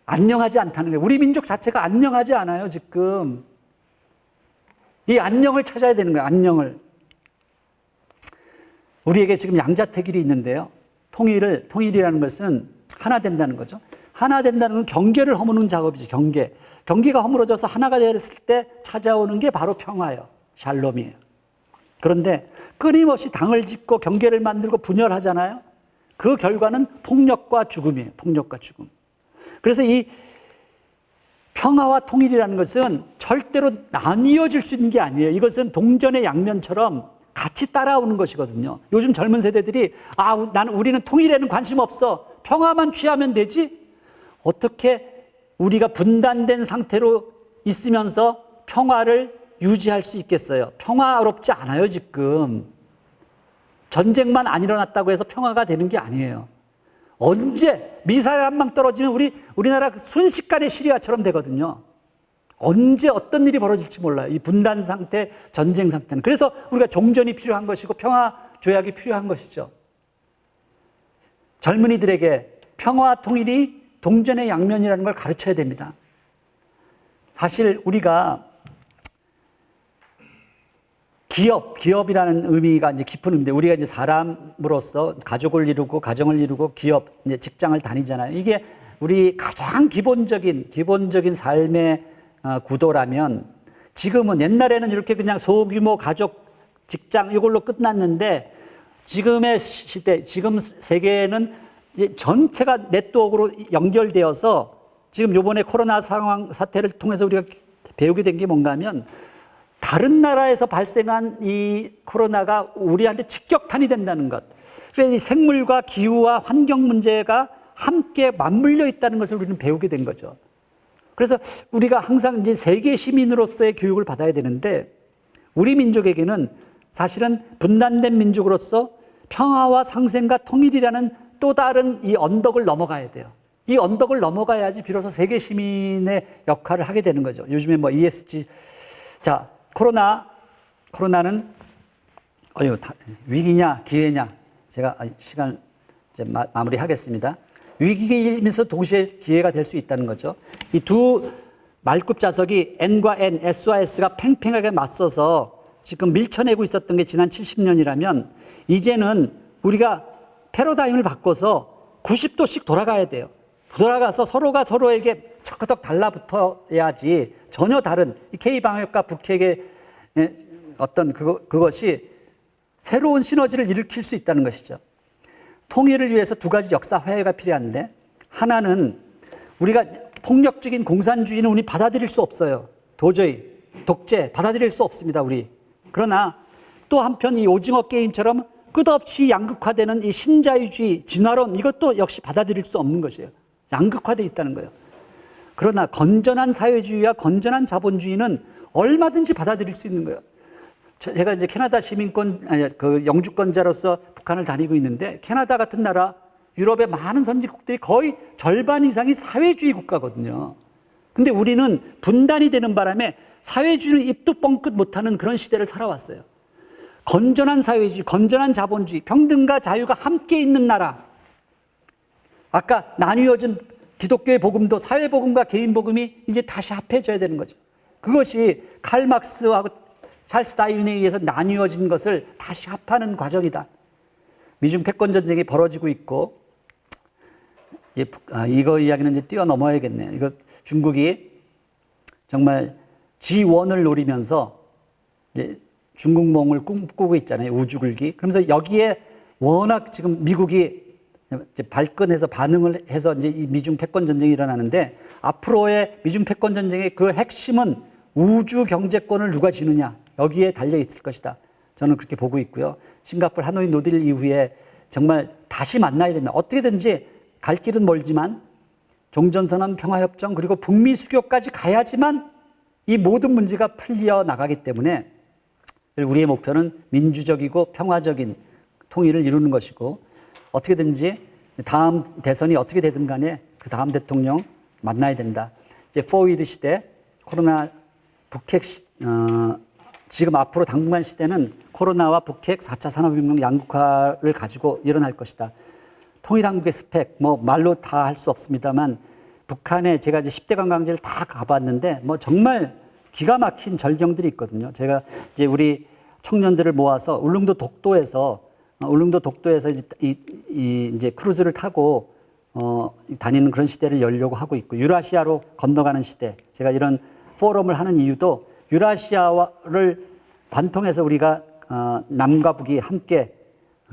안녕하지 않다는 거예요. 우리 민족 자체가 안녕하지 않아요, 지금. 이 안녕을 찾아야 되는 거예요, 안녕을. 우리에게 지금 양자택일이 있는데요. 통일이라는 것은 하나 된다는 거죠. 하나 된다는 건 경계를 허무는 작업이죠, 경계. 경계가 허물어져서 하나가 됐을 때 찾아오는 게 바로 평화예요. 샬롬이에요. 그런데 끊임없이 당을 짓고 경계를 만들고 분열하잖아요. 그 결과는 폭력과 죽음이에요. 폭력과 죽음. 그래서 이 평화와 통일이라는 것은 절대로 나뉘어질 수 있는 게 아니에요. 이것은 동전의 양면처럼 같이 따라오는 것이거든요. 요즘 젊은 세대들이 우리는 통일에는 관심 없어. 평화만 취하면 되지? 어떻게 우리가 분단된 상태로 있으면서 평화를 유지할 수 있겠어요? 평화롭지 않아요, 지금. 전쟁만 안 일어났다고 해서 평화가 되는 게 아니에요. 언제 미사일 한 방 떨어지면 우리나라 순식간에 시리아처럼 되거든요. 언제 어떤 일이 벌어질지 몰라요. 이 분단 상태, 전쟁 상태는. 그래서 우리가 종전이 필요한 것이고 평화 조약이 필요한 것이죠. 젊은이들에게 평화와 통일이 동전의 양면이라는 걸 가르쳐야 됩니다. 사실 우리가 기업이라는 의미가 이제 깊은 의미인데, 우리가 이제 사람으로서 가족을 이루고 가정을 이루고 기업, 이제 직장을 다니잖아요. 이게 우리 가장 기본적인 삶의 구도라면, 지금은 옛날에는 이렇게 그냥 소규모 가족, 직장 이걸로 끝났는데, 지금의 시대, 지금 세계는 이제 전체가 네트워크로 연결되어서 지금 요번에 코로나 사태를 통해서 우리가 배우게 된 게 뭔가 하면, 다른 나라에서 발생한 이 코로나가 우리한테 직격탄이 된다는 것. 그래서 이 생물과 기후와 환경 문제가 함께 맞물려 있다는 것을 우리는 배우게 된 거죠. 그래서 우리가 항상 이제 세계 시민으로서의 교육을 받아야 되는데, 우리 민족에게는 사실은 분단된 민족으로서 평화와 상생과 통일이라는 또 다른 이 언덕을 넘어가야 돼요. 이 언덕을 넘어가야지 비로소 세계 시민의 역할을 하게 되는 거죠. 요즘에 뭐 ESG, 자, 코로나는 위기냐 기회냐, 제가 시간 이제 마무리하겠습니다. 위기이면서 동시에 기회가 될 수 있다는 거죠. 이 두 말굽 자석이 N과 N, S와 S가 팽팽하게 맞서서 지금 밀쳐내고 있었던 게 지난 70년이라면, 이제는 우리가 패러다임을 바꿔서 90도씩 돌아가야 돼요. 돌아가서 서로가 서로에게 척척 달라붙어야지 전혀 다른 K방역과 북핵의 어떤 그것이 새로운 시너지를 일으킬 수 있다는 것이죠. 통일을 위해서 두 가지 역사 화해가 필요한데, 하나는 우리가 폭력적인 공산주의는 우리 받아들일 수 없어요. 도저히 독재 받아들일 수 없습니다, 우리. 그러나 또 한편 이 오징어 게임처럼 끝없이 양극화되는 이 신자유주의, 진화론, 이것도 역시 받아들일 수 없는 것이에요. 양극화되어 있다는 거예요. 그러나 건전한 사회주의와 건전한 자본주의는 얼마든지 받아들일 수 있는 거예요. 제가 이제 캐나다 영주권자로서 북한을 다니고 있는데, 캐나다 같은 나라, 유럽의 많은 선진국들이 거의 절반 이상이 사회주의 국가거든요. 근데 우리는 분단이 되는 바람에 사회주의는 입도 뻥끗 못하는 그런 시대를 살아왔어요. 건전한 사회주의, 건전한 자본주의, 평등과 자유가 함께 있는 나라. 아까 나뉘어진 기독교의 복음도 사회복음과 개인복음이 이제 다시 합해져야 되는 거죠. 그것이 칼 막스하고 찰스 다윈에 의해서 나뉘어진 것을 다시 합하는 과정이다. 미중 패권 전쟁이 벌어지고 있고, 이거 이야기는 이제 뛰어넘어야겠네요. 이거 중국이 정말 G1을 노리면서 이제 중국몽을 꿈꾸고 있잖아요. 우주굴기. 그러면서 여기에 워낙 지금 미국이 이제 발끈해서 반응을 해서 이제 이 미중 패권 전쟁이 일어나는데, 앞으로의 미중 패권 전쟁의 그 핵심은 우주 경제권을 누가 쥐느냐, 여기에 달려 있을 것이다. 저는 그렇게 보고 있고요. 싱가포르 하노이 노딜 이후에 정말 다시 만나야 됩니다. 어떻게든지 갈 길은 멀지만 종전선언, 평화협정, 그리고 북미 수교까지 가야지만 이 모든 문제가 풀려 나가기 때문에 우리의 목표는 민주적이고 평화적인 통일을 이루는 것이고, 어떻게든지 다음 대선이 어떻게 되든 간에 그 다음 대통령 만나야 된다. 이제 포위드 시대, 코로나, 북핵 지금 앞으로 당분간 시대는 코로나와 북핵, 4차 산업혁명 양극화를 가지고 일어날 것이다. 통일한국의 스펙, 뭐 말로 다 할 수 없습니다만, 북한에 제가 이제 10대 관광지를 다 가봤는데 뭐 정말 기가 막힌 절경들이 있거든요. 제가 이제 우리 청년들을 모아서 울릉도 독도에서 이제 크루즈를 타고 다니는 그런 시대를 열려고 하고 있고, 유라시아로 건너가는 시대. 제가 이런 포럼을 하는 이유도 유라시아를 관통해서 우리가 남과 북이 함께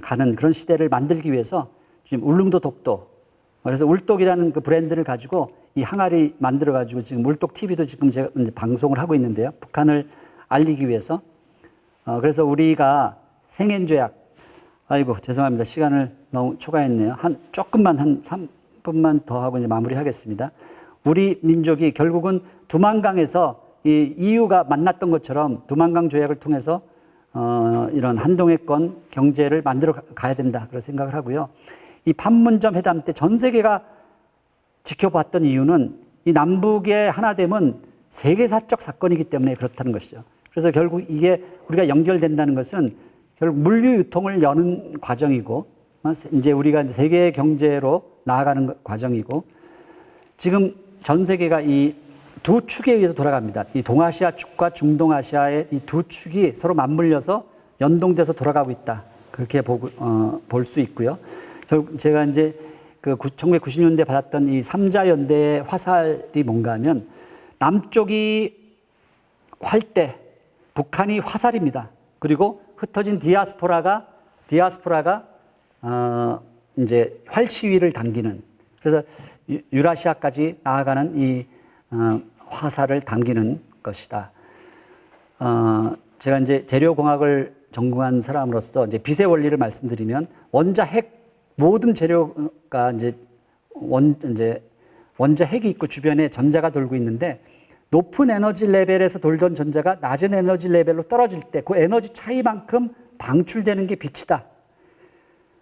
가는 그런 시대를 만들기 위해서 지금 울릉도 독도, 그래서 울독이라는 그 브랜드를 가지고 이 항아리 만들어 가지고 지금 울독 TV도 지금 제가 이제 방송을 하고 있는데요. 북한을 알리기 위해서. 그래서 우리가 생엔조약, 아이고 죄송합니다. 시간을 너무 초과했네요. 조금만 한 3분만 더 하고 이제 마무리하겠습니다. 우리 민족이 결국은 두만강에서 이 EU가 만났던 것처럼 두만강 조약을 통해서 이런 한동해권 경제를 만들어 가야 된다 그런 생각을 하고요. 이 판문점 회담 때 전 세계가 지켜봤던 이유는 이 남북의 하나됨은 세계사적 사건이기 때문에 그렇다는 것이죠. 그래서 결국 이게 우리가 연결된다는 것은 결국 물류 유통을 여는 과정이고 이제 우리가 이제 세계 경제로 나아가는 과정이고 지금 전 세계가 이 두 축에 의해서 돌아갑니다. 이 동아시아 축과 중동아시아의 이 두 축이 서로 맞물려서 연동돼서 돌아가고 있다. 그렇게 볼 수 있고요. 결국 제가 이제 그 1990년대 받았던 이 3자 연대의 화살이 뭔가 하면 남쪽이 활대, 북한이 화살입니다. 그리고 흩어진 디아스포라가 이제 활시위를 당기는, 그래서 유라시아까지 나아가는 이 화살을 당기는 것이다. 제가 이제 재료공학을 전공한 사람으로서 이제 빛의 원리를 말씀드리면 원자 핵 모든 재료가 이제 원자 핵이 있고 주변에 전자가 돌고 있는데 높은 에너지 레벨에서 돌던 전자가 낮은 에너지 레벨로 떨어질 때 그 에너지 차이만큼 방출되는 게 빛이다.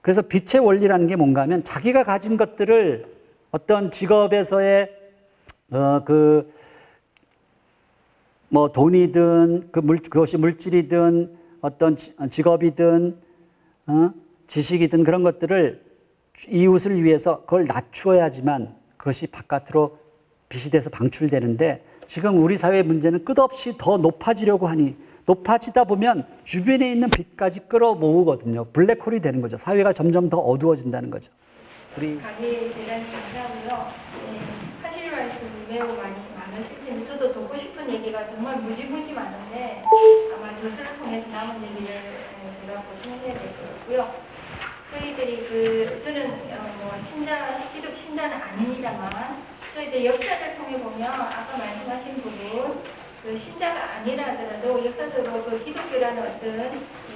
그래서 빛의 원리라는 게 뭔가 하면 자기가 가진 것들을 어떤 직업에서의 뭐 돈이든 그것이 물질이든 어떤 직업이든 지식이든 그런 것들을 이웃을 위해서 그걸 낮추어야지만 그것이 바깥으로 빛이 돼서 방출되는데 지금 우리 사회의 문제는 끝없이 더 높아지려고 하니 높아지다 보면 주변에 있는 빛까지 끌어모으거든요. 블랙홀이 되는 거죠. 사회가 점점 더 어두워진다는 거죠.
강의 대단히 감사하고요. 네, 사실 말씀 매우 많으실 텐데 저도 듣고 싶은 얘기가 정말 무지무지 많은데 아마 저서를 통해서 남은 얘기를 제가 보충해야 될 것 같고요. 저희들이 저는 기독 신자는 아닙니다만 저희들 역사를 통해 보면 아까 말씀하신 부분 신자가 아니라 하더라도 역사적으로 기독교라는 어떤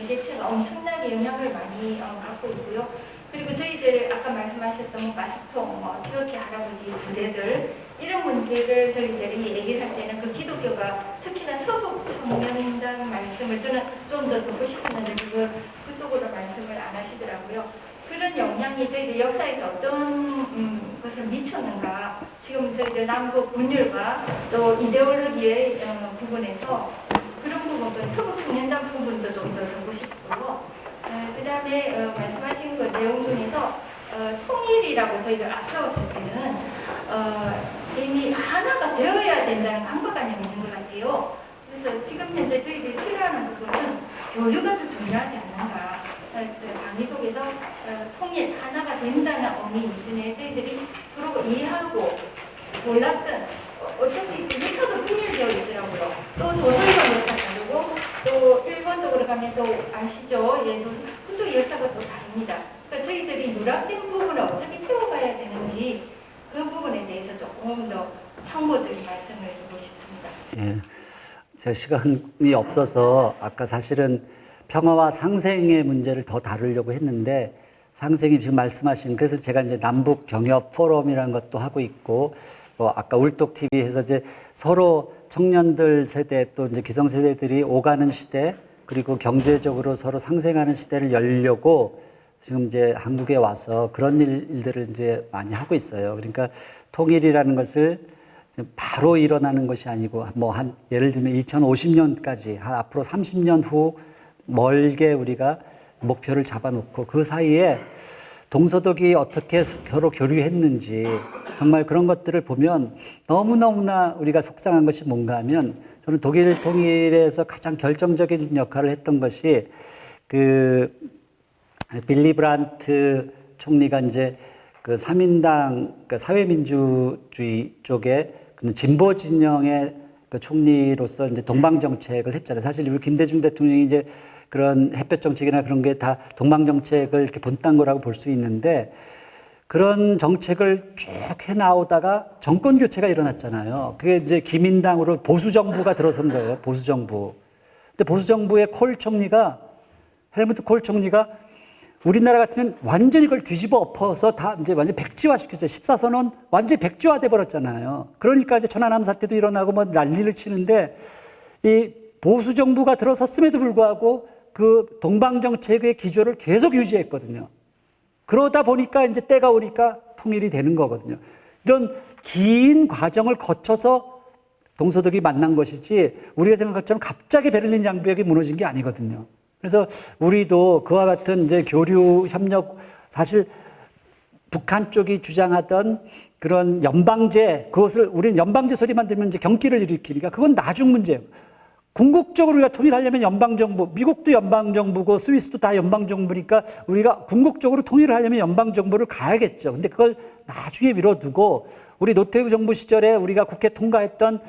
대체가 엄청나게 영향을 많이 갖고 있고요. 그리고 저희들 아까 말씀하셨던 가스통, 태극기 할아버지 부대들 이런 문제를 저희들이 얘기를 할 때는 그 기독교가 특히나 서북 청년이라는 말씀을 저는 좀 더 듣고 싶었는데 그쪽으로 말씀을 안 하시더라고요. 그런 영향이 저희들 역사에서 어떤 것을 미쳤는가 지금 저희들 남북 분열과 또 이데올로기의 부분에서 그런 부분도 서북 청년단 부분도 좀 더 듣고 싶고요. 그 다음에 말씀하신 그 내용 중에서 통일이라고 저희들 앞세웠을 때는 이미 하나가 되어야 된다는 강박관념이 있는 것 같아요. 그래서 지금 현재 저희들이 필요한 부분은 교류가 더 중요하지 않는가. 강의 속에서 통일, 하나가 된다는 의미 이전에 저희들이 서로 이해하고 몰랐던 어차피 역사도 분열되어 있더라고요. 또 조선의 역사 다르고 또 일본적으로 가면 또 아시죠? 예, 그쪽 역사가 또 다릅니다. 그러니까 저희들이 누락된 부분을 어떻게 채워가야 되는지 그 부분에 대해서 조금 더 참고적인 말씀을 드리고 싶습니다.
예, 제가 시간이 없어서 아까 사실은 평화와 상생의 문제를 더 다루려고 했는데 상생이 지금 말씀하신 그래서 제가 이제 남북 경협 포럼이라는 것도 하고 있고 아까 울독 TV에서 이제 서로 청년들 세대 또 이제 기성 세대들이 오가는 시대 그리고 경제적으로 서로 상생하는 시대를 열려고 지금 이제 한국에 와서 그런 일들을 이제 많이 하고 있어요. 그러니까 통일이라는 것을 바로 일어나는 것이 아니고 예를 들면 2050년까지 앞으로 30년 후 멀게 우리가 목표를 잡아놓고 그 사이에 동서독이 어떻게 서로 교류했는지 정말 그런 것들을 보면 너무너무나 우리가 속상한 것이 뭔가 하면 저는 독일 통일에서 가장 결정적인 역할을 했던 것이 빌리 브란트 총리가 이제 그 3인당 그 사회민주주의 쪽에 진보 진영의 그 총리로서 이제 동방 정책을 했잖아요. 사실 우리 김대중 대통령이 이제 그런 햇볕 정책이나 그런 게 다 동방 정책을 이렇게 본딴 거라고 볼 수 있는데 그런 정책을 쭉 해 나오다가 정권 교체가 일어났잖아요. 그게 이제 기민당으로 보수 정부가 들어선 거예요. 보수 정부. 근데 보수 정부의 헬무트 콜 총리가 우리나라 같으면 완전히 그걸 뒤집어 엎어서 다 이제 완전 백지화 시켰어요. 14선언 완전히 백지화 돼 버렸잖아요. 그러니까 이제 천안함 사태도 일어나고 뭐 난리를 치는데 이 보수 정부가 들어섰음에도 불구하고 그 동방 정책의 기조를 계속 유지했거든요. 그러다 보니까 이제 때가 오니까 통일이 되는 거거든요. 이런 긴 과정을 거쳐서 동서독이 만난 것이지 우리가 생각한 것처럼 갑자기 베를린 장벽이 무너진 게 아니거든요. 그래서 우리도 그와 같은 이제 교류 협력, 사실 북한 쪽이 주장하던 그런 연방제, 그것을 우리는 연방제 소리만 들으면 이제 경기를 일으키니까 그건 나중 문제예요. 궁극적으로 우리가 통일하려면 연방정부, 미국도 연방정부고 스위스도 다 연방정부니까 우리가 궁극적으로 통일을 하려면 연방정부를 가야겠죠. 근데 그걸 나중에 미뤄두고 우리 노태우 정부 시절에 우리가 국회 통과했던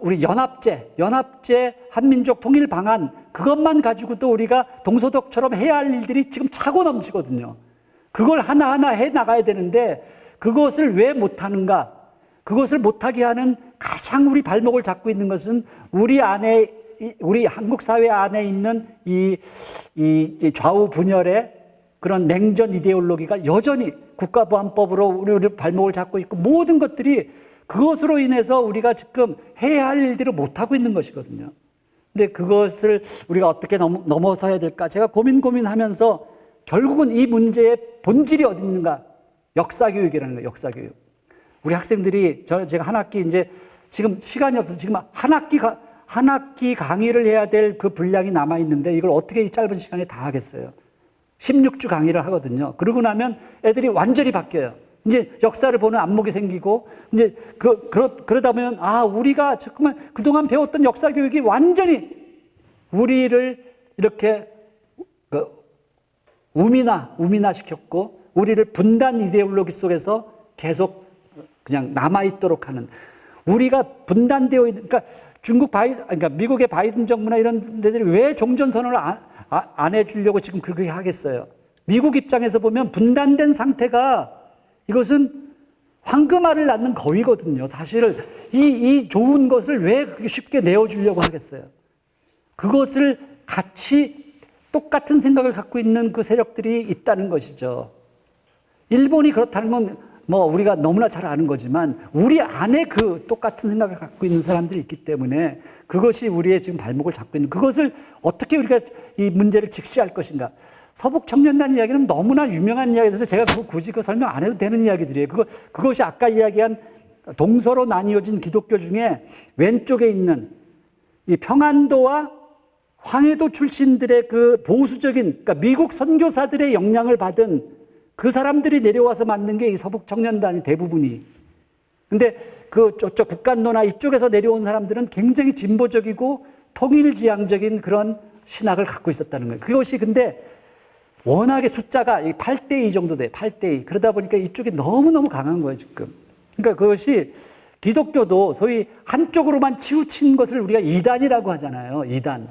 우리 연합제 한민족 통일 방안, 그것만 가지고도 우리가 동서독처럼 해야 할 일들이 지금 차고 넘치거든요. 그걸 하나하나 해 나가야 되는데 그것을 왜 못하는가? 그것을 못하게 하는 가장 우리 발목을 잡고 있는 것은 우리 한국 사회 안에 있는 이 좌우 분열의 그런 냉전 이데올로기가 여전히 국가보안법으로 우리 발목을 잡고 있고 모든 것들이 그것으로 인해서 우리가 지금 해야 할 일들을 못하고 있는 것이거든요. 근데 그것을 우리가 어떻게 넘어서야 될까? 제가 고민하면서 결국은 이 문제의 본질이 어디 있는가? 역사교육이라는 거예요, 역사교육. 우리 학생들이, 제가 한 학기 이제 지금 시간이 없어서 지금 한 학기 강의를 해야 될 그 분량이 남아있는데 이걸 어떻게 이 짧은 시간에 다 하겠어요? 16주 강의를 하거든요. 그러고 나면 애들이 완전히 바뀌어요. 이제 역사를 보는 안목이 생기고, 이제 그러다 보면, 우리가 잠깐만 그동안 배웠던 역사 교육이 완전히 우리를 이렇게 우민화 시켰고, 우리를 분단 이데올로기 속에서 계속 그냥 남아있도록 하는, 우리가 분단되어 있는, 그러니까 미국의 바이든 정부나 이런 데들이 왜 종전선언을 안 해주려고 지금 그렇게 하겠어요? 미국 입장에서 보면 분단된 상태가 이것은 황금알을 낳는 거위거든요. 사실 이 좋은 것을 왜 그렇게 쉽게 내어주려고 하겠어요? 그것을 같이 똑같은 생각을 갖고 있는 그 세력들이 있다는 것이죠. 일본이 그렇다는 건 뭐 우리가 너무나 잘 아는 거지만 우리 안에 그 똑같은 생각을 갖고 있는 사람들이 있기 때문에 그것이 우리의 지금 발목을 잡고 있는, 그것을 어떻게 우리가 이 문제를 직시할 것인가. 서북청년단 이야기는 너무나 유명한 이야기라서 제가 굳이 설명 안 해도 되는 이야기들이에요. 그것이 아까 이야기한 동서로 나뉘어진 기독교 중에 왼쪽에 있는 이 평안도와 황해도 출신들의 그 보수적인, 그러니까 미국 선교사들의 영향을 받은 그 사람들이 내려와서 만든 게 이 서북청년단이 대부분이. 근데 저쪽 북간도나 이쪽에서 내려온 사람들은 굉장히 진보적이고 통일지향적인 그런 신학을 갖고 있었다는 거예요. 그것이 근데 워낙에 숫자가 8대2 정도 돼요. 8대2. 그러다 보니까 이쪽이 너무너무 강한 거예요, 지금. 그러니까 그것이 기독교도 소위 한쪽으로만 치우친 것을 우리가 이단이라고 하잖아요. 이단.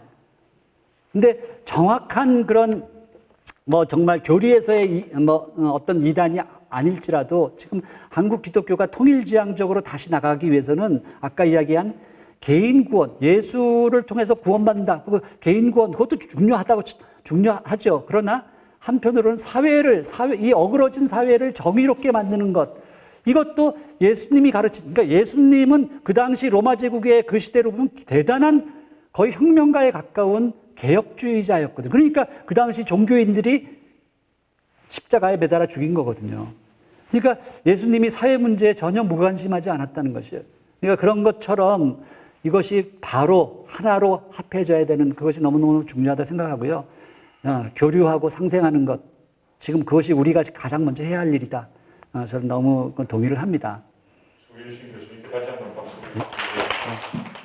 근데 정확한 그런 정말 교리에서의 어떤 이단이 아닐지라도 지금 한국 기독교가 통일지향적으로 다시 나가기 위해서는 아까 이야기한 개인 구원, 예수를 통해서 구원받는다. 그 개인 구원, 그것도 중요하죠. 그러나 한편으로는 이 어그러진 사회를 정의롭게 만드는 것, 이것도 예수님이 그러니까 예수님은 그 당시 로마 제국의 그 시대로 보면 대단한 거의 혁명가에 가까운 개혁주의자였거든요. 그러니까 그 당시 종교인들이 십자가에 매달아 죽인 거거든요. 그러니까 예수님이 사회 문제에 전혀 무관심하지 않았다는 것이에요. 그러니까 그런 것처럼 이것이 바로 하나로 합해져야 되는, 그것이 너무너무 중요하다 생각하고요. 교류하고 상생하는 것, 지금 그것이 우리가 가장 먼저 해야 할 일이다. 저는 너무 동의를 합니다.
조일신 교수님께 다시 한번 박수.